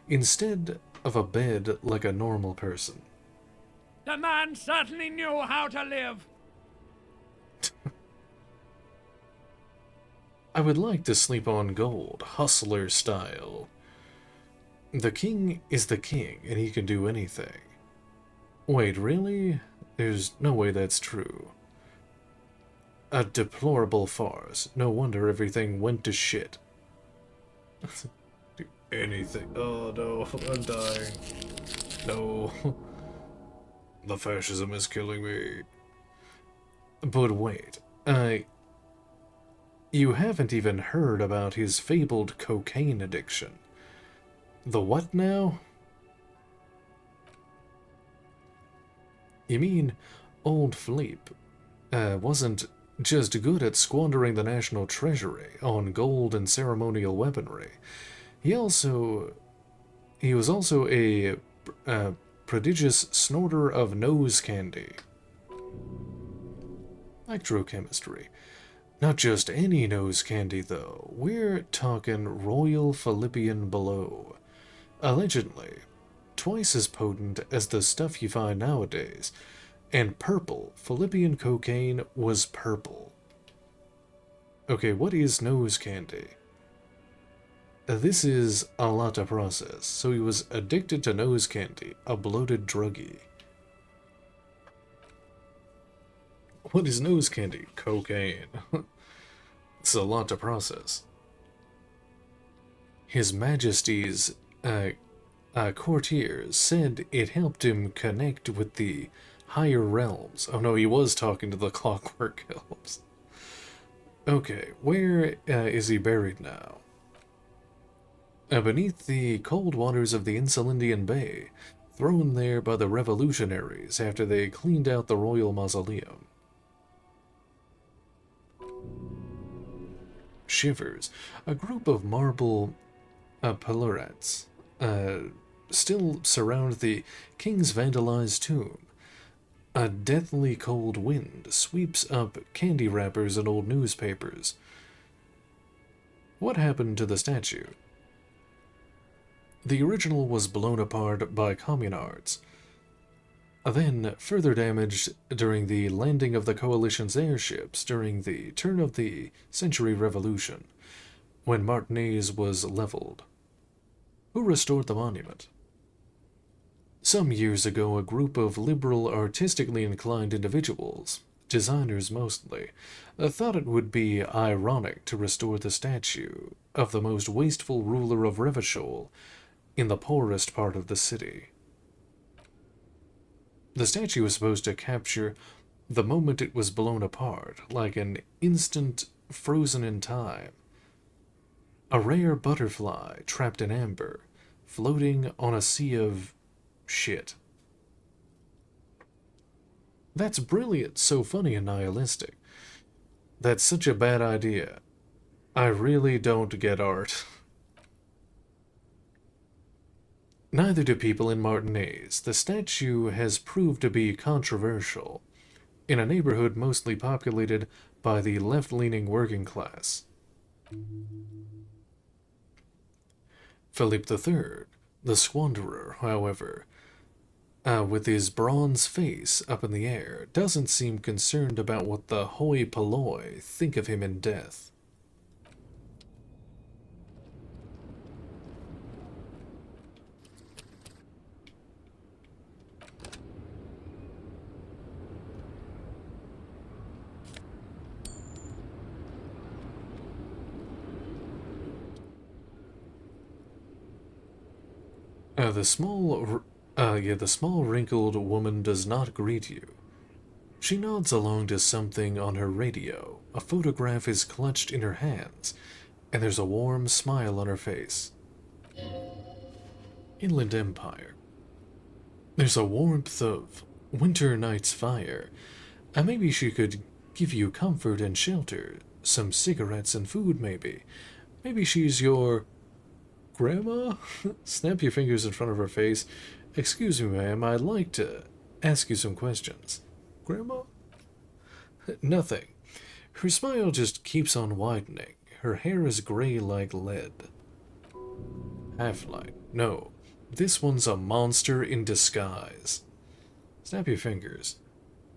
instead of a bed like a normal person. The man certainly knew how to live. I would like to sleep on gold, hustler style. The king is the king, and he can do anything. Wait, really? There's no way that's true. A deplorable farce. No wonder everything went to shit. Do anything. Oh no, I'm dying. No. The fascism is killing me. But wait, you haven't even heard about his fabled cocaine addiction. The what now? You mean old Philippe wasn't just good at squandering the national treasury on gold and ceremonial weaponry. He was also a prodigious snorter of nose candy. Electrochemistry. Not just any nose candy, though. We're talking Royal Philippian Below. Allegedly, twice as potent as the stuff you find nowadays. And purple. Philippian cocaine was purple. Okay, what is nose candy? This is a lot to process. So he was addicted to nose candy, a bloated druggie. What is nose candy? Cocaine. It's a lot to process. His Majesty's courtiers said it helped him connect with the higher realms. Oh no, he was talking to the Clockwork Elves. Okay, where is he buried now? Beneath the cold waters of the Insulindian Bay, thrown there by the revolutionaries after they cleaned out the royal mausoleum. Shivers. A group of marble pillarets still surround the king's vandalized tomb. A deathly cold wind sweeps up candy wrappers and old newspapers. What happened to the statue? The original was blown apart by communards, then further damaged during the landing of the coalition's airships during the turn of the century revolution, when Martinez was leveled. Who restored the monument? Some years ago, a group of liberal, artistically inclined individuals, designers mostly, thought it would be ironic to restore the statue of the most wasteful ruler of Revachol in the poorest part of the city. The statue was supposed to capture the moment it was blown apart, like an instant frozen in time. A rare butterfly trapped in amber, floating on a sea of shit. That's brilliant, so funny and nihilistic. That's such a bad idea. I really don't get art. Neither do people in Martinez. The statue has proved to be controversial in a neighborhood mostly populated by the left-leaning working class. Philippe III, the squanderer, however, with his bronze face up in the air, doesn't seem concerned about what the hoi polloi think of him in death. The small wrinkled woman does not greet you. She nods along to something on her radio. A photograph is clutched in her hands, and there's a warm smile on her face. Inland Empire. There's a warmth of winter night's fire. Maybe she could give you comfort and shelter. Some cigarettes and food, maybe. Maybe she's your... Grandma? Snap your fingers in front of her face. Excuse me, ma'am, I'd like to ask you some questions. Grandma? Nothing. Her smile just keeps on widening. Her hair is gray like lead. Half-light. No. This one's a monster in disguise. Snap your fingers.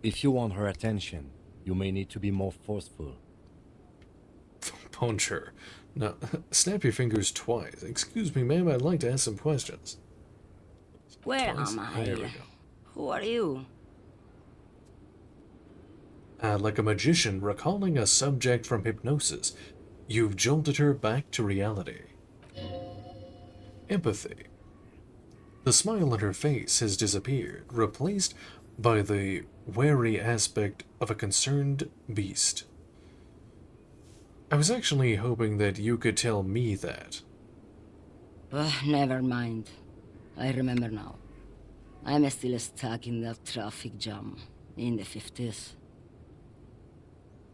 If you want her attention, you may need to be more forceful. Punch her. Now, snap your fingers twice. Excuse me, ma'am, I'd like to ask some questions. Where Twice. am I? There we go. Who are you? Like a magician recalling a subject from hypnosis, you've jolted her back to reality. Empathy. The smile on her face has disappeared, replaced by the wary aspect of a concerned beast. I was actually hoping that you could tell me that. Never mind. I remember now. I'm still stuck in that traffic jam in the 50s.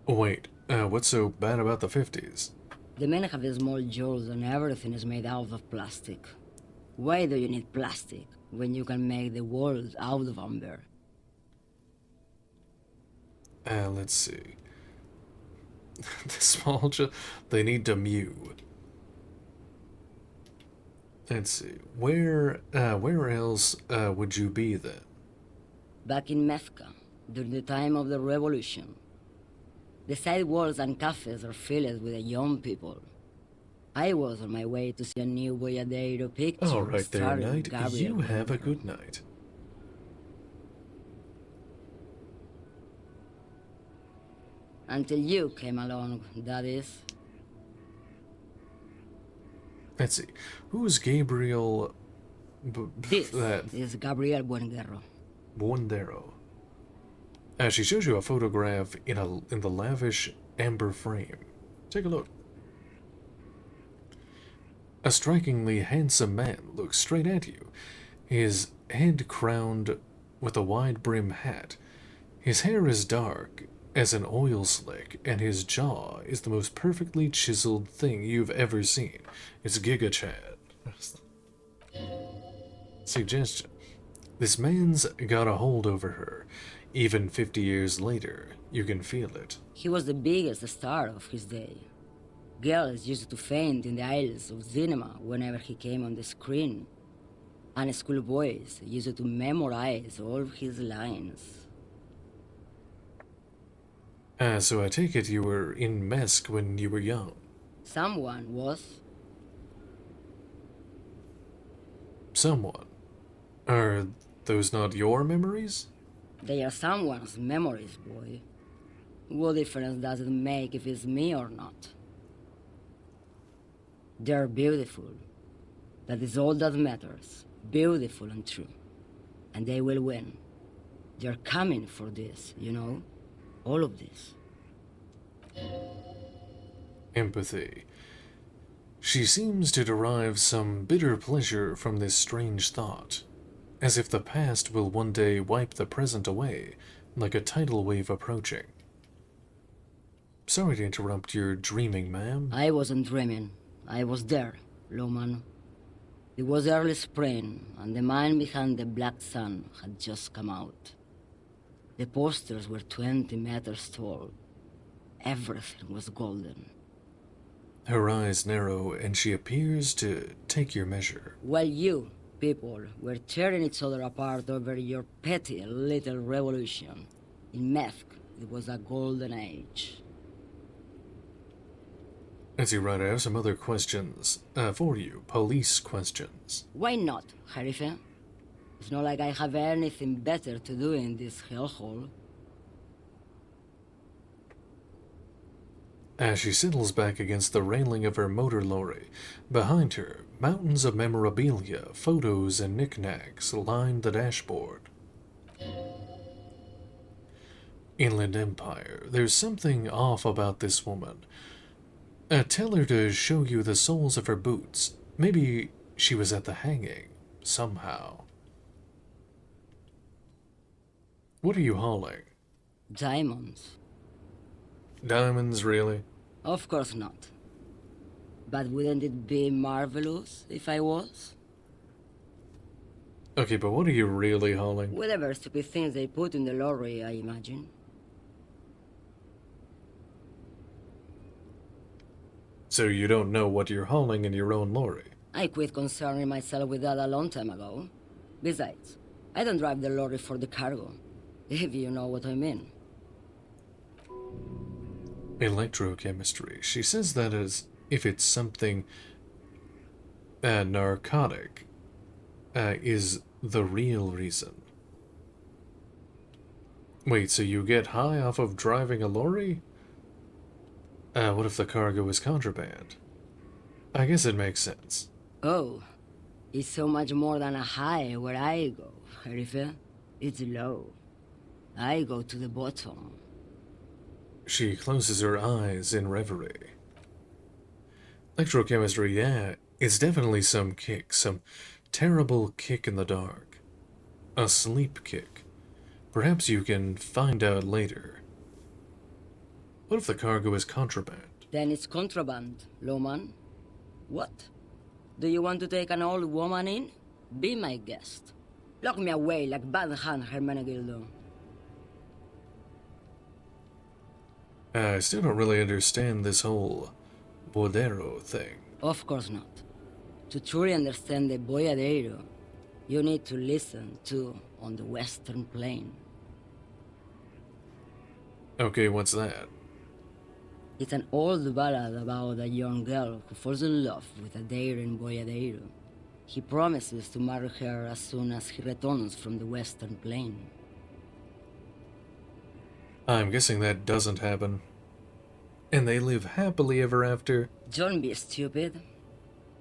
Wait, what's so bad about the 50s? The men have small jaws and everything is made out of plastic. Why do you need plastic when you can make the world out of amber? Let's see. The small they need to mew. Let's see. Where else would you be then? Back in Mecca, during the time of the revolution. The sidewalks and cafes are filled with the young people. I was on my way to see a new Boyadero picture. All right there, starring Knight. Gabriel You have a Byrne. good night. Until you came along, that is. Let's see. Who's Gabriel? This is Gabriel Buenguerro. Buendero. She shows you a photograph in the lavish amber frame. Take a look. A strikingly handsome man looks straight at you, his head crowned with a wide-brim hat. His hair is dark as an oil slick, and his jaw is the most perfectly chiseled thing you've ever seen. It's Giga Chad. Suggestion. This man's got a hold over her. Even 50 years later, you can feel it. He was the biggest star of his day. Girls used to faint in the aisles of cinema whenever he came on the screen. And schoolboys used to memorize all of his lines. So I take it you were in Mesk when you were young. Someone was. Someone. Are those not your memories? They are someone's memories, boy. What difference does it make if it's me or not? They're beautiful. That is all that matters. Beautiful and true. And they will win. They're coming for this, you know? All of this. Empathy. She seems to derive some bitter pleasure from this strange thought, as if the past will one day wipe the present away, like a tidal wave approaching. Sorry to interrupt your dreaming, ma'am. I wasn't dreaming. I was there, Loman. It was early spring, and the man behind the black sun had just come out. The posters were 20 meters tall. Everything was golden. Her eyes narrow, and she appears to take your measure. While you, people, were tearing each other apart over your petty little revolution, in Meth, it was a golden age. As you right, I have some other questions for you. Police questions. Why not, Harife? It's not like I have anything better to do in this hellhole. As she settles back against the railing of her motor lorry, behind her, Mountains of memorabilia, photos, and knickknacks line the dashboard. Inland Empire. There's something off about this woman. Tell her to show you the soles of her boots. Maybe she was at the hanging, somehow. What are you hauling? Diamonds. Diamonds, really? Of course not. But wouldn't it be marvelous if I was? Okay, but what are you really hauling? Whatever stupid things they put in the lorry, I imagine. So you don't know what you're hauling in your own lorry? I quit concerning myself with that a long time ago. Besides, I don't drive the lorry for the cargo, if you know what I mean. Electrochemistry. She says that as if it's something narcotic is the real reason. Wait, so you get high off of driving a lorry? What if the cargo is contraband? I guess it makes sense. Oh, it's so much more than a high where I go, Herife. It's low. I go to the bottom. She closes her eyes in reverie. Electrochemistry, yeah, it's definitely some kick, some terrible kick in the dark. A sleep kick. Perhaps you can find out later. What if the cargo is contraband? Then it's contraband, Lawman. What? Do you want to take an old woman in? Be my guest. Lock me away like Bad Hand Hermenegildo. I still don't really understand this whole Bodero thing. Of course not. To truly understand the Boyadero, you need to listen to On the Western Plain. Okay, what's that? It's an old ballad about a young girl who falls in love with a daring boyadero. He promises to marry her as soon as he returns from the Western Plain. I'm guessing that doesn't happen. And they live happily ever after? Don't be stupid.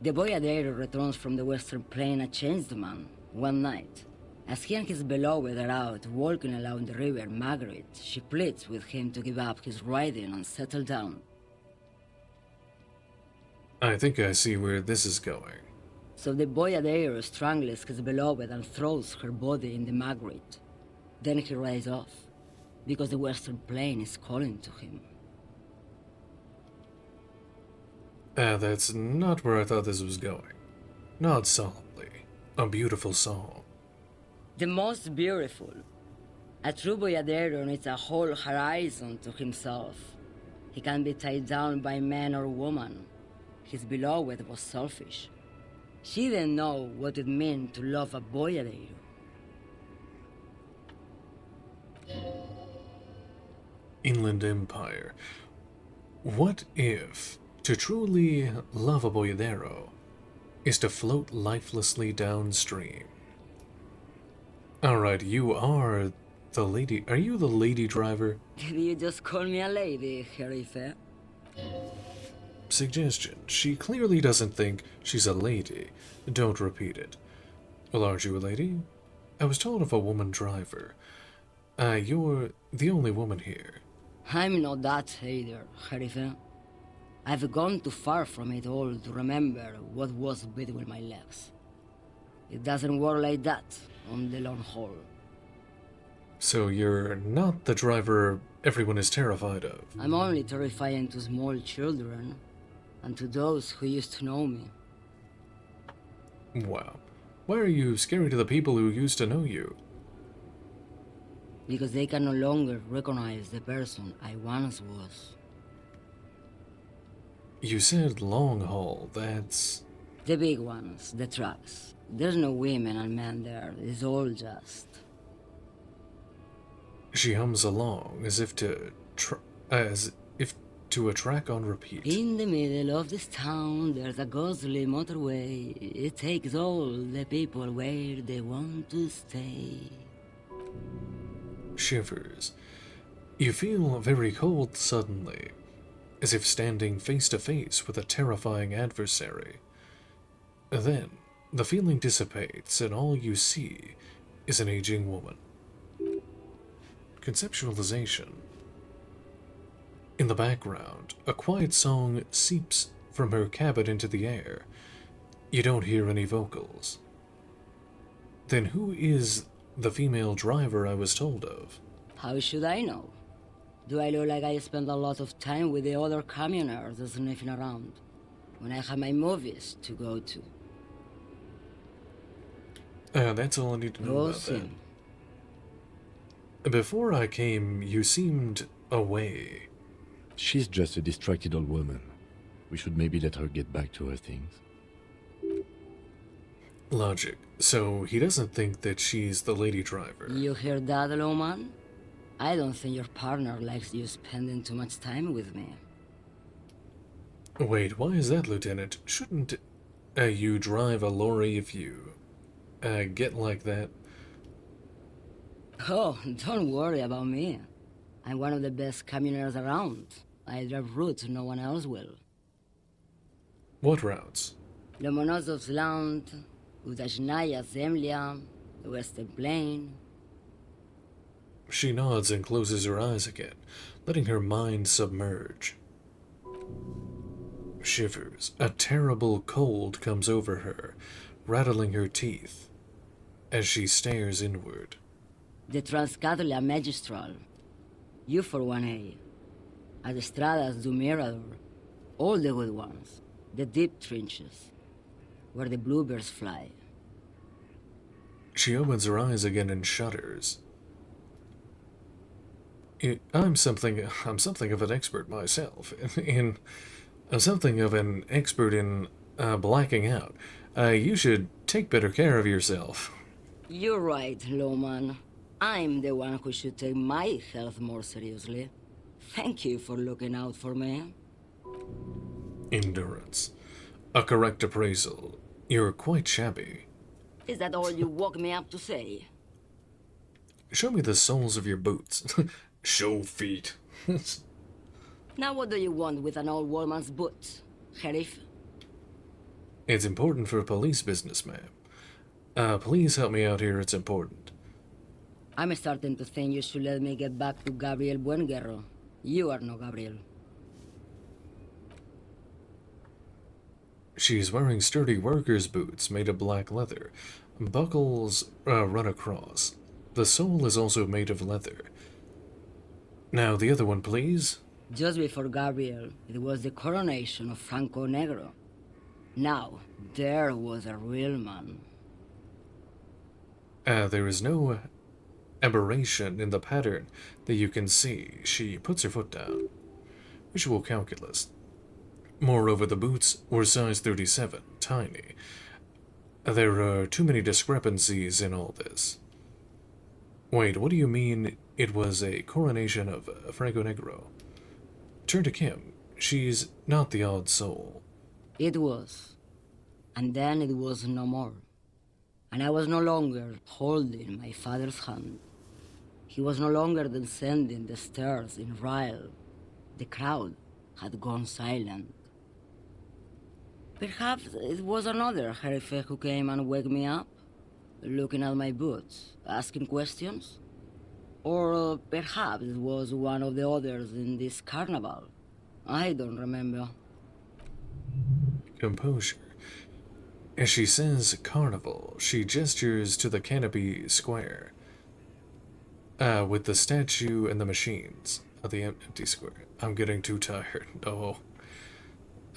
The boyadero returns from the Western Plain a changed man, one night. As he and his beloved are out walking along the river Margaret, she pleads with him to give up his riding and settle down. I think I see where this is going. So the boyadero strangles his beloved and throws her body in the Margaret. Then he rides off, because the Western Plain is calling to him. That's not where I thought this was going. Not solemnly. A beautiful song. The most beautiful. A true boyadero needs a whole horizon to himself. He can't be tied down by man or woman. His beloved was selfish. She didn't know what it meant to love a boyadero. Inland Empire. What if to truly love a boyadero is to float lifelessly downstream? Alright, you are the lady. Are you the lady driver? Did you just call me a lady, Herife? Suggestion. She clearly doesn't think she's a lady. Don't repeat it. Well, aren't you a lady? I was told of a woman driver. You're the only woman here. I'm not that either, Herife. I've gone too far from it all to remember what was between my legs. It doesn't work like that on the long haul. So you're not the driver everyone is terrified of? I'm only terrifying to small children, and to those who used to know me. Wow. Why are you scary to the people who used to know you? Because they can no longer recognize the person I once was. You said long haul, that's... The big ones, the trucks. There's no women and men there, it's all just... She hums along, as if to a track on repeat. In the middle of this town, there's a ghostly motorway. It takes all the people where they want to stay. Shivers. You feel very cold suddenly, as if standing face to face with a terrifying adversary. Then, the feeling dissipates and all you see is an aging woman. Conceptualization. In the background, a quiet song seeps from her cabin into the air. You don't hear any vocals. Then who is the female driver I was told of? How should I know? Do I look like I spend a lot of time with the other communers sniffing around when I have my movies to go to? That's all I need to know about that. Before I came, you seemed away. She's just a distracted old woman. We should maybe let her get back to her things. Logic. So he doesn't think that she's the lady driver. You hear that, Lowman? I don't think your partner likes you spending too much time with me. Wait, why is that, Lieutenant? Shouldn't you drive a lorry if you get like that? Oh, don't worry about me. I'm one of the best communers around. I drive routes no one else will. What routes? Lomonosov's Land, Udajnaya Zemlya, the Western Plain. She nods and closes her eyes again, letting her mind submerge. Shivers. A terrible cold comes over her, rattling her teeth as she stares inward. The Transcatolia Magistral. You for 1A. Adestradas do Mirador. All the good ones. The deep trenches. Where the bluebirds fly. She opens her eyes again and shudders. I'm something of an expert myself. I'm something of an expert in blacking out. You should take better care of yourself. You're right, Lowman. I'm the one who should take my health more seriously. Thank you for looking out for me. Endurance. A correct appraisal. You're quite shabby. Is that all you woke me up to say? Show me the soles of your boots. Show feet. Now what do you want with an old woman's boots, Sheriff? It's important for police business, ma'am. Please help me out here, it's important. I'm starting to think you should let me get back to Gabriel Buenguerro. You are no Gabriel. She's wearing sturdy worker's boots made of black leather. Buckles run across. The sole is also made of leather. Now, the other one, please. Just before Gabriel, it was the coronation of Franco Negro. Now, there was a real man. There is no aberration in the pattern that you can see. She puts her foot down. Visual calculus. Moreover, the boots were size 37, tiny. There are too many discrepancies in all this. Wait, what do you mean it was a coronation of Franco Negro? Turn to Kim. She's not the odd soul. It was. And then it was no more. And I was no longer holding my father's hand. He was no longer descending the stairs in Ryle. The crowd had gone silent. Perhaps it was another Sheriff who came and woke me up, looking at my boots, asking questions. Or perhaps it was one of the others in this carnival. I don't remember. Composure. As she says carnival, she gestures to the canopy square. With the statue and the machines. The empty square. I'm getting too tired. Oh.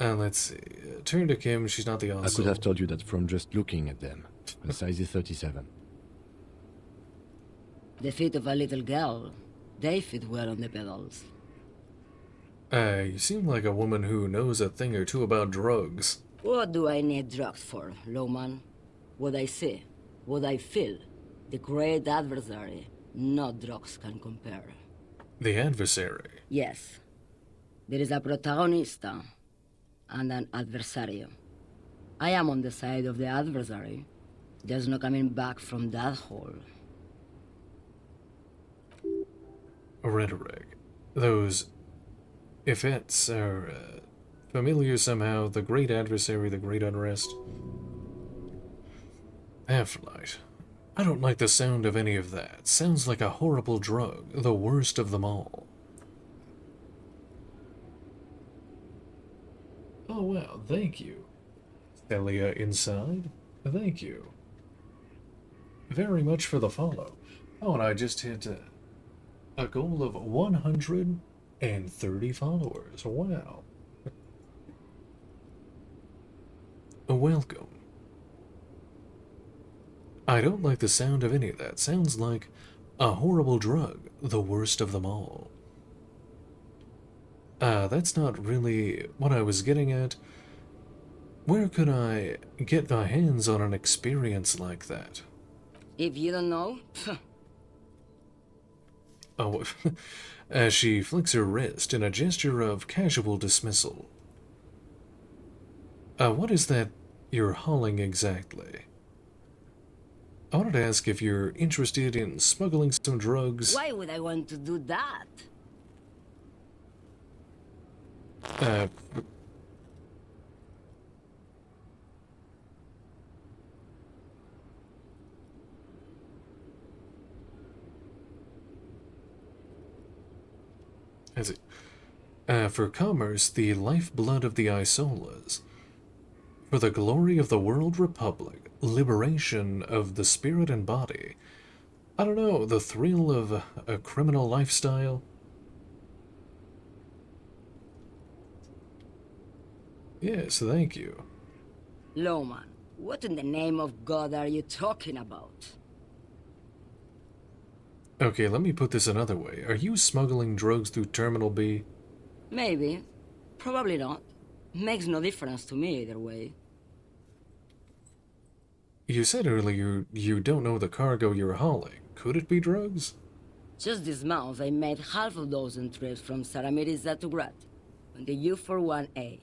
Let's see. Turn to Kim, she's not the odd I soul. could have told you that from just looking at them. The size is 37. The feet of a little girl, they fit well on the pedals. You seem like a woman who knows a thing or two about drugs. What do I need drugs for, Lowman? What I see, what I feel, the great adversary, no drugs can compare. The adversary? Yes. There is a protagonista and an adversario. I am on the side of the adversary. There's no coming back from that hole. Rhetoric. Those effets are familiar somehow. The great adversary, the great unrest. Half-Light. I don't like the sound of any of that. Sounds like a horrible drug, the worst of them all. Oh wow, thank you. Celia inside, thank you. Very much for the follow. Oh, and I just hit a goal of 130 followers. Wow. Welcome. I don't like the sound of any of that. Sounds like a horrible drug, the worst of them all. That's not really what I was getting at. Where could I get my hands on an experience like that? If you don't know, Oh, as she flicks her wrist in a gesture of casual dismissal. What is that you're hauling exactly? I wanted to ask if you're interested in smuggling some drugs. why would I want to do that? Uh, As it, for commerce, the lifeblood of the Isolas. For the glory of the World Republic, liberation of the spirit and body. I don't know, the thrill of a criminal lifestyle. Yes, thank you. Loman, what in the name of God are you talking about? Okay, let me put this another way. Are you smuggling drugs through Terminal B? Maybe. Probably not. Makes no difference to me either way. You said earlier you don't know the cargo you're hauling. Could it be drugs? Just this month, I made half a dozen trips from Saramiris to Grad on the U41A.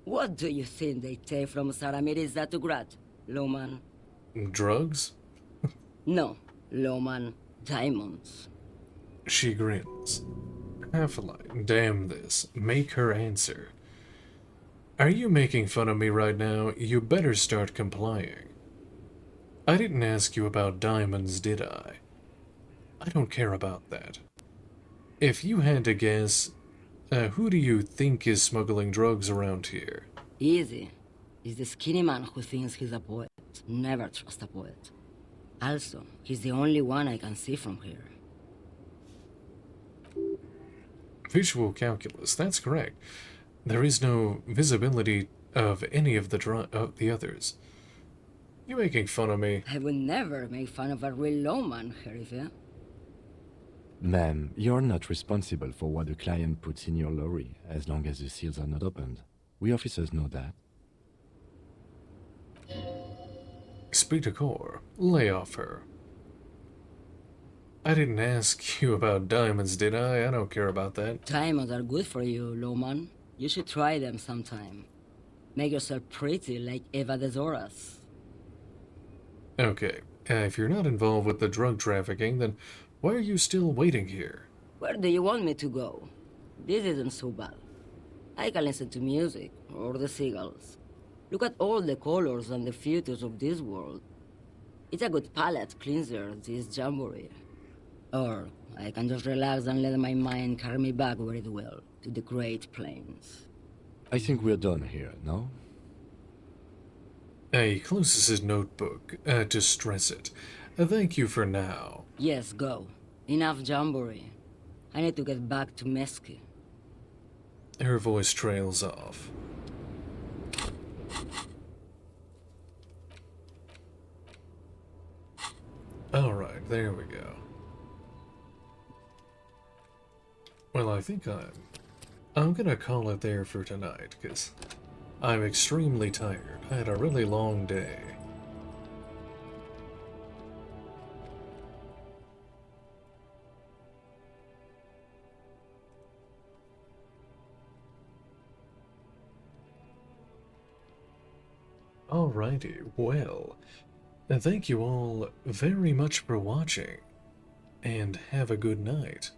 What do you think they take from Saramiris to Grad, Loman? Drugs? No, Loman. Diamonds. She grins. Half-Light, damn this. Make her answer. Are you making fun of me right now? You better start complying. I didn't ask you about diamonds, did I? I don't care about that. If you had to guess, who do you think is smuggling drugs around here? Easy. It's the skinny man who thinks he's a poet. Never trust a poet. Also, he's the only one I can see from here. Visual calculus, that's correct. There is no visibility of any of the others. You making fun of me? I would never make fun of a real lawman, Sheriff. Ma'am, you're not responsible for what a client puts in your lorry, as long as the seals are not opened. We officers know that. Speak to Core. Lay off her. I didn't ask you about diamonds, did I? I don't care about that. Diamonds are good for you, lawman. You should try them sometime. Make yourself pretty like Eva de Zoras. Okay, if you're not involved with the drug trafficking, then why are you still waiting here? Where do you want me to go? This isn't so bad. I can listen to music, or the seagulls. Look at all the colors and the futures of this world. It's a good palate cleanser, this jamboree. Or I can just relax and let my mind carry me back where it will, to the Great Plains. I think we're done here, no? He closes his notebook to stress it. Thank you for now. Yes, go. Enough jamboree. I need to get back to Mesky. Her voice trails off. Alright, there we go. Well, I think I'm gonna call it there for tonight, because I'm extremely tired. I had a really long day. Alrighty, well, thank you all very much for watching, and have a good night.